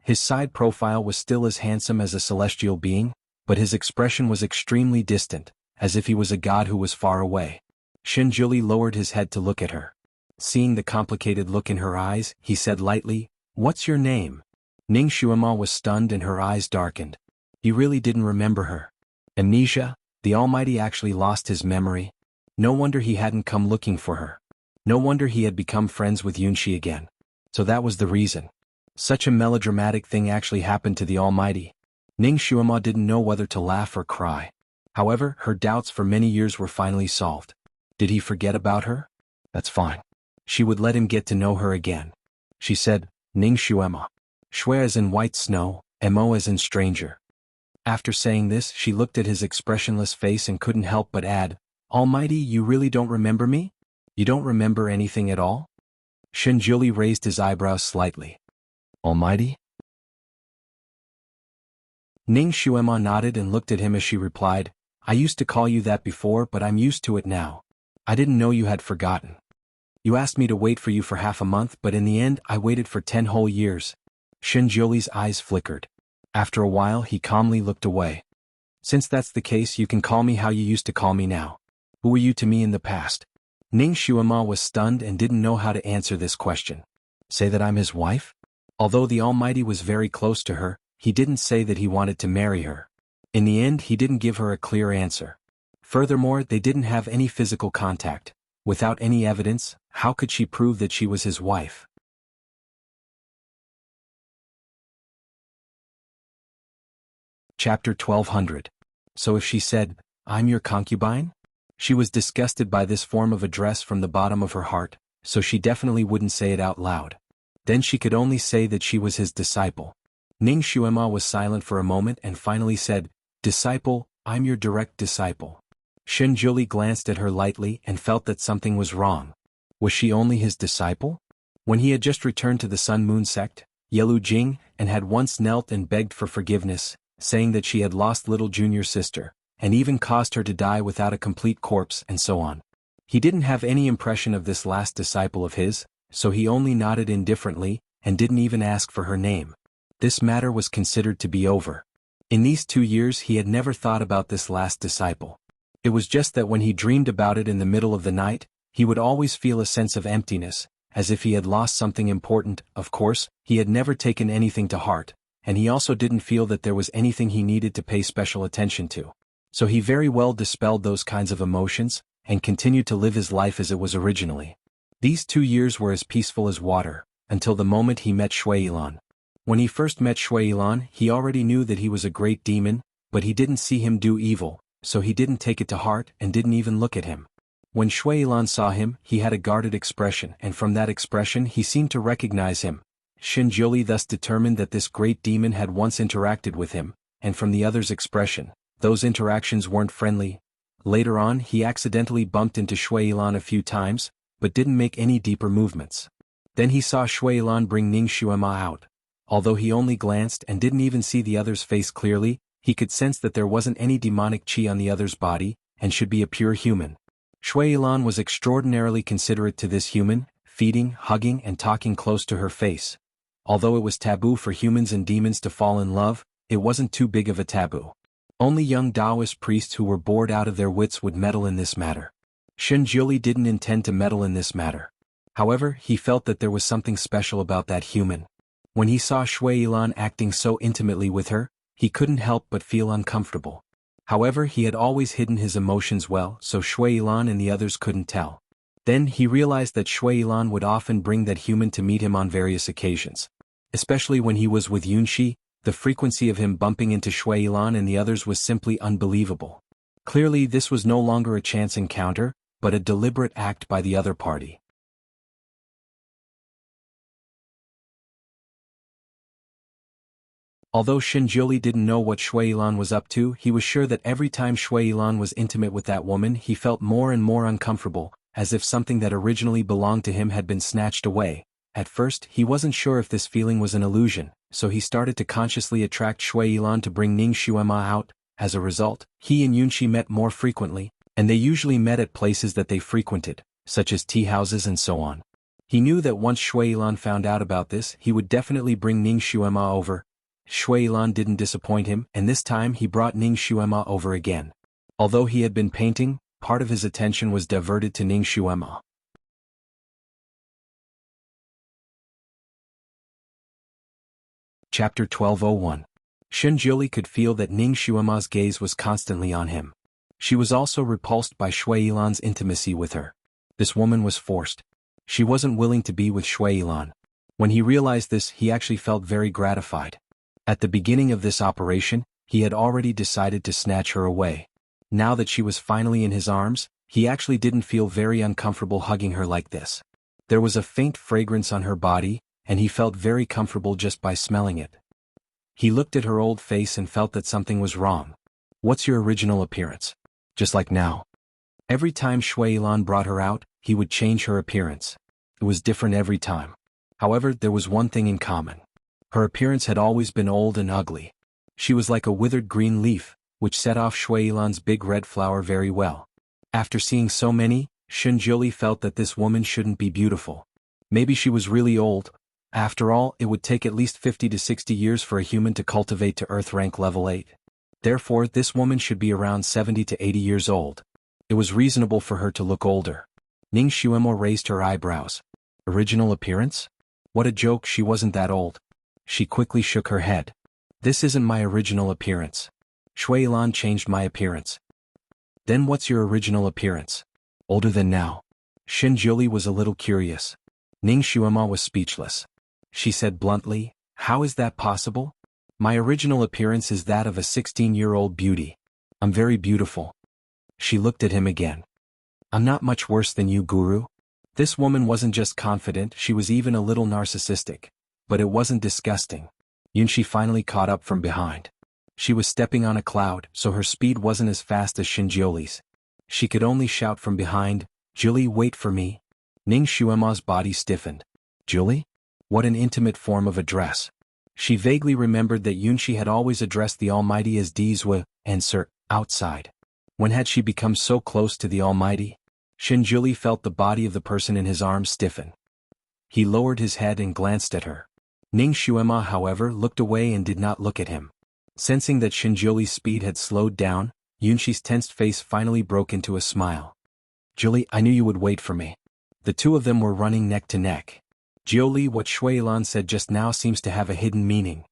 His side profile was still as handsome as a celestial being, but his expression was extremely distant, as if he was a god who was far away. Shinjioli lowered his head to look at her. Seeing the complicated look in her eyes, he said lightly, "What's your name?" Ning Xuema was stunned and her eyes darkened. He really didn't remember her. Amnesia? The Almighty actually lost his memory? No wonder he hadn't come looking for her. No wonder he had become friends with Yunshi again. So that was the reason. Such a melodramatic thing actually happened to the Almighty. Ning Xuema didn't know whether to laugh or cry. However, her doubts for many years were finally solved. Did he forget about her? That's fine. She would let him get to know her again. She said, "Ning Xuema." Shui as in white snow, Mo as in stranger. After saying this, she looked at his expressionless face and couldn't help but add, "Almighty, you really don't remember me? You don't remember anything at all?" Shenjuli raised his eyebrows slightly. "Almighty?" Ning Xuema nodded and looked at him as she replied, "I used to call you that before, but I'm used to it now. I didn't know you had forgotten. You asked me to wait for you for half a month, but in the end I waited for 10 whole years." Shenjuli's eyes flickered. After a while he calmly looked away. "Since that's the case, you can call me how you used to call me now. Who were you to me in the past?" Ning Xuema was stunned and didn't know how to answer this question. Say that I'm his wife? Although the Almighty was very close to her, he didn't say that he wanted to marry her. In the end, he didn't give her a clear answer. Furthermore, they didn't have any physical contact. Without any evidence, how could she prove that she was his wife? Chapter 1200. So if she said, "I'm your concubine?" She was disgusted by this form of address from the bottom of her heart, so she definitely wouldn't say it out loud. Then she could only say that she was his disciple. Ning Xuema was silent for a moment and finally said, "Disciple, I'm your direct disciple." Shenjuli glanced at her lightly and felt that something was wrong. Was she only his disciple? When he had just returned to the Sun Moon sect, Yelu Jing, and had once knelt and begged for forgiveness, saying that she had lost little junior sister, and even caused her to die without a complete corpse and so on. He didn't have any impression of this last disciple of his, so he only nodded indifferently, and didn't even ask for her name. This matter was considered to be over. In these 2 years he had never thought about this last disciple. It was just that when he dreamed about it in the middle of the night, he would always feel a sense of emptiness, as if he had lost something important. Of course, he had never taken anything to heart, and he also didn't feel that there was anything he needed to pay special attention to. So he very well dispelled those kinds of emotions, and continued to live his life as it was originally. These 2 years were as peaceful as water, until the moment he met Shuilan. When he first met Shuilan, he already knew that he was a great demon, but he didn't see him do evil, so he didn't take it to heart and didn't even look at him. When Shuilan saw him, he had a guarded expression, and from that expression he seemed to recognize him. Shenjuli thus determined that this great demon had once interacted with him, and from the other's expression, those interactions weren't friendly. Later on he accidentally bumped into Shuilan a few times, but didn't make any deeper movements. Then he saw Shuilan bring Ning Xuema out. Although he only glanced and didn't even see the other's face clearly, he could sense that there wasn't any demonic chi on the other's body, and should be a pure human. Shuilan was extraordinarily considerate to this human, feeding, hugging and talking close to her face. Although it was taboo for humans and demons to fall in love, it wasn't too big of a taboo. Only young Taoist priests who were bored out of their wits would meddle in this matter. Shenjuli didn't intend to meddle in this matter. However, he felt that there was something special about that human. When he saw Shuilan acting so intimately with her, he couldn't help but feel uncomfortable. However, he had always hidden his emotions well, so Shuilan and the others couldn't tell. Then he realized that Shuilan would often bring that human to meet him on various occasions. Especially when he was with Yunxi, the frequency of him bumping into Shuilan and the others was simply unbelievable. Clearly this was no longer a chance encounter, but a deliberate act by the other party. Although Shenjuli didn't know what Shuilan was up to, he was sure that every time Shuilan was intimate with that woman he felt more and more uncomfortable, as if something that originally belonged to him had been snatched away. At first, he wasn't sure if this feeling was an illusion, so he started to consciously attract Shuilan to bring Ning Xuema out. As a result, he and Yunxi met more frequently, and they usually met at places that they frequented, such as tea houses and so on. He knew that once Shuilan found out about this, he would definitely bring Ning Xuema over. Shuilan didn't disappoint him, and this time he brought Ning Xuema over again. Although he had been painting, part of his attention was diverted to Ning Xuema. Chapter 1201. Shenjuli could feel that Ning Xuema's gaze was constantly on him. She was also repulsed by Shuilan's intimacy with her. This woman was forced. She wasn't willing to be with Shuilan. When he realized this, he actually felt very gratified. At the beginning of this operation, he had already decided to snatch her away. Now that she was finally in his arms, he actually didn't feel very uncomfortable hugging her like this. There was a faint fragrance on her body, and he felt very comfortable just by smelling it. He looked at her old face and felt that something was wrong. What's your original appearance? Just like now. Every time Shui Lan brought her out, he would change her appearance. It was different every time. However, there was one thing in common. Her appearance had always been old and ugly. She was like a withered green leaf, which set off Shui Lan's big red flower very well. After seeing so many, Shinjuli felt that this woman shouldn't be beautiful. Maybe she was really old. After all, it would take at least 50 to 60 years for a human to cultivate to Earth rank level 8. Therefore, this woman should be around 70 to 80 years old. It was reasonable for her to look older. Ning Xuemo raised her eyebrows. Original appearance? What a joke, she wasn't that old. She quickly shook her head. This isn't my original appearance. Shui Lan changed my appearance. Then what's your original appearance? Older than now. Shinjuli was a little curious. Ning Xuemo was speechless. She said bluntly, how is that possible? My original appearance is that of a 16-year-old beauty. I'm very beautiful. She looked at him again. I'm not much worse than you, Guru. This woman wasn't just confident, she was even a little narcissistic. But it wasn't disgusting. Yunshi finally caught up from behind. She was stepping on a cloud, so her speed wasn't as fast as Shinjuli's. She could only shout from behind, Julie, wait for me. Ning Xuema's body stiffened. Julie? What an intimate form of address. She vaguely remembered that Yunshi had always addressed the Almighty as Dizwa and Sir, outside. When had she become so close to the Almighty? Shinjuli felt the body of the person in his arms stiffen. He lowered his head and glanced at her. Ning Xuema, however, looked away and did not look at him. Sensing that Shinjuli's speed had slowed down, Yunshi's tensed face finally broke into a smile. Julie, I knew you would wait for me. The two of them were running neck to neck. Jiuli, what Shui Lan said just now seems to have a hidden meaning.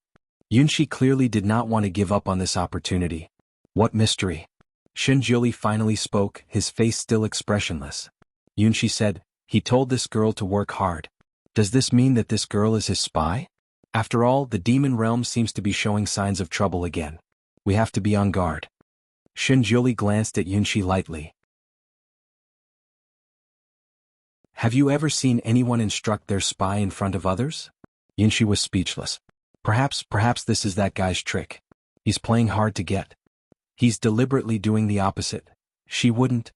Yunshi clearly did not want to give up on this opportunity. What mystery? Shinjuli finally spoke, his face still expressionless. Yunshi said, he told this girl to work hard. Does this mean that this girl is his spy? After all, the demon realm seems to be showing signs of trouble again. We have to be on guard. Shinjuli glanced at Yunshi lightly. Have you ever seen anyone instruct their spy in front of others? Yunshi was speechless. Perhaps this is that guy's trick. He's playing hard to get. He's deliberately doing the opposite. She wouldn't.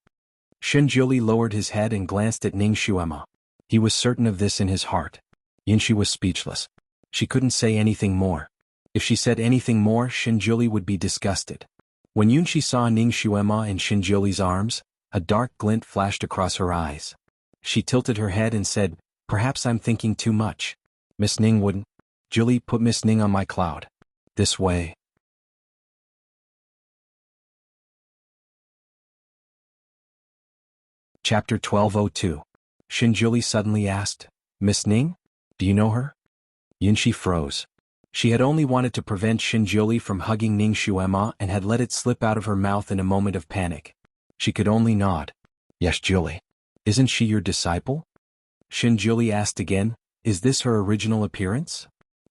Shinjuli lowered his head and glanced at Ning Xuema. He was certain of this in his heart. Yunshi was speechless. She couldn't say anything more. If she said anything more, Shinjuli would be disgusted. When Yunshi saw Ning Xuema in Shinjuli's arms, a dark glint flashed across her eyes. She tilted her head and said, perhaps I'm thinking too much. Miss Ning wouldn't. Julie, put Miss Ning on my cloud. This way. Chapter 1202. Shinjuli suddenly asked, Miss Ning? Do you know her? Yunshi froze. She had only wanted to prevent Shinjuli from hugging Ning Xuema and had let it slip out of her mouth in a moment of panic. She could only nod. Yes, Julie. Isn't she your disciple? Shinjuli asked again, is this her original appearance?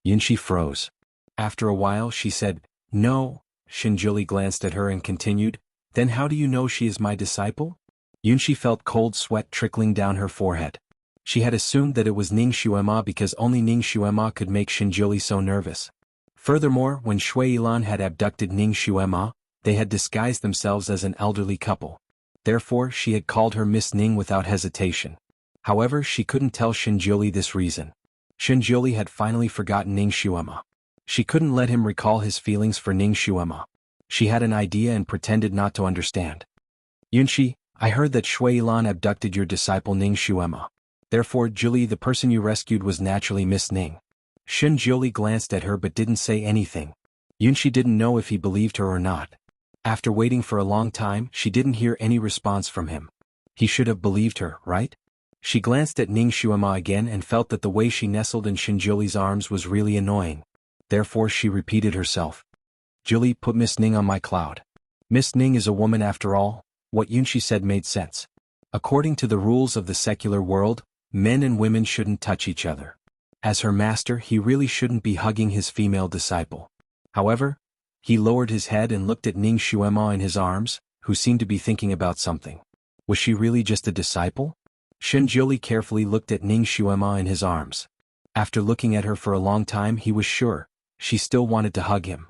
Yunshi froze. After a while she said, no. Shinjuli glanced at her and continued, then how do you know she is my disciple? Yunshi felt cold sweat trickling down her forehead. She had assumed that it was Ning Xuema because only Ning Xuema could make Shinjuli so nervous. Furthermore, when Shui Ilan had abducted Ning Xuema, they had disguised themselves as an elderly couple. Therefore, she had called her Miss Ning without hesitation. However, she couldn't tell Shinjuli this reason. Shinjuli had finally forgotten Ning Xuema. She couldn't let him recall his feelings for Ning Xuema. She had an idea and pretended not to understand. Yunshi, I heard that Shui Ilan abducted your disciple Ning Xuema. Therefore, Julie, the person you rescued was naturally Miss Ning. Shinjuli glanced at her but didn't say anything. Yunshi didn't know if he believed her or not. After waiting for a long time, she didn't hear any response from him. He should have believed her, right? She glanced at Ning Xuema again and felt that the way she nestled in Shinjuli's arms was really annoying. Therefore she repeated herself. Julie, put Miss Ning on my cloud. Miss Ning is a woman after all. What Yunshi said made sense. According to the rules of the secular world, men and women shouldn't touch each other. As her master, he really shouldn't be hugging his female disciple. However, he lowered his head and looked at Ning Xuema in his arms, who seemed to be thinking about something. Was she really just a disciple? Shinjuli carefully looked at Ning Xuema in his arms. After looking at her for a long time, he was sure. she still wanted to hug him.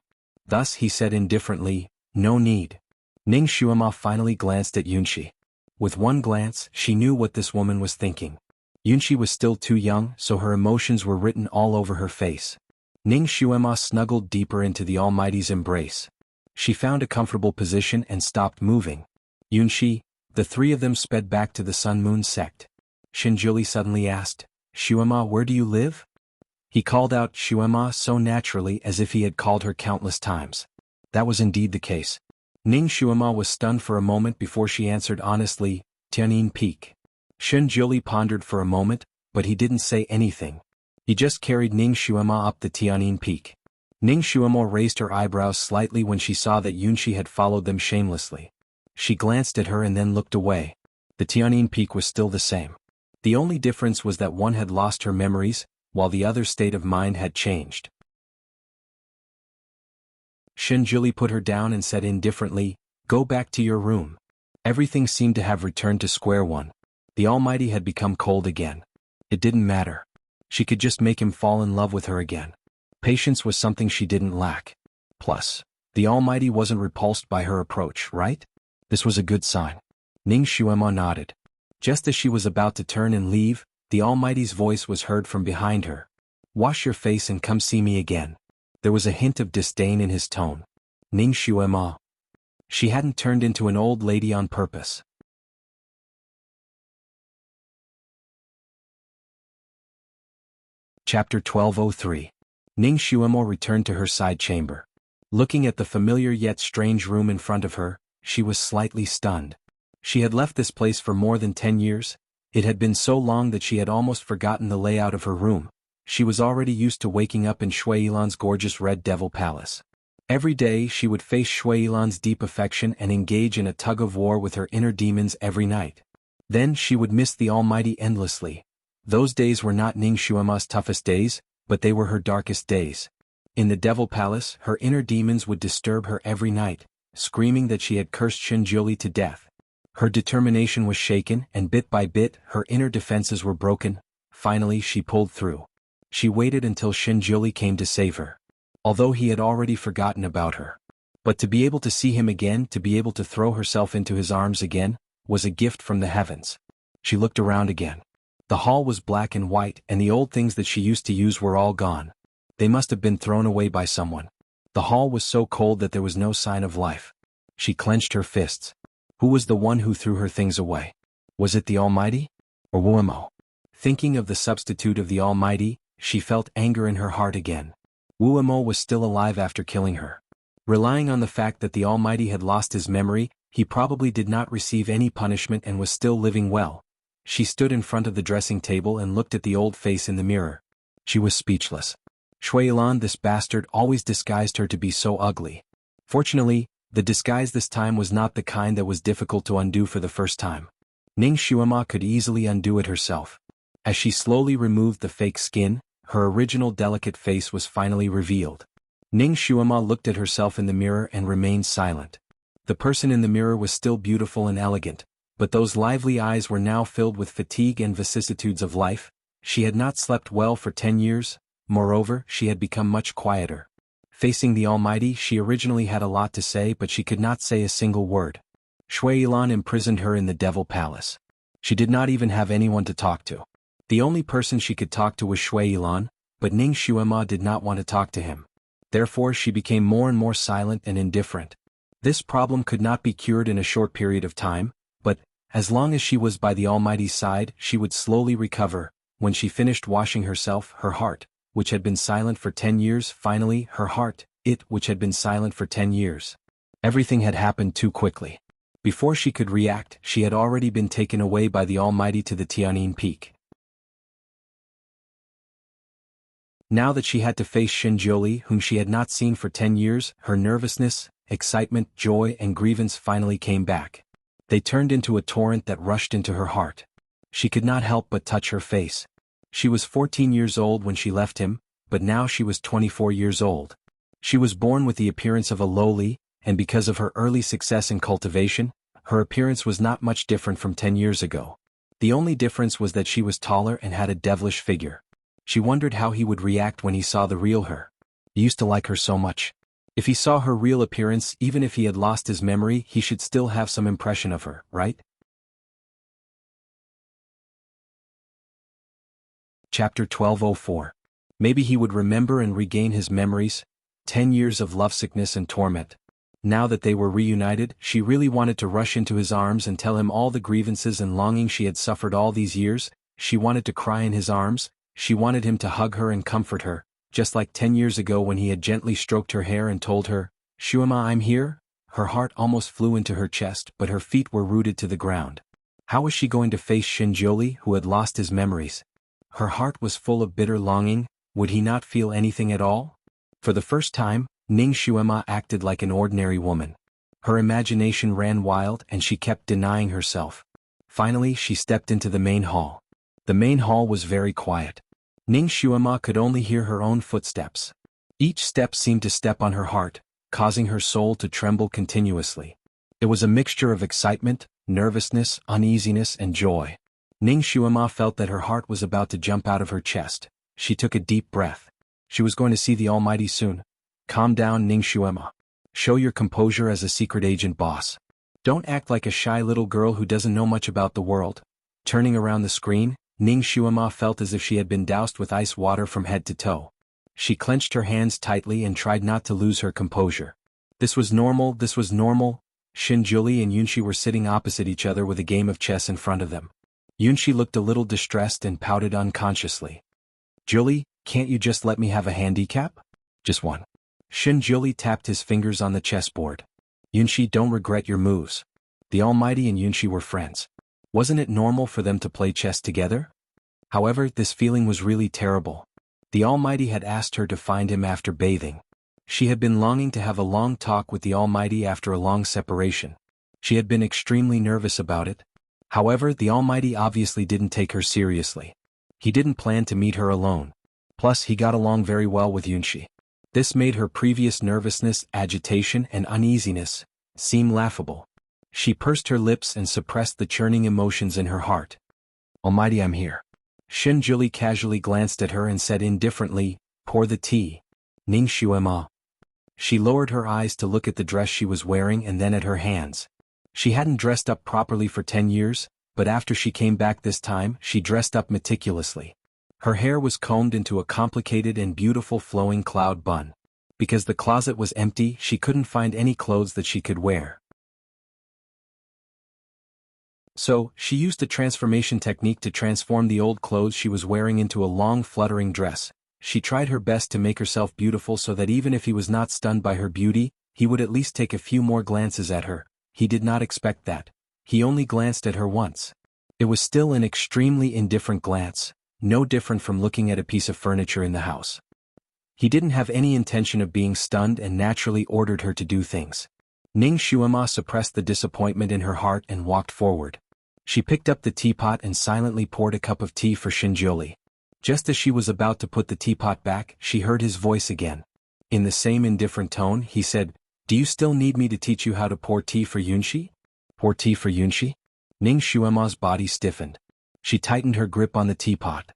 Thus he said indifferently, "No need." Ning Xuema finally glanced at Yunxi. With one glance, she knew what this woman was thinking. Yunxi was still too young, so her emotions were written all over her face. Ning Xuema snuggled deeper into the Almighty's embrace. She found a comfortable position and stopped moving. Yunxi, the three of them sped back to the Sun-Moon sect. Shinjuli suddenly asked, "Xuema, where do you live?" He called out Xuema so naturally as if he had called her countless times. That was indeed the case. Ning Xuema was stunned for a moment before she answered honestly, "Tianin Peak." Shinjuli pondered for a moment, but he didn't say anything. He just carried Ning Xuema up the Tianin Peak. Ning Xuema raised her eyebrows slightly when she saw that Yunxi had followed them shamelessly. She glanced at her and then looked away. The Tianin Peak was still the same. The only difference was that one had lost her memories, while the other's state of mind had changed. Shinjuli put her down and said indifferently, "Go back to your room." Everything seemed to have returned to square one. The Almighty had become cold again. It didn't matter. She could just make him fall in love with her again. Patience was something she didn't lack. Plus, the Almighty wasn't repulsed by her approach, right? This was a good sign. Ning Xuema nodded. Just as she was about to turn and leave, the Almighty's voice was heard from behind her. "Wash your face and come see me again." There was a hint of disdain in his tone. Ning Xuema. She hadn't turned into an old lady on purpose. Chapter 1203. Ning Xuemo returned to her side chamber. Looking at the familiar yet strange room in front of her, she was slightly stunned. She had left this place for more than 10 years. It had been so long that she had almost forgotten the layout of her room. She was already used to waking up in Shui Yilan's gorgeous Red Devil Palace. Every day she would face Shui Yilan's deep affection and engage in a tug-of-war with her inner demons every night. Then she would miss the Almighty endlessly. Those days were not Ning Xuema's toughest days, but they were her darkest days. In the Devil Palace, her inner demons would disturb her every night, screaming that she had cursed Shinjuli to death. Her determination was shaken, and bit by bit, her inner defenses were broken. Finally she pulled through. She waited until Shinjuli came to save her. Although he had already forgotten about her. But to be able to see him again, to be able to throw herself into his arms again, was a gift from the heavens. She looked around again. The hall was black and white, and the old things that she used to use were all gone. They must have been thrown away by someone. The hall was so cold that there was no sign of life. She clenched her fists. Who was the one who threw her things away? Was it the Almighty? Or Wuemo? Thinking of the substitute of the Almighty, she felt anger in her heart again. Wuemo was still alive after killing her. Relying on the fact that the Almighty had lost his memory, he probably did not receive any punishment and was still living well. She stood in front of the dressing table and looked at the old face in the mirror. She was speechless. Shui Yilan, this bastard, always disguised her to be so ugly. Fortunately, the disguise this time was not the kind that was difficult to undo for the first time. Ning Xuema could easily undo it herself. As she slowly removed the fake skin, her original delicate face was finally revealed. Ning Xuema looked at herself in the mirror and remained silent. The person in the mirror was still beautiful and elegant, but those lively eyes were now filled with fatigue and vicissitudes of life. She had not slept well for 10 years, moreover, she had become much quieter. Facing the Almighty, she originally had a lot to say, but she could not say a single word. Shui Yilan imprisoned her in the Devil Palace. She did not even have anyone to talk to. The only person she could talk to was Shui Yilan, but Ning Xuema did not want to talk to him. Therefore she became more and more silent and indifferent. This problem could not be cured in a short period of time, but, as long as she was by the Almighty's side, she would slowly recover. When she finished washing herself, her heart, which had been silent for 10 years, finally, her heart, which had been silent for 10 years. Everything had happened too quickly. Before she could react, she had already been taken away by the Almighty to the Tianin Peak. Now that she had to face Shinjuli, whom she had not seen for 10 years, her nervousness, excitement, joy, and grievance finally came back. They turned into a torrent that rushed into her heart. She could not help but touch her face. She was 14 years old when she left him, but now she was 24 years old. She was born with the appearance of a lowly, and because of her early success in cultivation, her appearance was not much different from 10 years ago. The only difference was that she was taller and had a devilish figure. She wondered how he would react when he saw the real her. He used to like her so much. If he saw her real appearance, even if he had lost his memory, he should still have some impression of her, right? Chapter 1204. Maybe he would remember and regain his memories. 10 years of lovesickness and torment. Now that they were reunited, she really wanted to rush into his arms and tell him all the grievances and longing she had suffered all these years. She wanted to cry in his arms. She wanted him to hug her and comfort her, just like 10 years ago when he had gently stroked her hair and told her, "Shuema, I'm here." Her heart almost flew into her chest, but her feet were rooted to the ground. How was she going to face Shinjoli, who had lost his memories? Her heart was full of bitter longing. Would he not feel anything at all? For the first time, Ning Shuema acted like an ordinary woman. Her imagination ran wild and she kept denying herself. Finally, she stepped into the main hall. The main hall was very quiet. Ning Shuema could only hear her own footsteps. Each step seemed to step on her heart, causing her soul to tremble continuously. It was a mixture of excitement, nervousness, uneasiness, and joy. Ning Shuema felt that her heart was about to jump out of her chest. She took a deep breath. She was going to see the Almighty soon. Calm down, Ning Shuema. Show your composure as a secret agent boss. Don't act like a shy little girl who doesn't know much about the world. Turning around the screen, Ning Shuema felt as if she had been doused with ice water from head to toe. She clenched her hands tightly and tried not to lose her composure. This was normal. Shinjuli and Yunshi were sitting opposite each other with a game of chess in front of them. Yunshi looked a little distressed and pouted unconsciously. "Julie, can't you just let me have a handicap? Just one." Shinjuli tapped his fingers on the chessboard. "Yunshi, don't regret your moves." The Almighty and Yunshi were friends. Wasn't it normal for them to play chess together? However, this feeling was really terrible. The Almighty had asked her to find him after bathing. She had been longing to have a long talk with the Almighty after a long separation. She had been extremely nervous about it. However, the Almighty obviously didn't take her seriously. He didn't plan to meet her alone. Plus, he got along very well with Yunshi. This made her previous nervousness, agitation, and uneasiness seem laughable. She pursed her lips and suppressed the churning emotions in her heart. "Almighty, I'm here." Shinjuli casually glanced at her and said indifferently, "Pour the tea." Ning Shuema. She lowered her eyes to look at the dress she was wearing and then at her hands. She hadn't dressed up properly for 10 years, but after she came back this time, she dressed up meticulously. Her hair was combed into a complicated and beautiful flowing cloud bun. Because the closet was empty, she couldn't find any clothes that she could wear. So, she used a transformation technique to transform the old clothes she was wearing into a long fluttering dress. She tried her best to make herself beautiful so that even if he was not stunned by her beauty, he would at least take a few more glances at her. He did not expect that. He only glanced at her once. It was still an extremely indifferent glance, no different from looking at a piece of furniture in the house. He didn't have any intention of being stunned and naturally ordered her to do things. Ning Shuema suppressed the disappointment in her heart and walked forward. She picked up the teapot and silently poured a cup of tea for Shinjuli. Just as she was about to put the teapot back, she heard his voice again. In the same indifferent tone, he said, "Do you still need me to teach you how to pour tea for Yunshi?" "Pour tea for Yunshi?" Ning Shuema's body stiffened. She tightened her grip on the teapot.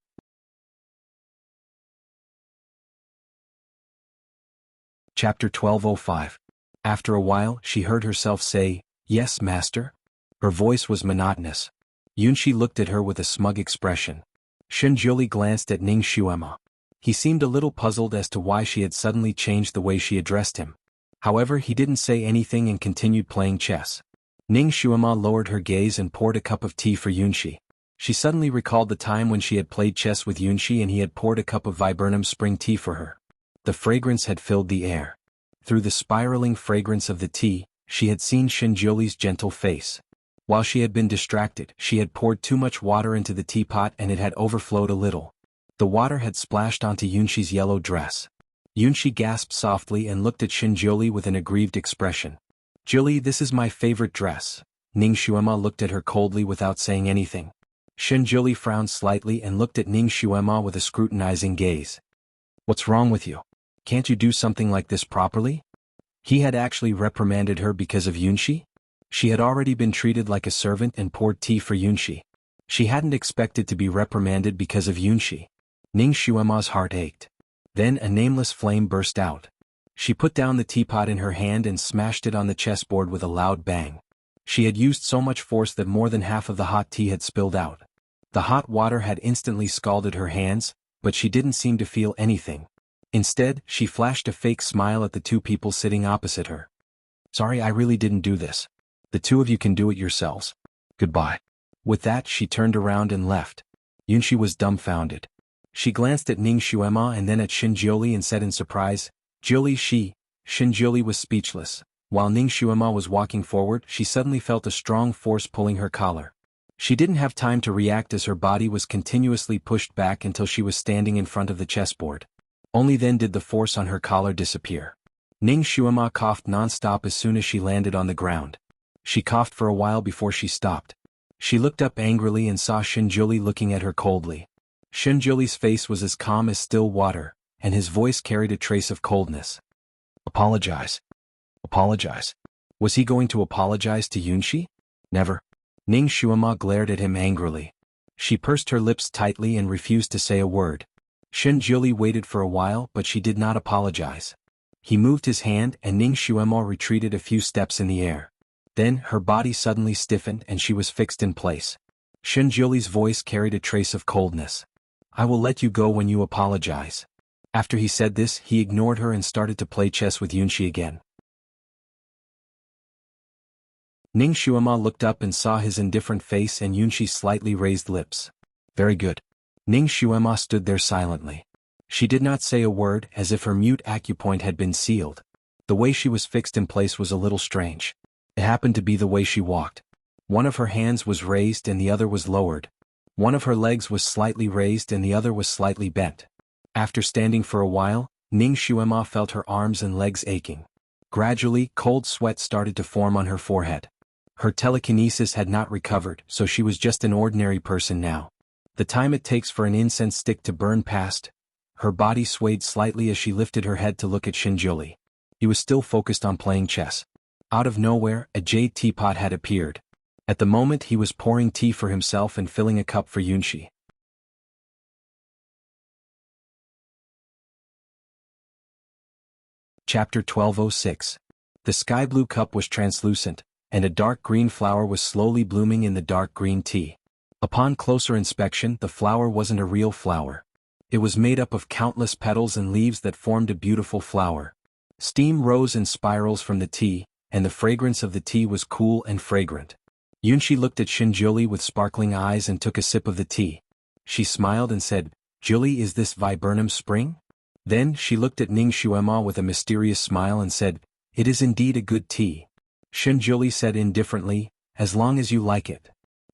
Chapter 1205. After a while, she heard herself say, "Yes, master." Her voice was monotonous. Yunshi looked at her with a smug expression. Shinjuli glanced at Ning Shuema. He seemed a little puzzled as to why she had suddenly changed the way she addressed him. However, he didn't say anything and continued playing chess. Ning Shuema lowered her gaze and poured a cup of tea for Yunshi. She suddenly recalled the time when she had played chess with Yunshi and he had poured a cup of viburnum spring tea for her. The fragrance had filled the air. Through the spiraling fragrance of the tea, she had seen Shinjuli's gentle face. While she had been distracted, she had poured too much water into the teapot and it had overflowed a little. The water had splashed onto Yunshi's yellow dress. Yunshi gasped softly and looked at Shinjuli with an aggrieved expression. "Julie, this is my favorite dress." Ning Shuema looked at her coldly without saying anything. Shinjuli frowned slightly and looked at Ning Shuema with a scrutinizing gaze. "What's wrong with you? Can't you do something like this properly?" He had actually reprimanded her because of Yunshi? She had already been treated like a servant and poured tea for Yunshi. She hadn't expected to be reprimanded because of Yunshi. Ning Shuema's heart ached. Then a nameless flame burst out. She put down the teapot in her hand and smashed it on the chessboard with a loud bang. She had used so much force that more than half of the hot tea had spilled out. The hot water had instantly scalded her hands, but she didn't seem to feel anything. Instead, she flashed a fake smile at the two people sitting opposite her. "Sorry, I really didn't do this. The two of you can do it yourselves. Goodbye." With that, she turned around and left. Yunshi was dumbfounded. She glanced at Ning Xuema and then at Xinjiuli and said in surprise, "Jiuli." Xinjiuli was speechless. While Ning Xuema was walking forward, she suddenly felt a strong force pulling her collar. She didn't have time to react as her body was continuously pushed back until she was standing in front of the chessboard. Only then did the force on her collar disappear. Ning Xuema coughed non-stop as soon as she landed on the ground. She coughed for a while before she stopped. She looked up angrily and saw Xinjiuli looking at her coldly. Xinjiuli's face was as calm as still water, and his voice carried a trace of coldness. "Apologize. Apologize." Was he going to apologize to Yunshi? Never. Ning Xuema glared at him angrily. She pursed her lips tightly and refused to say a word. Xinjiuli waited for a while, but she did not apologize. He moved his hand and Ning Xuema retreated a few steps in the air. Then, her body suddenly stiffened and she was fixed in place. Xinjiuli's voice carried a trace of coldness. "I will let you go when you apologize." After he said this, he ignored her and started to play chess with Yunshi again. Ning Xuema looked up and saw his indifferent face and Yunshi's slightly raised lips. "Very good." Ning Xuema stood there silently. She did not say a word, as if her mute acupoint had been sealed. The way she was fixed in place was a little strange. It happened to be the way she walked. One of her hands was raised and the other was lowered. One of her legs was slightly raised and the other was slightly bent. After standing for a while, Ning Xuema felt her arms and legs aching. Gradually, cold sweat started to form on her forehead. Her telekinesis had not recovered, so she was just an ordinary person now. The time it takes for an incense stick to burn passed. Her body swayed slightly as she lifted her head to look at Xinjiuli. He was still focused on playing chess. Out of nowhere, a jade teapot had appeared. At the moment he was pouring tea for himself and filling a cup for Yunshi. Chapter 1206. The sky blue cup was translucent, and a dark green flower was slowly blooming in the dark green tea. Upon closer inspection, the flower wasn't a real flower. It was made up of countless petals and leaves that formed a beautiful flower. Steam rose in spirals from the tea, and the fragrance of the tea was cool and fragrant. Yunshi looked at Xinjiuli with sparkling eyes and took a sip of the tea. She smiled and said, "Jiuli, is this viburnum spring?" Then she looked at Ning Xuema with a mysterious smile and said, "It is indeed a good tea." Xinjiuli said indifferently, "As long as you like it."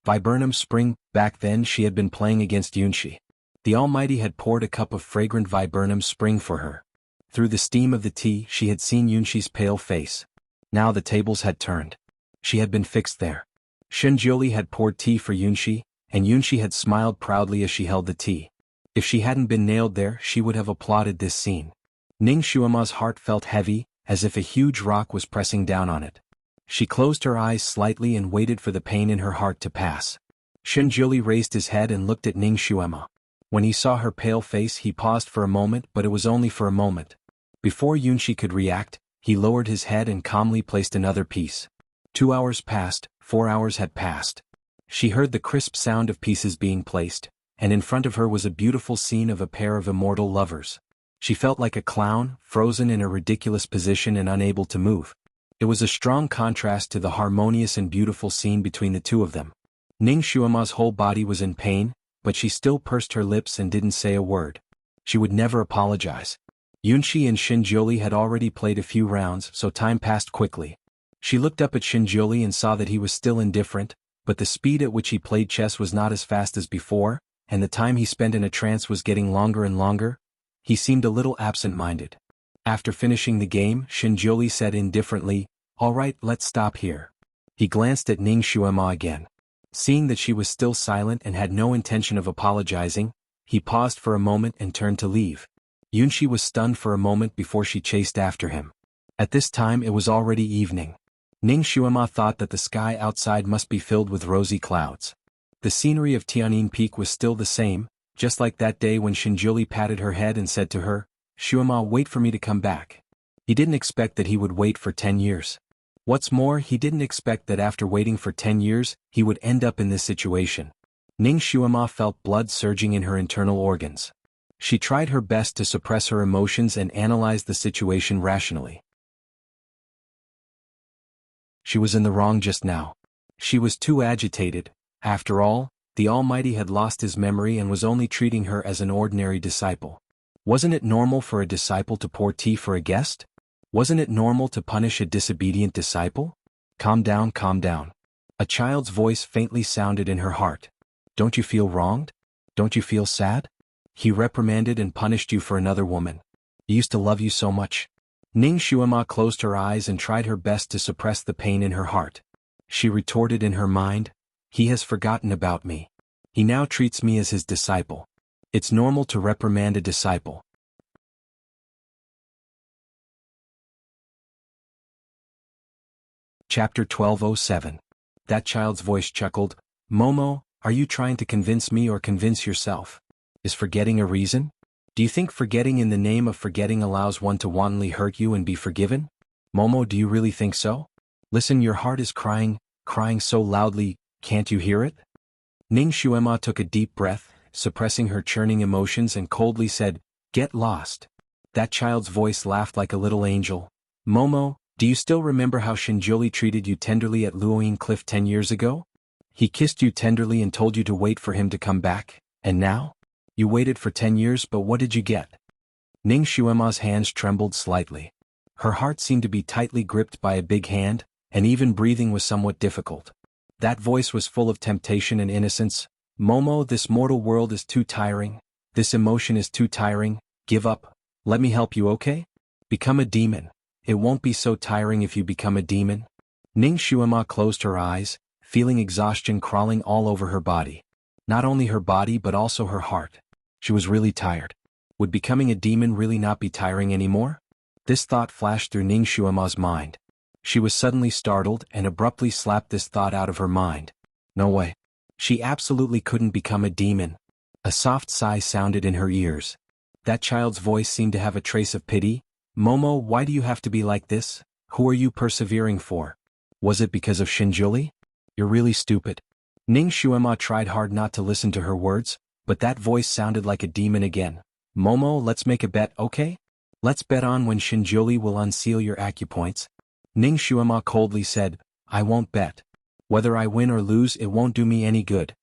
Viburnum spring. Back then she had been playing against Yunshi. The Almighty had poured a cup of fragrant viburnum spring for her. Through the steam of the tea she had seen Yunshi's pale face. Now the tables had turned. She had been fixed there. Xinjiuli had poured tea for Yunshi, and Yunshi had smiled proudly as she held the tea. If she hadn't been nailed there, she would have applauded this scene. Ning Xuema's heart felt heavy, as if a huge rock was pressing down on it. She closed her eyes slightly and waited for the pain in her heart to pass. Xinjiuli raised his head and looked at Ning Xuema. When he saw her pale face he paused for a moment, but it was only for a moment. Before Yunshi could react, he lowered his head and calmly placed another piece. 2 hours passed, 4 hours had passed. She heard the crisp sound of pieces being placed, and in front of her was a beautiful scene of a pair of immortal lovers. She felt like a clown, frozen in a ridiculous position and unable to move. It was a strong contrast to the harmonious and beautiful scene between the two of them. Ning Xuema's whole body was in pain, but she still pursed her lips and didn't say a word. She would never apologize. Yunshi and Xinjiuli had already played a few rounds, so time passed quickly. She looked up at Xinjiuli and saw that he was still indifferent, but the speed at which he played chess was not as fast as before, and the time he spent in a trance was getting longer and longer. He seemed a little absent-minded. After finishing the game, Xinjiuli said indifferently, "All right, let's stop here." He glanced at Ning Xuema again. Seeing that she was still silent and had no intention of apologizing, he paused for a moment and turned to leave. Yunshi was stunned for a moment before she chased after him. At this time it was already evening. Ning Xuema thought that the sky outside must be filled with rosy clouds. The scenery of Tianyin Peak was still the same, just like that day when Xinjiuli patted her head and said to her, Shuema, wait for me to come back. He didn't expect that he would wait for 10 years. What's more, he didn't expect that after waiting for 10 years, he would end up in this situation. Ning Shuema felt blood surging in her internal organs. She tried her best to suppress her emotions and analyze the situation rationally. She was in the wrong just now. She was too agitated. After all, the Almighty had lost his memory and was only treating her as an ordinary disciple. Wasn't it normal for a disciple to pour tea for a guest? Wasn't it normal to punish a disobedient disciple? Calm down, calm down. A child's voice faintly sounded in her heart. Don't you feel wronged? Don't you feel sad? He reprimanded and punished you for another woman. He used to love you so much. Ning Shuema closed her eyes and tried her best to suppress the pain in her heart. She retorted in her mind, he has forgotten about me. He now treats me as his disciple. It's normal to reprimand a disciple. Chapter 1207. That child's voice chuckled, Momo, are you trying to convince me or convince yourself? Is forgetting a reason? Do you think forgetting in the name of forgetting allows one to wantonly hurt you and be forgiven? Momo, do you really think so? Listen, your heart is crying, crying so loudly, can't you hear it? Ning Shuema took a deep breath, suppressing her churning emotions and coldly said, Get lost. That child's voice laughed like a little angel. Momo, do you still remember how Shinjuli treated you tenderly at Luoying Cliff 10 years ago? He kissed you tenderly and told you to wait for him to come back, and now? You waited for 10 years, but what did you get? Ning Shuema's hands trembled slightly. Her heart seemed to be tightly gripped by a big hand, and even breathing was somewhat difficult. That voice was full of temptation and innocence. Momo, this mortal world is too tiring. This emotion is too tiring. Give up. Let me help you, okay? Become a demon. It won't be so tiring if you become a demon. Ning Shuema closed her eyes, feeling exhaustion crawling all over her body. Not only her body but also her heart. She was really tired. Would becoming a demon really not be tiring anymore? This thought flashed through Ning Shuema's mind. She was suddenly startled and abruptly slapped this thought out of her mind. No way. She absolutely couldn't become a demon. A soft sigh sounded in her ears. That child's voice seemed to have a trace of pity. Momo, why do you have to be like this? Who are you persevering for? Was it because of Shinjuli? You're really stupid. Ning Shuema tried hard not to listen to her words, but that voice sounded like a demon again. Momo, let's make a bet, okay? Let's bet on when Shinjuli will unseal your acupoints. Ning Shuema coldly said, I won't bet. Whether I win or lose, it won't do me any good.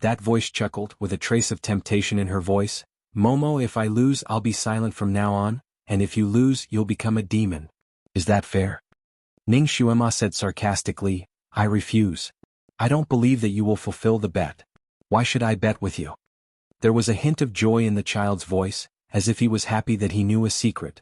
That voice chuckled, with a trace of temptation in her voice. Momo, if I lose, I'll be silent from now on, and if you lose, you'll become a demon. Is that fair? Ning Shuema said sarcastically, I refuse. I don't believe that you will fulfill the bet. Why should I bet with you? There was a hint of joy in the child's voice, as if he was happy that he knew a secret.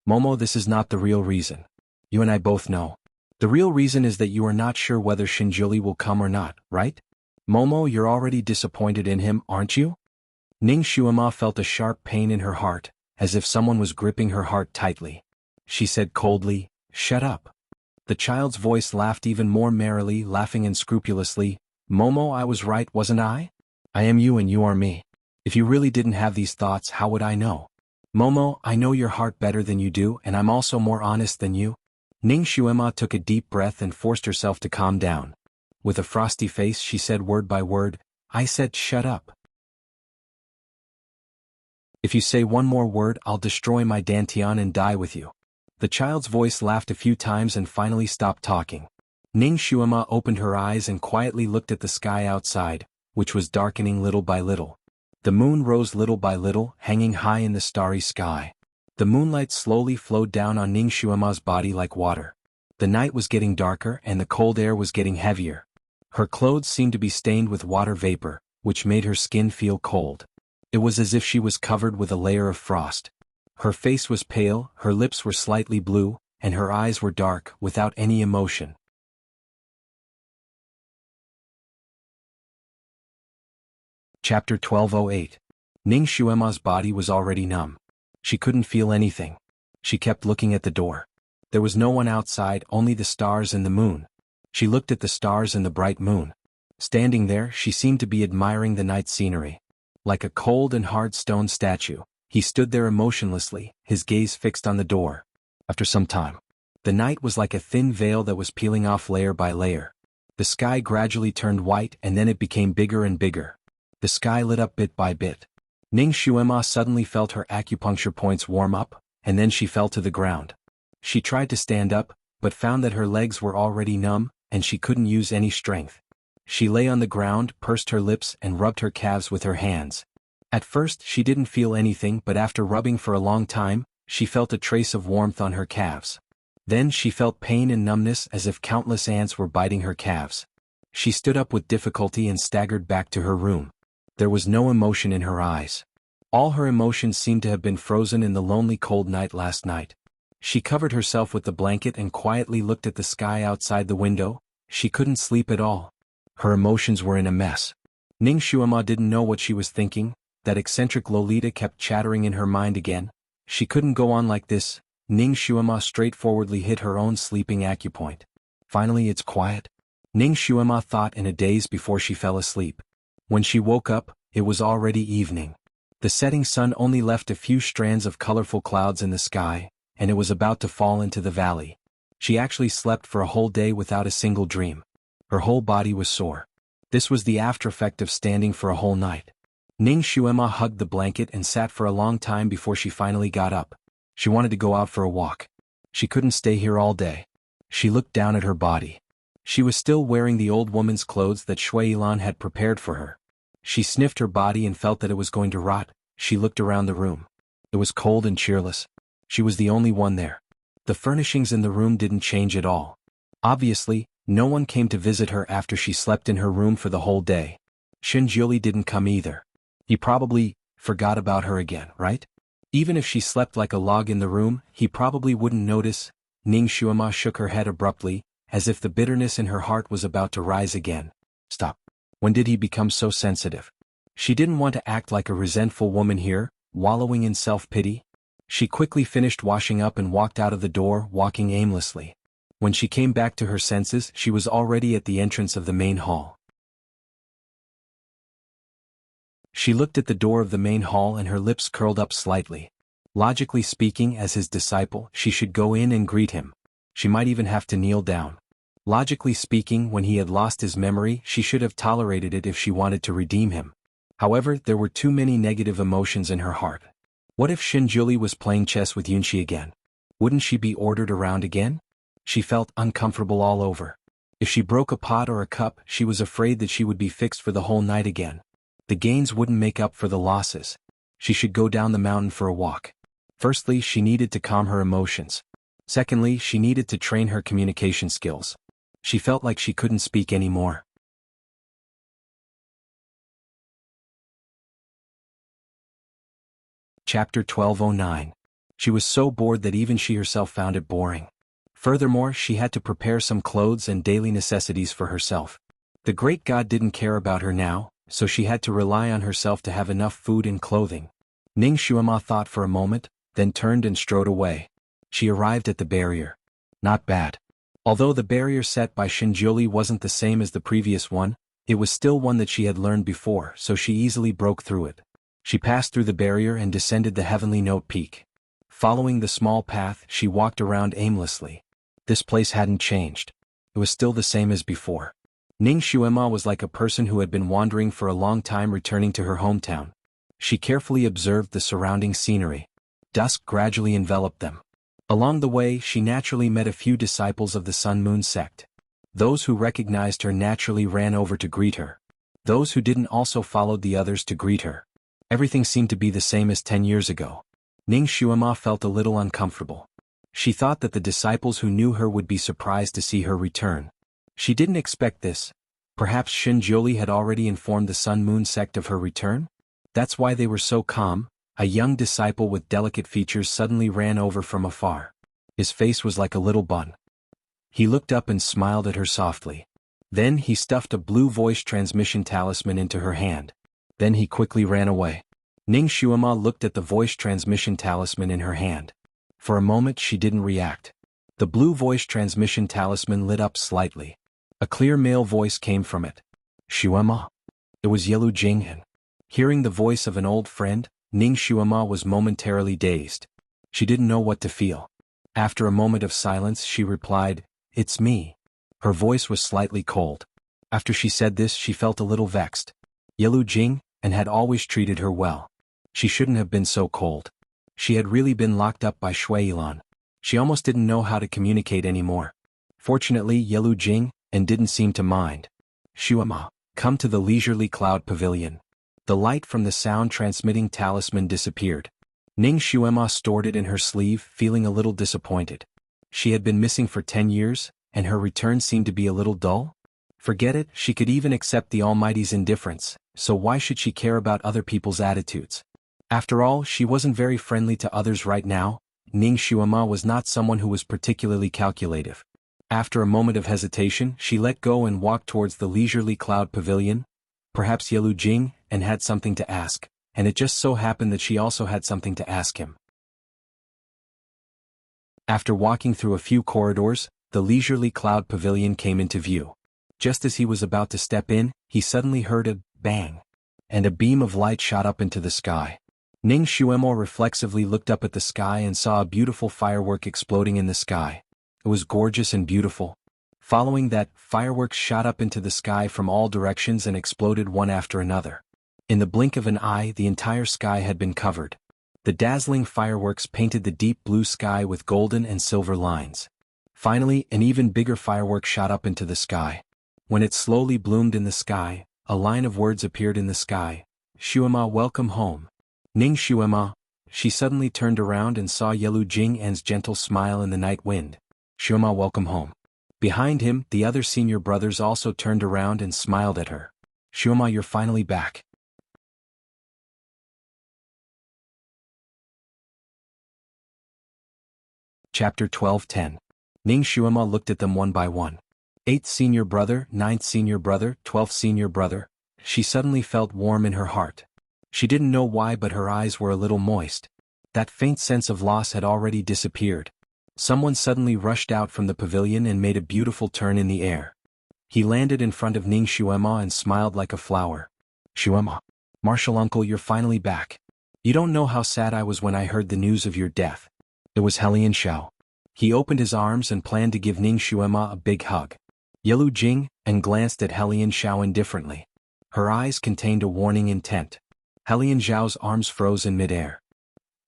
Momo, this is not the real reason. You and I both know. The real reason is that you are not sure whether Shinjuli will come or not, right? Momo, you're already disappointed in him, aren't you? Ning Shuema felt a sharp pain in her heart, as if someone was gripping her heart tightly. She said coldly, Shut up. The child's voice laughed even more merrily, laughing unscrupulously. Momo, I was right, wasn't I? I am you and you are me. If you really didn't have these thoughts, how would I know? Momo, I know your heart better than you do, and I'm also more honest than you. Ning Shuema took a deep breath and forced herself to calm down. With a frosty face, she said word by word, I said shut up. If you say one more word, I'll destroy my dantian and die with you. The child's voice laughed a few times and finally stopped talking. Ning Shuema opened her eyes and quietly looked at the sky outside, which was darkening little by little. The moon rose little by little, hanging high in the starry sky. The moonlight slowly flowed down on Ning Shuema's body like water. The night was getting darker and the cold air was getting heavier. Her clothes seemed to be stained with water vapor, which made her skin feel cold. It was as if she was covered with a layer of frost. Her face was pale, her lips were slightly blue, and her eyes were dark, without any emotion. Chapter 1208. Ning Shuema's body was already numb. She couldn't feel anything. She kept looking at the door. There was no one outside, only the stars and the moon. She looked at the stars and the bright moon. Standing there, she seemed to be admiring the night scenery. Like a cold and hard stone statue, He stood there emotionlessly, his gaze fixed on the door. After some time, the night was like a thin veil that was peeling off layer by layer. The sky gradually turned white and then it became bigger and bigger. The sky lit up bit by bit. Ning Xuema suddenly felt her acupuncture points warm up, and then she fell to the ground. She tried to stand up, but found that her legs were already numb, and she couldn't use any strength. She lay on the ground, pursed her lips and rubbed her calves with her hands. At first she didn't feel anything, but after rubbing for a long time, she felt a trace of warmth on her calves. Then she felt pain and numbness as if countless ants were biting her calves. She stood up with difficulty and staggered back to her room. There was no emotion in her eyes. All her emotions seemed to have been frozen in the lonely cold night last night. She covered herself with the blanket and quietly looked at the sky outside the window. She couldn't sleep at all. Her emotions were in a mess. Ning Xuema didn't know what she was thinking. That eccentric Lolita kept chattering in her mind again. She couldn't go on like this. Ning Xuema straightforwardly hit her own sleeping acupoint. Finally it's quiet. Ning Xuema thought in a daze before she fell asleep. When she woke up, it was already evening. The setting sun only left a few strands of colorful clouds in the sky, and it was about to fall into the valley. She actually slept for a whole day without a single dream. Her whole body was sore. This was the after effect of standing for a whole night. Ning Xuema hugged the blanket and sat for a long time before she finally got up. She wanted to go out for a walk. She couldn't stay here all day. She looked down at her body. She was still wearing the old woman's clothes that Shui Yilan had prepared for her. She sniffed her body and felt that it was going to rot. She looked around the room. It was cold and cheerless. She was the only one there. The furnishings in the room didn't change at all. Obviously, no one came to visit her after she slept in her room for the whole day. Shinjiuli didn't come either. He probably forgot about her again, right? Even if she slept like a log in the room, he probably wouldn't notice. Ning Xuema shook her head abruptly, as if the bitterness in her heart was about to rise again. Stop. When did he become so sensitive? She didn't want to act like a resentful woman here, wallowing in self-pity. She quickly finished washing up and walked out of the door, walking aimlessly. When she came back to her senses, she was already at the entrance of the main hall. She looked at the door of the main hall and her lips curled up slightly. Logically speaking, as his disciple, she should go in and greet him. She might even have to kneel down. Logically speaking, when he had lost his memory, she should have tolerated it if she wanted to redeem him. However, there were too many negative emotions in her heart. What if Shinjiuli was playing chess with Yunqi again? Wouldn't she be ordered around again? She felt uncomfortable all over. If she broke a pot or a cup, she was afraid that she would be fixed for the whole night again. The gains wouldn't make up for the losses. She should go down the mountain for a walk. Firstly, she needed to calm her emotions. Secondly, she needed to train her communication skills. She felt like she couldn't speak anymore. Chapter 1209. She was so bored that even she herself found it boring. Furthermore, she had to prepare some clothes and daily necessities for herself. The great god didn't care about her now, so she had to rely on herself to have enough food and clothing. Ning Xuema thought for a moment, then turned and strode away. She arrived at the barrier. Not bad. Although the barrier set by Shinjiuli wasn't the same as the previous one, it was still one that she had learned before, so she easily broke through it. She passed through the barrier and descended the Heavenly Note Peak. Following the small path, she walked around aimlessly. This place hadn't changed. It was still the same as before. Ning Xuema was like a person who had been wandering for a long time returning to her hometown. She carefully observed the surrounding scenery. Dusk gradually enveloped them. Along the way, she naturally met a few disciples of the Sun Moon sect. Those who recognized her naturally ran over to greet her. Those who didn't also followed the others to greet her. Everything seemed to be the same as 10 years ago. Ning Xuema felt a little uncomfortable. She thought that the disciples who knew her would be surprised to see her return. She didn't expect this. Perhaps Shinjiuli had already informed the Sun Moon sect of her return? That's why they were so calm. A young disciple with delicate features suddenly ran over from afar. His face was like a little bun. He looked up and smiled at her softly. Then he stuffed a blue voice transmission talisman into her hand. Then he quickly ran away. Ning Xuema looked at the voice transmission talisman in her hand. For a moment she didn't react. The blue voice transmission talisman lit up slightly. A clear male voice came from it. Xuema. It was Yelu Jinghan. Hearing the voice of an old friend, Ning Xuema was momentarily dazed. She didn't know what to feel. After a moment of silence she replied, "It's me." Her voice was slightly cold. After she said this she felt a little vexed. Yelu Jing, and had always treated her well. She shouldn't have been so cold. She had really been locked up by Shui Yilan. She almost didn't know how to communicate anymore. Fortunately Yelu Jing, and didn't seem to mind. "Xuema, come to the leisurely cloud pavilion." The light from the sound-transmitting talisman disappeared. Ning Xuema stored it in her sleeve, feeling a little disappointed. She had been missing for 10 years, and her return seemed to be a little dull? Forget it, she could even accept the Almighty's indifference, so why should she care about other people's attitudes? After all, she wasn't very friendly to others right now. Ning Xuema was not someone who was particularly calculative. After a moment of hesitation, she let go and walked towards the leisurely cloud pavilion. Perhaps Yelu Jing, and had something to ask. And it just so happened that she also had something to ask him. After walking through a few corridors, the leisurely cloud pavilion came into view. Just as he was about to step in, he suddenly heard a bang, and a beam of light shot up into the sky. Ning Xuemo reflexively looked up at the sky and saw a beautiful firework exploding in the sky. It was gorgeous and beautiful. Following that, fireworks shot up into the sky from all directions and exploded one after another. In the blink of an eye, the entire sky had been covered. The dazzling fireworks painted the deep blue sky with golden and silver lines. Finally, an even bigger firework shot up into the sky. When it slowly bloomed in the sky, a line of words appeared in the sky. "Xuema, welcome home." Ning Xuema. She suddenly turned around and saw Yelu Jing An's gentle smile in the night wind. "Xuema, welcome home." Behind him, the other senior brothers also turned around and smiled at her. "Xuema, you're finally back." Chapter 12:10. Ning Xuema looked at them one by one. 8th senior brother, 9th senior brother, 12th senior brother. She suddenly felt warm in her heart. She didn't know why, but her eyes were a little moist. That faint sense of loss had already disappeared. Someone suddenly rushed out from the pavilion and made a beautiful turn in the air. He landed in front of Ning Xuema and smiled like a flower. "Xuema, Martial Uncle, you're finally back. You don't know how sad I was when I heard the news of your death." It was Helian Xiao. He opened his arms and planned to give Ning Xuema a big hug. Yelu Jing, and glanced at Helian Xiao indifferently. Her eyes contained a warning intent. Helian Xiao's arms froze in midair.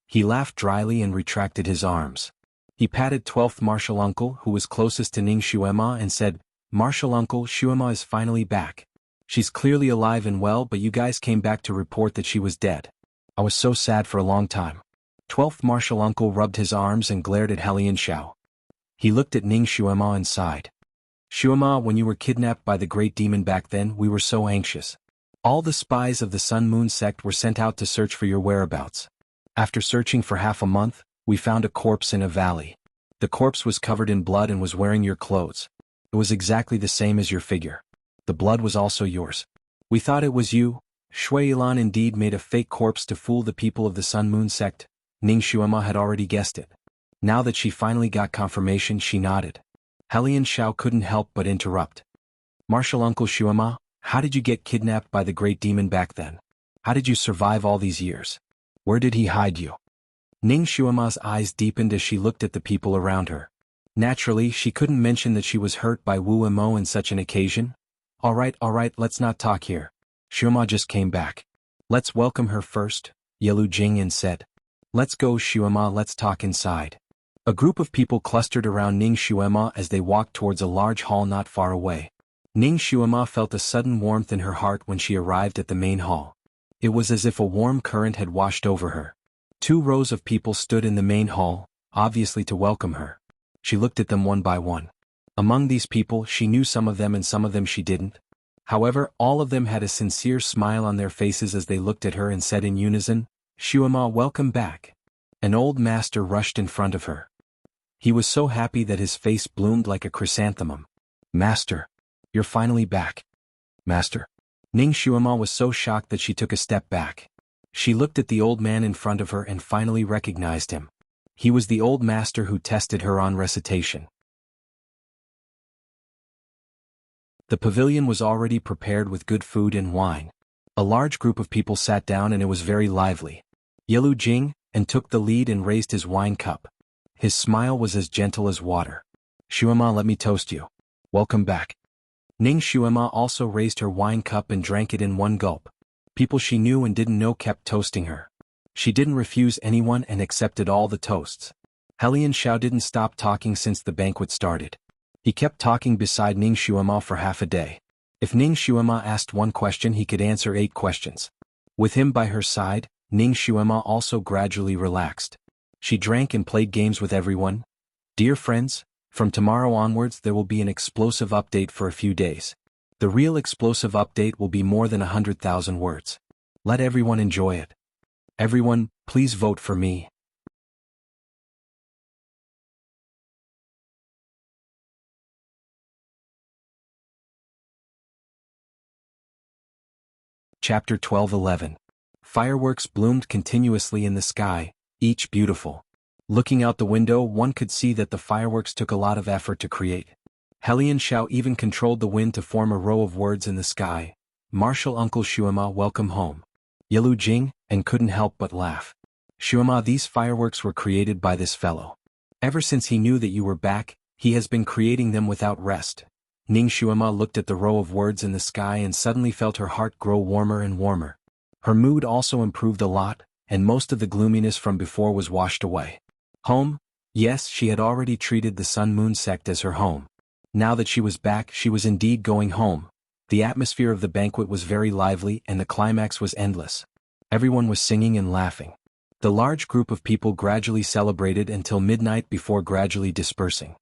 He laughed dryly and retracted his arms. He patted 12th Martial Uncle, who was closest to Ning Xuema, and said, "Martial Uncle, Xuema is finally back. She's clearly alive and well, but you guys came back to report that she was dead. I was so sad for a long time." 12th Martial Uncle rubbed his arms and glared at Helian Xiao. He looked at Ning Xuema and sighed. "Xuema, when you were kidnapped by the Great Demon back then, we were so anxious. All the spies of the Sun Moon sect were sent out to search for your whereabouts. After searching for half a month, we found a corpse in a valley. The corpse was covered in blood and was wearing your clothes. It was exactly the same as your figure. The blood was also yours. We thought it was you. Shui Yilan indeed made a fake corpse to fool the people of the Sun Moon sect." Ning Xuema had already guessed it. Now that she finally got confirmation, she nodded. Helian Xiao couldn't help but interrupt. "Martial Uncle Xuema, how did you get kidnapped by the Great Demon back then? How did you survive all these years? Where did he hide you?" Ning Xuema's eyes deepened as she looked at the people around her. Naturally, she couldn't mention that she was hurt by Wu Mo in such an occasion. All right, let's not talk here. Xuema just came back. Let's welcome her first," Yelu Jingyan said. "Let's go, Xuema, let's talk inside." A group of people clustered around Ning Xuema as they walked towards a large hall not far away. Ning Xuema felt a sudden warmth in her heart when she arrived at the main hall. It was as if a warm current had washed over her. 2 rows of people stood in the main hall, obviously to welcome her. She looked at them one by one. Among these people, she knew some of them and some of them she didn't. However, all of them had a sincere smile on their faces as they looked at her and said in unison, "Xuema, welcome back." An old master rushed in front of her. He was so happy that his face bloomed like a chrysanthemum. "Master, you're finally back." "Master?" Ning Xuema was so shocked that she took a step back. She looked at the old man in front of her and finally recognized him. He was the old master who tested her on recitation. The pavilion was already prepared with good food and wine. A large group of people sat down and it was very lively. Yilu Jing, and took the lead and raised his wine cup. His smile was as gentle as water. Shuema, let me toast you. Welcome back. Ning Shuema also raised her wine cup and drank it in one gulp. People she knew and didn't know kept toasting her. She didn't refuse anyone and accepted all the toasts. Helian Xiao didn't stop talking since the banquet started. He kept talking beside Ning Shuema for half a day. If Ning Shuema asked one question, he could answer 8 questions. With him by her side, Ning Shuema also gradually relaxed. She drank and played games with everyone. Dear friends, from tomorrow onwards there will be an explosive update for a few days. The real explosive update will be more than 100,000 words. Let everyone enjoy it. Everyone, please vote for me. Chapter 12:11. Fireworks bloomed continuously in the sky, each beautiful. Looking out the window, one could see that the fireworks took a lot of effort to create. Helian Xiao even controlled the wind to form a row of words in the sky. Martial Uncle Shuema, welcome home. Yilu Jing, and couldn't help but laugh. Shuema, these fireworks were created by this fellow. Ever since he knew that you were back, he has been creating them without rest. Ning Shuema looked at the row of words in the sky and suddenly felt her heart grow warmer and warmer. Her mood also improved a lot, and most of the gloominess from before was washed away. Home? Yes, she had already treated the Sun-Moon sect as her home. Now that she was back, she was indeed going home. The atmosphere of the banquet was very lively and the climax was endless. Everyone was singing and laughing. The large group of people gradually celebrated until midnight before gradually dispersing.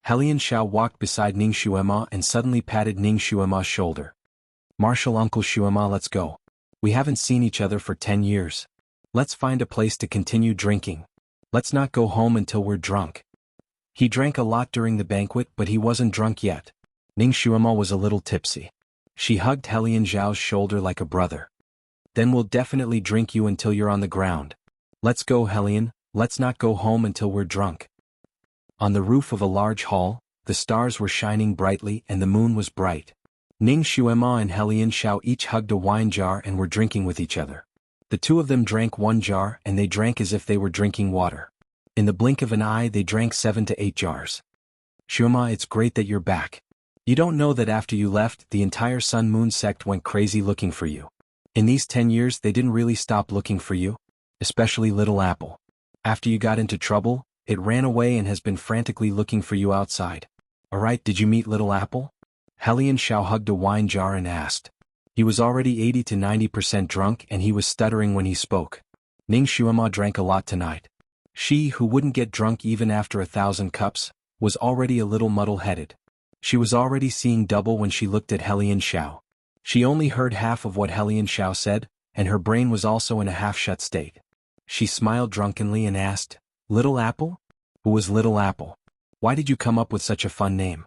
Helian Xiao walked beside Ning Shuema and suddenly patted Ning Shuema's shoulder. Martial Uncle Shuema, let's go. We haven't seen each other for 10 years. Let's find a place to continue drinking. Let's not go home until we're drunk. He drank a lot during the banquet, but he wasn't drunk yet. Ning Shuema was a little tipsy. She hugged Helian Xiao's shoulder like a brother. Then we'll definitely drink you until you're on the ground. Let's go, Helian, let's not go home until we're drunk. On the roof of a large hall, the stars were shining brightly and the moon was bright. Ning Shuema and Helian Xiao each hugged a wine jar and were drinking with each other. The two of them drank one jar and they drank as if they were drinking water. In the blink of an eye they drank 7 to 8 jars. Shuema, it's great that you're back. You don't know that after you left, the entire Sun-Moon sect went crazy looking for you. In these 10 years they didn't really stop looking for you. Especially Little Apple. After you got into trouble, it ran away and has been frantically looking for you outside. Alright, did you meet Little Apple? Helian Xiao hugged a wine jar and asked. He was already 80 to 90% drunk and he was stuttering when he spoke. Ning Shuema drank a lot tonight. She, who wouldn't get drunk even after 1,000 cups, was already a little muddle-headed. She was already seeing double when she looked at Helian Xiao. She only heard half of what Helian Xiao said, and her brain was also in a half-shut state. She smiled drunkenly and asked, Little Apple? Who was Little Apple? Why did you come up with such a fun name?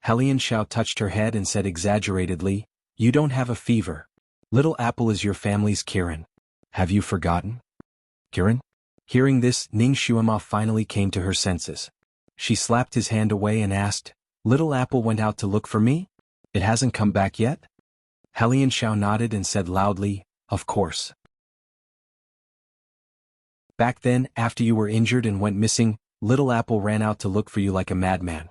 Helian Xiao touched her head and said exaggeratedly, You don't have a fever. Little Apple is your family's Kirin. Have you forgotten? Kirin? Hearing this, Ning Shuema finally came to her senses. She slapped his hand away and asked, Little Apple went out to look for me? It hasn't come back yet? Helian Xiao nodded and said loudly, Of course. Back then, after you were injured and went missing, Little Apple ran out to look for you like a madman.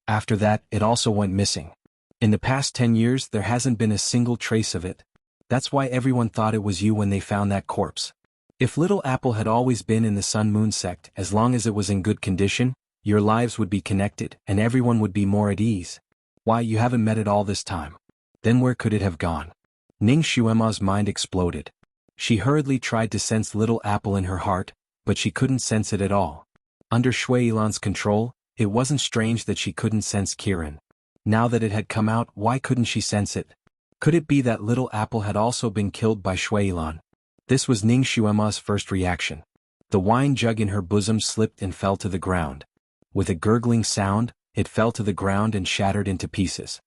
After that, it also went missing. In the past 10 years, there hasn't been a single trace of it. That's why everyone thought it was you when they found that corpse. If Little Apple had always been in the Sun-Moon sect, as long as it was in good condition, your lives would be connected and everyone would be more at ease. Why, you haven't met it all this time. Then where could it have gone? Ning Shuema's mind exploded. She hurriedly tried to sense Little Apple in her heart, but she couldn't sense it at all. Under Shui Yilan's control, it wasn't strange that she couldn't sense Kirin. Now that it had come out, why couldn't she sense it? Could it be that Little Apple had also been killed by Shui Yilan? This was Ning Shuema's first reaction. The wine jug in her bosom slipped and fell to the ground. With a gurgling sound, it fell to the ground and shattered into pieces.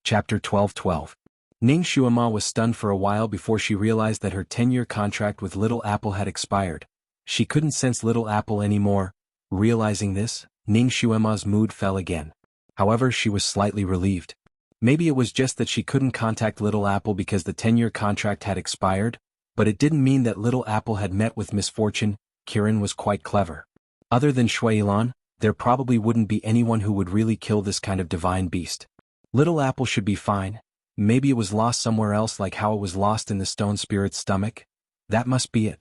Chapter 12:12. Ning Shuema was stunned for a while before she realized that her 10-year contract with Little Apple had expired. She couldn't sense Little Apple anymore. Realizing this, Ning Shuema's mood fell again. However, she was slightly relieved. Maybe it was just that she couldn't contact Little Apple because the 10-year contract had expired, but it didn't mean that Little Apple had met with misfortune. Kirin was quite clever. Other than Shuilan, there probably wouldn't be anyone who would really kill this kind of divine beast. Little Apple should be fine. Maybe it was lost somewhere else, like how it was lost in the stone spirit's stomach. That must be it.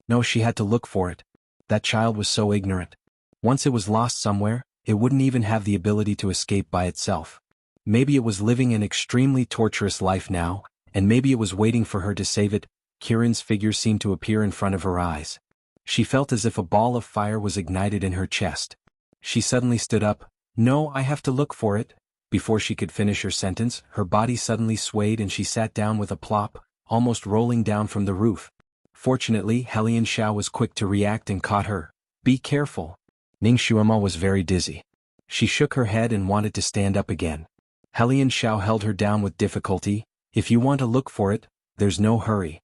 No, she had to look for it. That child was so ignorant. Once it was lost somewhere, it wouldn't even have the ability to escape by itself. Maybe it was living an extremely torturous life now, and maybe it was waiting for her to save it. Kirin's figure seemed to appear in front of her eyes. She felt as if a ball of fire was ignited in her chest. She suddenly stood up. No, I have to look for it. Before she could finish her sentence, her body suddenly swayed and she sat down with a plop, almost rolling down from the roof. Fortunately, Helian Xiao was quick to react and caught her. Be careful. Ning Xuema was very dizzy. She shook her head and wanted to stand up again. Helian Xiao held her down with difficulty. If you want to look for it, there's no hurry.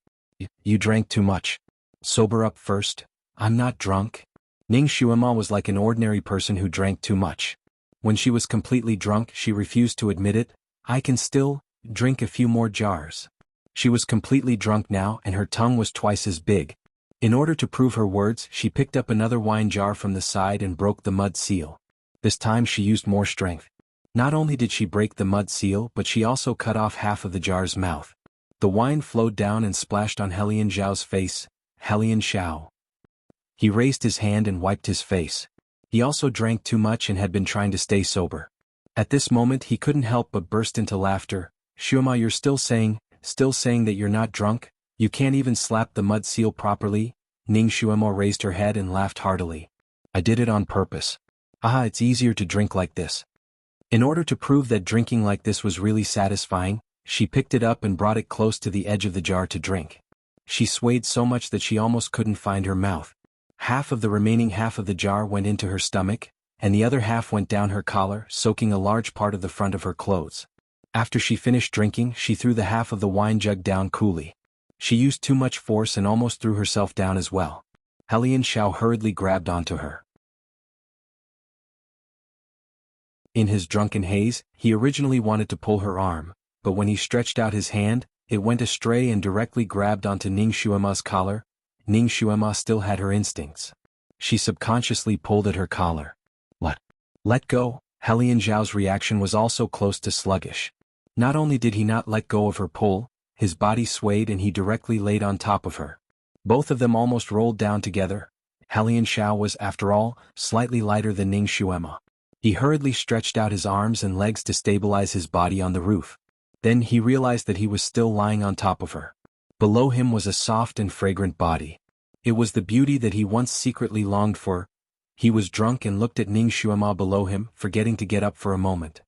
You drank too much. Sober up first. I'm not drunk. Ning Xuema was like an ordinary person who drank too much. When she was completely drunk, she refused to admit it. I can still drink a few more jars. She was completely drunk now and her tongue was twice as big. In order to prove her words, she picked up another wine jar from the side and broke the mud seal. This time she used more strength. Not only did she break the mud seal, but she also cut off half of the jar's mouth. The wine flowed down and splashed on Helian Xiao's face. Helian Xiao. He raised his hand and wiped his face. He also drank too much and had been trying to stay sober. At this moment he couldn't help but burst into laughter. Xuema, you're still saying that you're not drunk? You can't even slap the mud seal properly? Ning Xuema raised her head and laughed heartily. I did it on purpose. Aha, it's easier to drink like this. In order to prove that drinking like this was really satisfying, she picked it up and brought it close to the edge of the jar to drink. She swayed so much that she almost couldn't find her mouth. Half of the remaining half of the jar went into her stomach, and the other half went down her collar, soaking a large part of the front of her clothes. After she finished drinking, she threw the half of the wine jug down coolly. She used too much force and almost threw herself down as well. Helian Xiao hurriedly grabbed onto her. In his drunken haze, he originally wanted to pull her arm, but when he stretched out his hand, it went astray and directly grabbed onto Ning Xuema's collar. Ning Xuema still had her instincts. She subconsciously pulled at her collar. What? Let go? Helian Xiao's reaction was also close to sluggish. Not only did he not let go of her pull, his body swayed and he directly laid on top of her. Both of them almost rolled down together. Helian Xiao was, after all, slightly lighter than Ning Xuema. He hurriedly stretched out his arms and legs to stabilize his body on the roof. Then he realized that he was still lying on top of her. Below him was a soft and fragrant body. It was the beauty that he once secretly longed for. He was drunk and looked at Ning Xuema below him, forgetting to get up for a moment.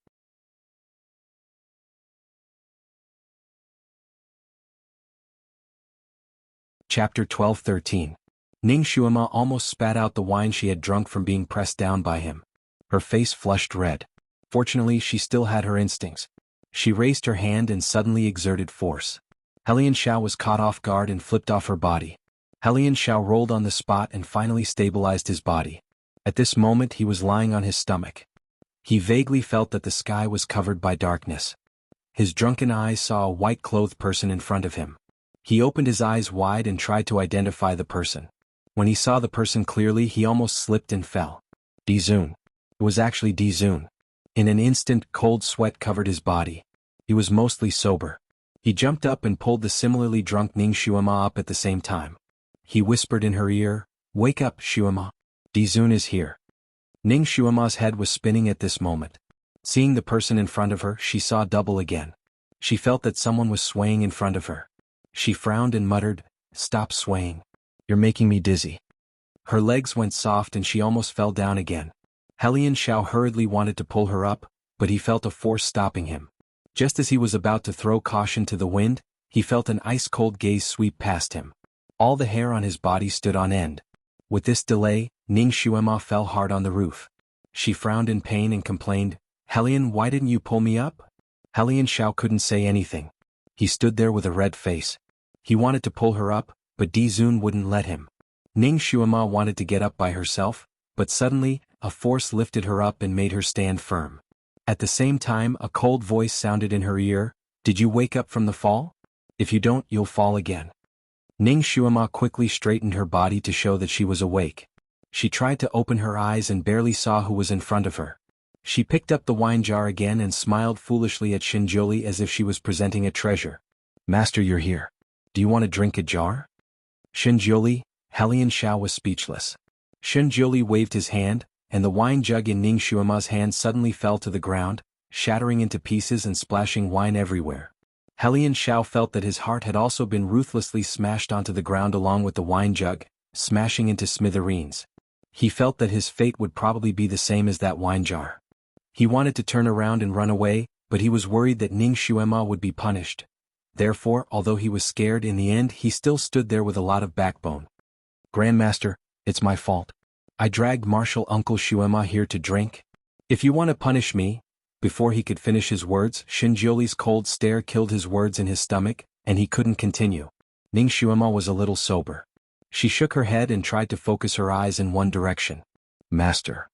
Chapter 12-13. Ning Xuema almost spat out the wine she had drunk from being pressed down by him. Her face flushed red. Fortunately, she still had her instincts. She raised her hand and suddenly exerted force. Helian Xiao was caught off guard and flipped off her body. Helian Xiao rolled on the spot and finally stabilized his body. At this moment he was lying on his stomach. He vaguely felt that the sky was covered by darkness. His drunken eyes saw a white-clothed person in front of him. He opened his eyes wide and tried to identify the person. When he saw the person clearly, he almost slipped and fell. Dizun. It was actually Dizun. In an instant, cold sweat covered his body. He was mostly sober. He jumped up and pulled the similarly drunk Ning Xuema up at the same time. He whispered in her ear, "Wake up, Xuema. Dizun is here." Ning Xuema's head was spinning at this moment. Seeing the person in front of her, she saw double again. She felt that someone was swaying in front of her. She frowned and muttered, "Stop swaying. You're making me dizzy." Her legs went soft and she almost fell down again. Helian Xiao hurriedly wanted to pull her up, but he felt a force stopping him. Just as he was about to throw caution to the wind, he felt an ice-cold gaze sweep past him. All the hair on his body stood on end. With this delay, Ning Xuema fell hard on the roof. She frowned in pain and complained, "Helian, why didn't you pull me up?" Helian Xiao couldn't say anything. He stood there with a red face. He wanted to pull her up, but Dizun wouldn't let him. Ning Xuema wanted to get up by herself, but suddenly, a force lifted her up and made her stand firm. At the same time, a cold voice sounded in her ear, "Did you wake up from the fall? If you don't, you'll fall again." Ning Xuema quickly straightened her body to show that she was awake. She tried to open her eyes and barely saw who was in front of her. She picked up the wine jar again and smiled foolishly at Xinjiuli as if she was presenting a treasure. "Master, you're here. Do you want to drink a jar?" Xinjiuli, Helian Xiao was speechless. Xinjiuli waved his hand, and the wine jug in Ning Xuema's hand suddenly fell to the ground, shattering into pieces and splashing wine everywhere. Helian Xiao felt that his heart had also been ruthlessly smashed onto the ground along with the wine jug, smashing into smithereens. He felt that his fate would probably be the same as that wine jar. He wanted to turn around and run away, but he was worried that Ning Xuema would be punished. Therefore, although he was scared in the end, he still stood there with a lot of backbone. "Grandmaster, it's my fault. I dragged martial Uncle Xuema here to drink. If you want to punish me—" Before he could finish his words, Xinjiuli's cold stare killed his words in his stomach, and he couldn't continue. Ning Xuema was a little sober. She shook her head and tried to focus her eyes in one direction. "Master."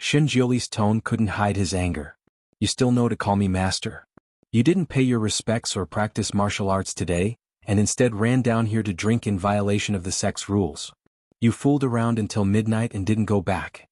Xinjiuli's tone couldn't hide his anger. "You still know to call me master? You didn't pay your respects or practice martial arts today, and instead ran down here to drink in violation of the sect's rules. You fooled around until midnight and didn't go back."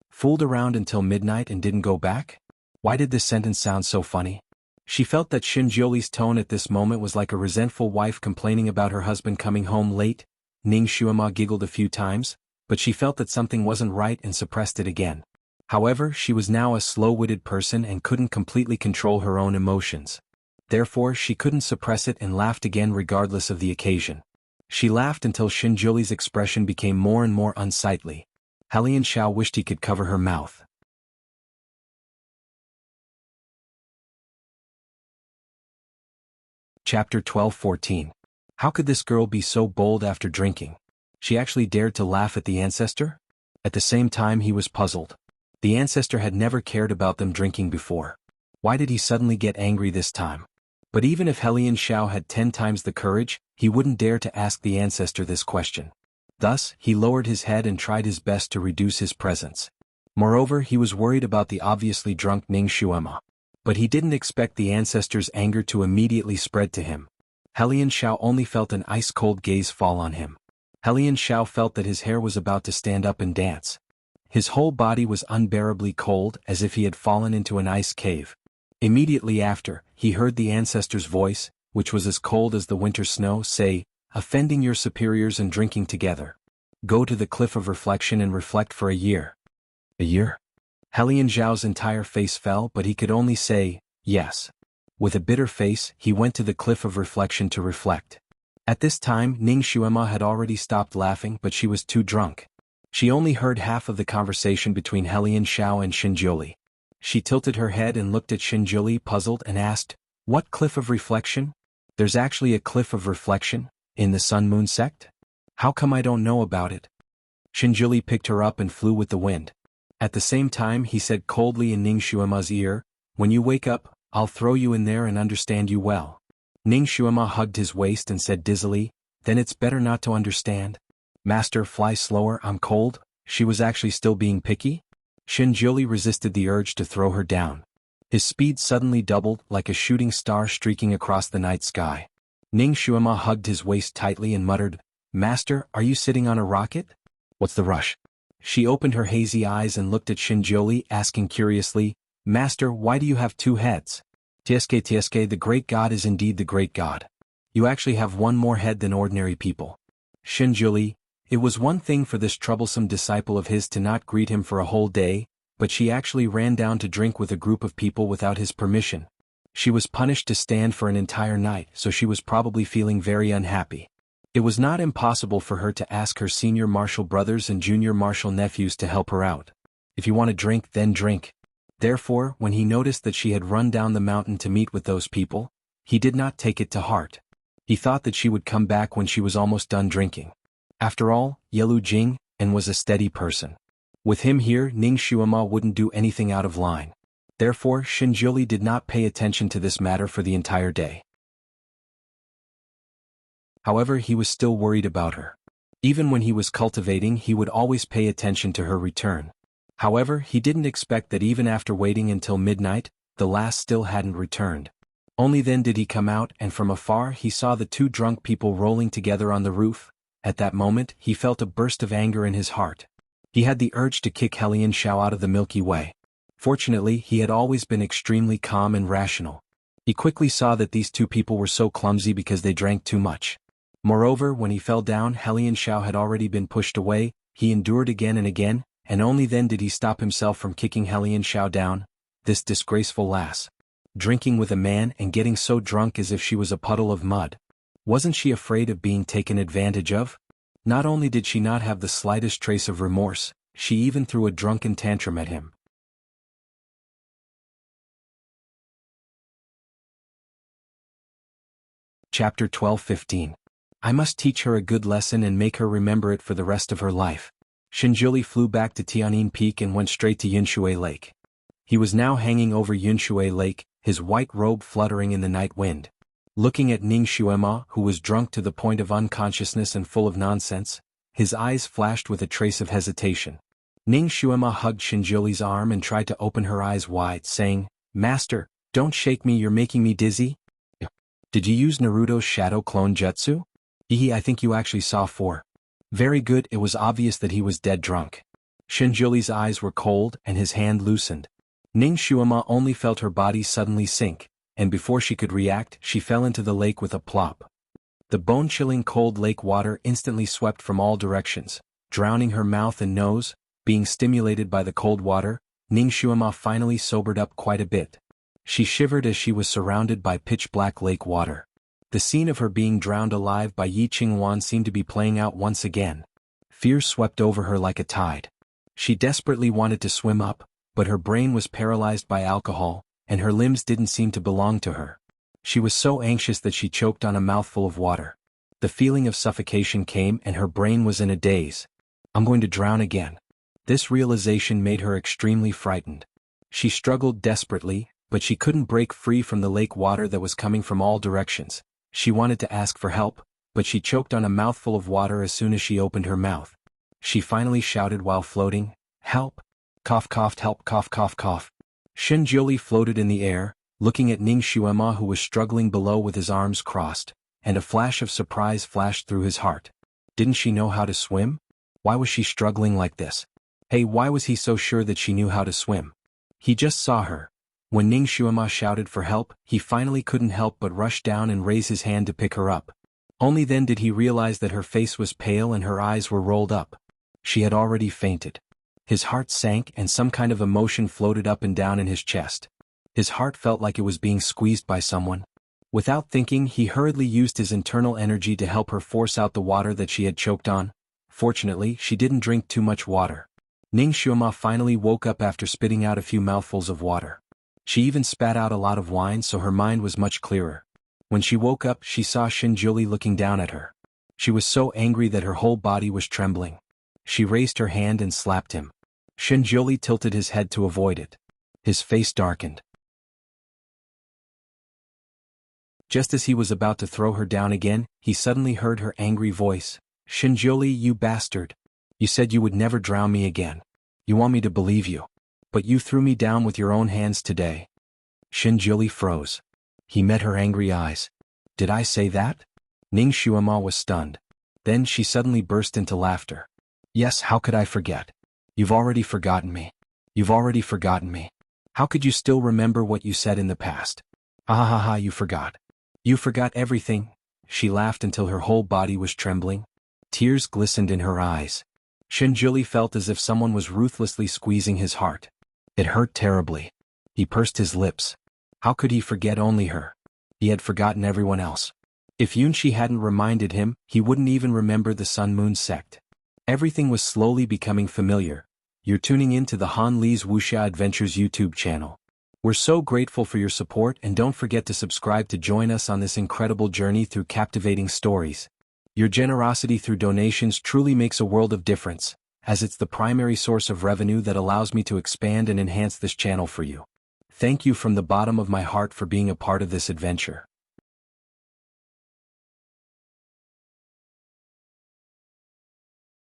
Fooled around until midnight and didn't go back? Why did this sentence sound so funny? She felt that Xinjiuli's tone at this moment was like a resentful wife complaining about her husband coming home late. Ning Xuema giggled a few times, but she felt that something wasn't right and suppressed it again. However, she was now a slow-witted person and couldn't completely control her own emotions. Therefore, she couldn't suppress it and laughed again regardless of the occasion. She laughed until Xinjiuli's expression became more and more unsightly. Helian Xiao wished he could cover her mouth. Chapter 12-14. How could this girl be so bold after drinking? She actually dared to laugh at the ancestor? At the same time he was puzzled. The ancestor had never cared about them drinking before. Why did he suddenly get angry this time? But even if Helian Xiao had 10 times the courage, he wouldn't dare to ask the ancestor this question. Thus, he lowered his head and tried his best to reduce his presence. Moreover, he was worried about the obviously drunk Ning Xuema. But he didn't expect the ancestor's anger to immediately spread to him. Helian Xiao only felt an ice-cold gaze fall on him. Helian Xiao felt that his hair was about to stand up and dance. His whole body was unbearably cold, as if he had fallen into an ice cave. Immediately after, he heard the ancestor's voice, which was as cold as the winter snow, say, "Offending your superiors and drinking together. Go to the cliff of reflection and reflect for a year." A year? Helian Zhao's entire face fell, but he could only say, "Yes." With a bitter face, he went to the cliff of reflection to reflect. At this time, Ning Xuema had already stopped laughing, but she was too drunk. She only heard half of the conversation between Helian Xiao and Xinjiuli. She tilted her head and looked at Xinjiuli puzzled and asked, "What cliff of reflection? There's actually a cliff of reflection? In the Sun Moon sect? How come I don't know about it?" Xinjiuli picked her up and flew with the wind. At the same time he said coldly in Ning Xuema's ear, "When you wake up, I'll throw you in there and understand you well." Ning Xuema hugged his waist and said dizzily, "Then it's better not to understand. Master, fly slower, I'm cold." She was actually still being picky? Xinjiuli resisted the urge to throw her down. His speed suddenly doubled, like a shooting star streaking across the night sky. Ning Xuema hugged his waist tightly and muttered, "Master, are you sitting on a rocket? What's the rush?" She opened her hazy eyes and looked at Xinjiuli, asking curiously, "Master, why do you have 2 heads? Tsk, the great god is indeed the great god. You actually have 1 more head than ordinary people." Xinjiuli, it was one thing for this troublesome disciple of his to not greet him for a whole day, but she actually ran down to drink with a group of people without his permission. She was punished to stand for an entire night, so she was probably feeling very unhappy. It was not impossible for her to ask her senior martial brothers and junior martial nephews to help her out. If you want to drink, then drink. Therefore, when he noticed that she had run down the mountain to meet with those people, he did not take it to heart. He thought that she would come back when she was almost done drinking. After all, Yelu Jing and was a steady person. With him here, Ning Xuema wouldn't do anything out of line. Therefore, Xinjiuli did not pay attention to this matter for the entire day. However, he was still worried about her. Even when he was cultivating, he would always pay attention to her return. However, he didn't expect that even after waiting until midnight, the lass still hadn't returned. Only then did he come out, and from afar he saw the two drunk people rolling together on the roof. At that moment, he felt a burst of anger in his heart. He had the urge to kick Helian Xiao out of the Milky Way. Fortunately, he had always been extremely calm and rational. He quickly saw that these two people were so clumsy because they drank too much. Moreover, when he fell down, Helian Xiao had already been pushed away. He endured again and again, and only then did he stop himself from kicking Helian Xiao down. This disgraceful lass. Drinking with a man and getting so drunk as if she was a puddle of mud. Wasn't she afraid of being taken advantage of? Not only did she not have the slightest trace of remorse, she even threw a drunken tantrum at him. Chapter 12-15. I must teach her a good lesson and make her remember it for the rest of her life. Shinjuli flew back to Tianin Peak and went straight to Yunshui Lake. He was now hanging over Yunshui Lake, his white robe fluttering in the night wind. Looking at Ning Xuema, who was drunk to the point of unconsciousness and full of nonsense, his eyes flashed with a trace of hesitation. Ning Xuema hugged Shinjuli's arm and tried to open her eyes wide, saying, "Master, don't shake me, you're making me dizzy." "Did you use Naruto's shadow clone jutsu?" I think you actually saw 4. Very good, it was obvious that he was dead drunk. Shinjuli's eyes were cold and his hand loosened. Ning Xuema only felt her body suddenly sink, and before she could react, she fell into the lake with a plop. The bone-chilling cold lake water instantly swept from all directions, drowning her mouth and nose. Being stimulated by the cold water, Ning Xuema finally sobered up quite a bit. She shivered as she was surrounded by pitch-black lake water. The scene of her being drowned alive by Yi Qingwan seemed to be playing out once again. Fear swept over her like a tide. She desperately wanted to swim up, but her brain was paralyzed by alcohol, and her limbs didn't seem to belong to her. She was so anxious that she choked on a mouthful of water. The feeling of suffocation came and her brain was in a daze. I'm going to drown again. This realization made her extremely frightened. She struggled desperately, but she couldn't break free from the lake water that was coming from all directions. She wanted to ask for help, but she choked on a mouthful of water as soon as she opened her mouth. She finally shouted while floating, "Help! Cough coughed help cough cough cough." Shinjuli floated in the air, looking at Ning Xuema who was struggling below with his arms crossed, and a flash of surprise flashed through his heart. Didn't she know how to swim? Why was she struggling like this? Hey, why was he so sure that she knew how to swim? He just saw her. When Ning Xuema shouted for help, he finally couldn't help but rush down and raise his hand to pick her up. Only then did he realize that her face was pale and her eyes were rolled up. She had already fainted. His heart sank and some kind of emotion floated up and down in his chest. His heart felt like it was being squeezed by someone. Without thinking, he hurriedly used his internal energy to help her force out the water that she had choked on. Fortunately, she didn't drink too much water. Ning Xuema finally woke up after spitting out a few mouthfuls of water. She even spat out a lot of wine, so her mind was much clearer. When she woke up, she saw Shinjuli looking down at her. She was so angry that her whole body was trembling. She raised her hand and slapped him. Shinjuli tilted his head to avoid it. His face darkened. Just as he was about to throw her down again, he suddenly heard her angry voice. "Shinjuli, you bastard. You said you would never drown me again. You want me to believe you. But you threw me down with your own hands today." Shinjuli froze. He met her angry eyes. "Did I say that?" Ning Xuema was stunned. Then she suddenly burst into laughter. "Yes, how could I forget? You've already forgotten me. You've already forgotten me. How could you still remember what you said in the past? Ha ha ha ha, you forgot. You forgot everything." She laughed until her whole body was trembling. Tears glistened in her eyes. Shinjuli felt as if someone was ruthlessly squeezing his heart. It hurt terribly. He pursed his lips. How could he forget only her? He had forgotten everyone else. If Yunshi hadn't reminded him, he wouldn't even remember the Sun Moon sect. Everything was slowly becoming familiar. You're tuning in to the Han Li's Wuxia Adventures YouTube channel. We're so grateful for your support, and don't forget to subscribe to join us on this incredible journey through captivating stories. Your generosity through donations truly makes a world of difference, as it's the primary source of revenue that allows me to expand and enhance this channel for you. Thank you from the bottom of my heart for being a part of this adventure.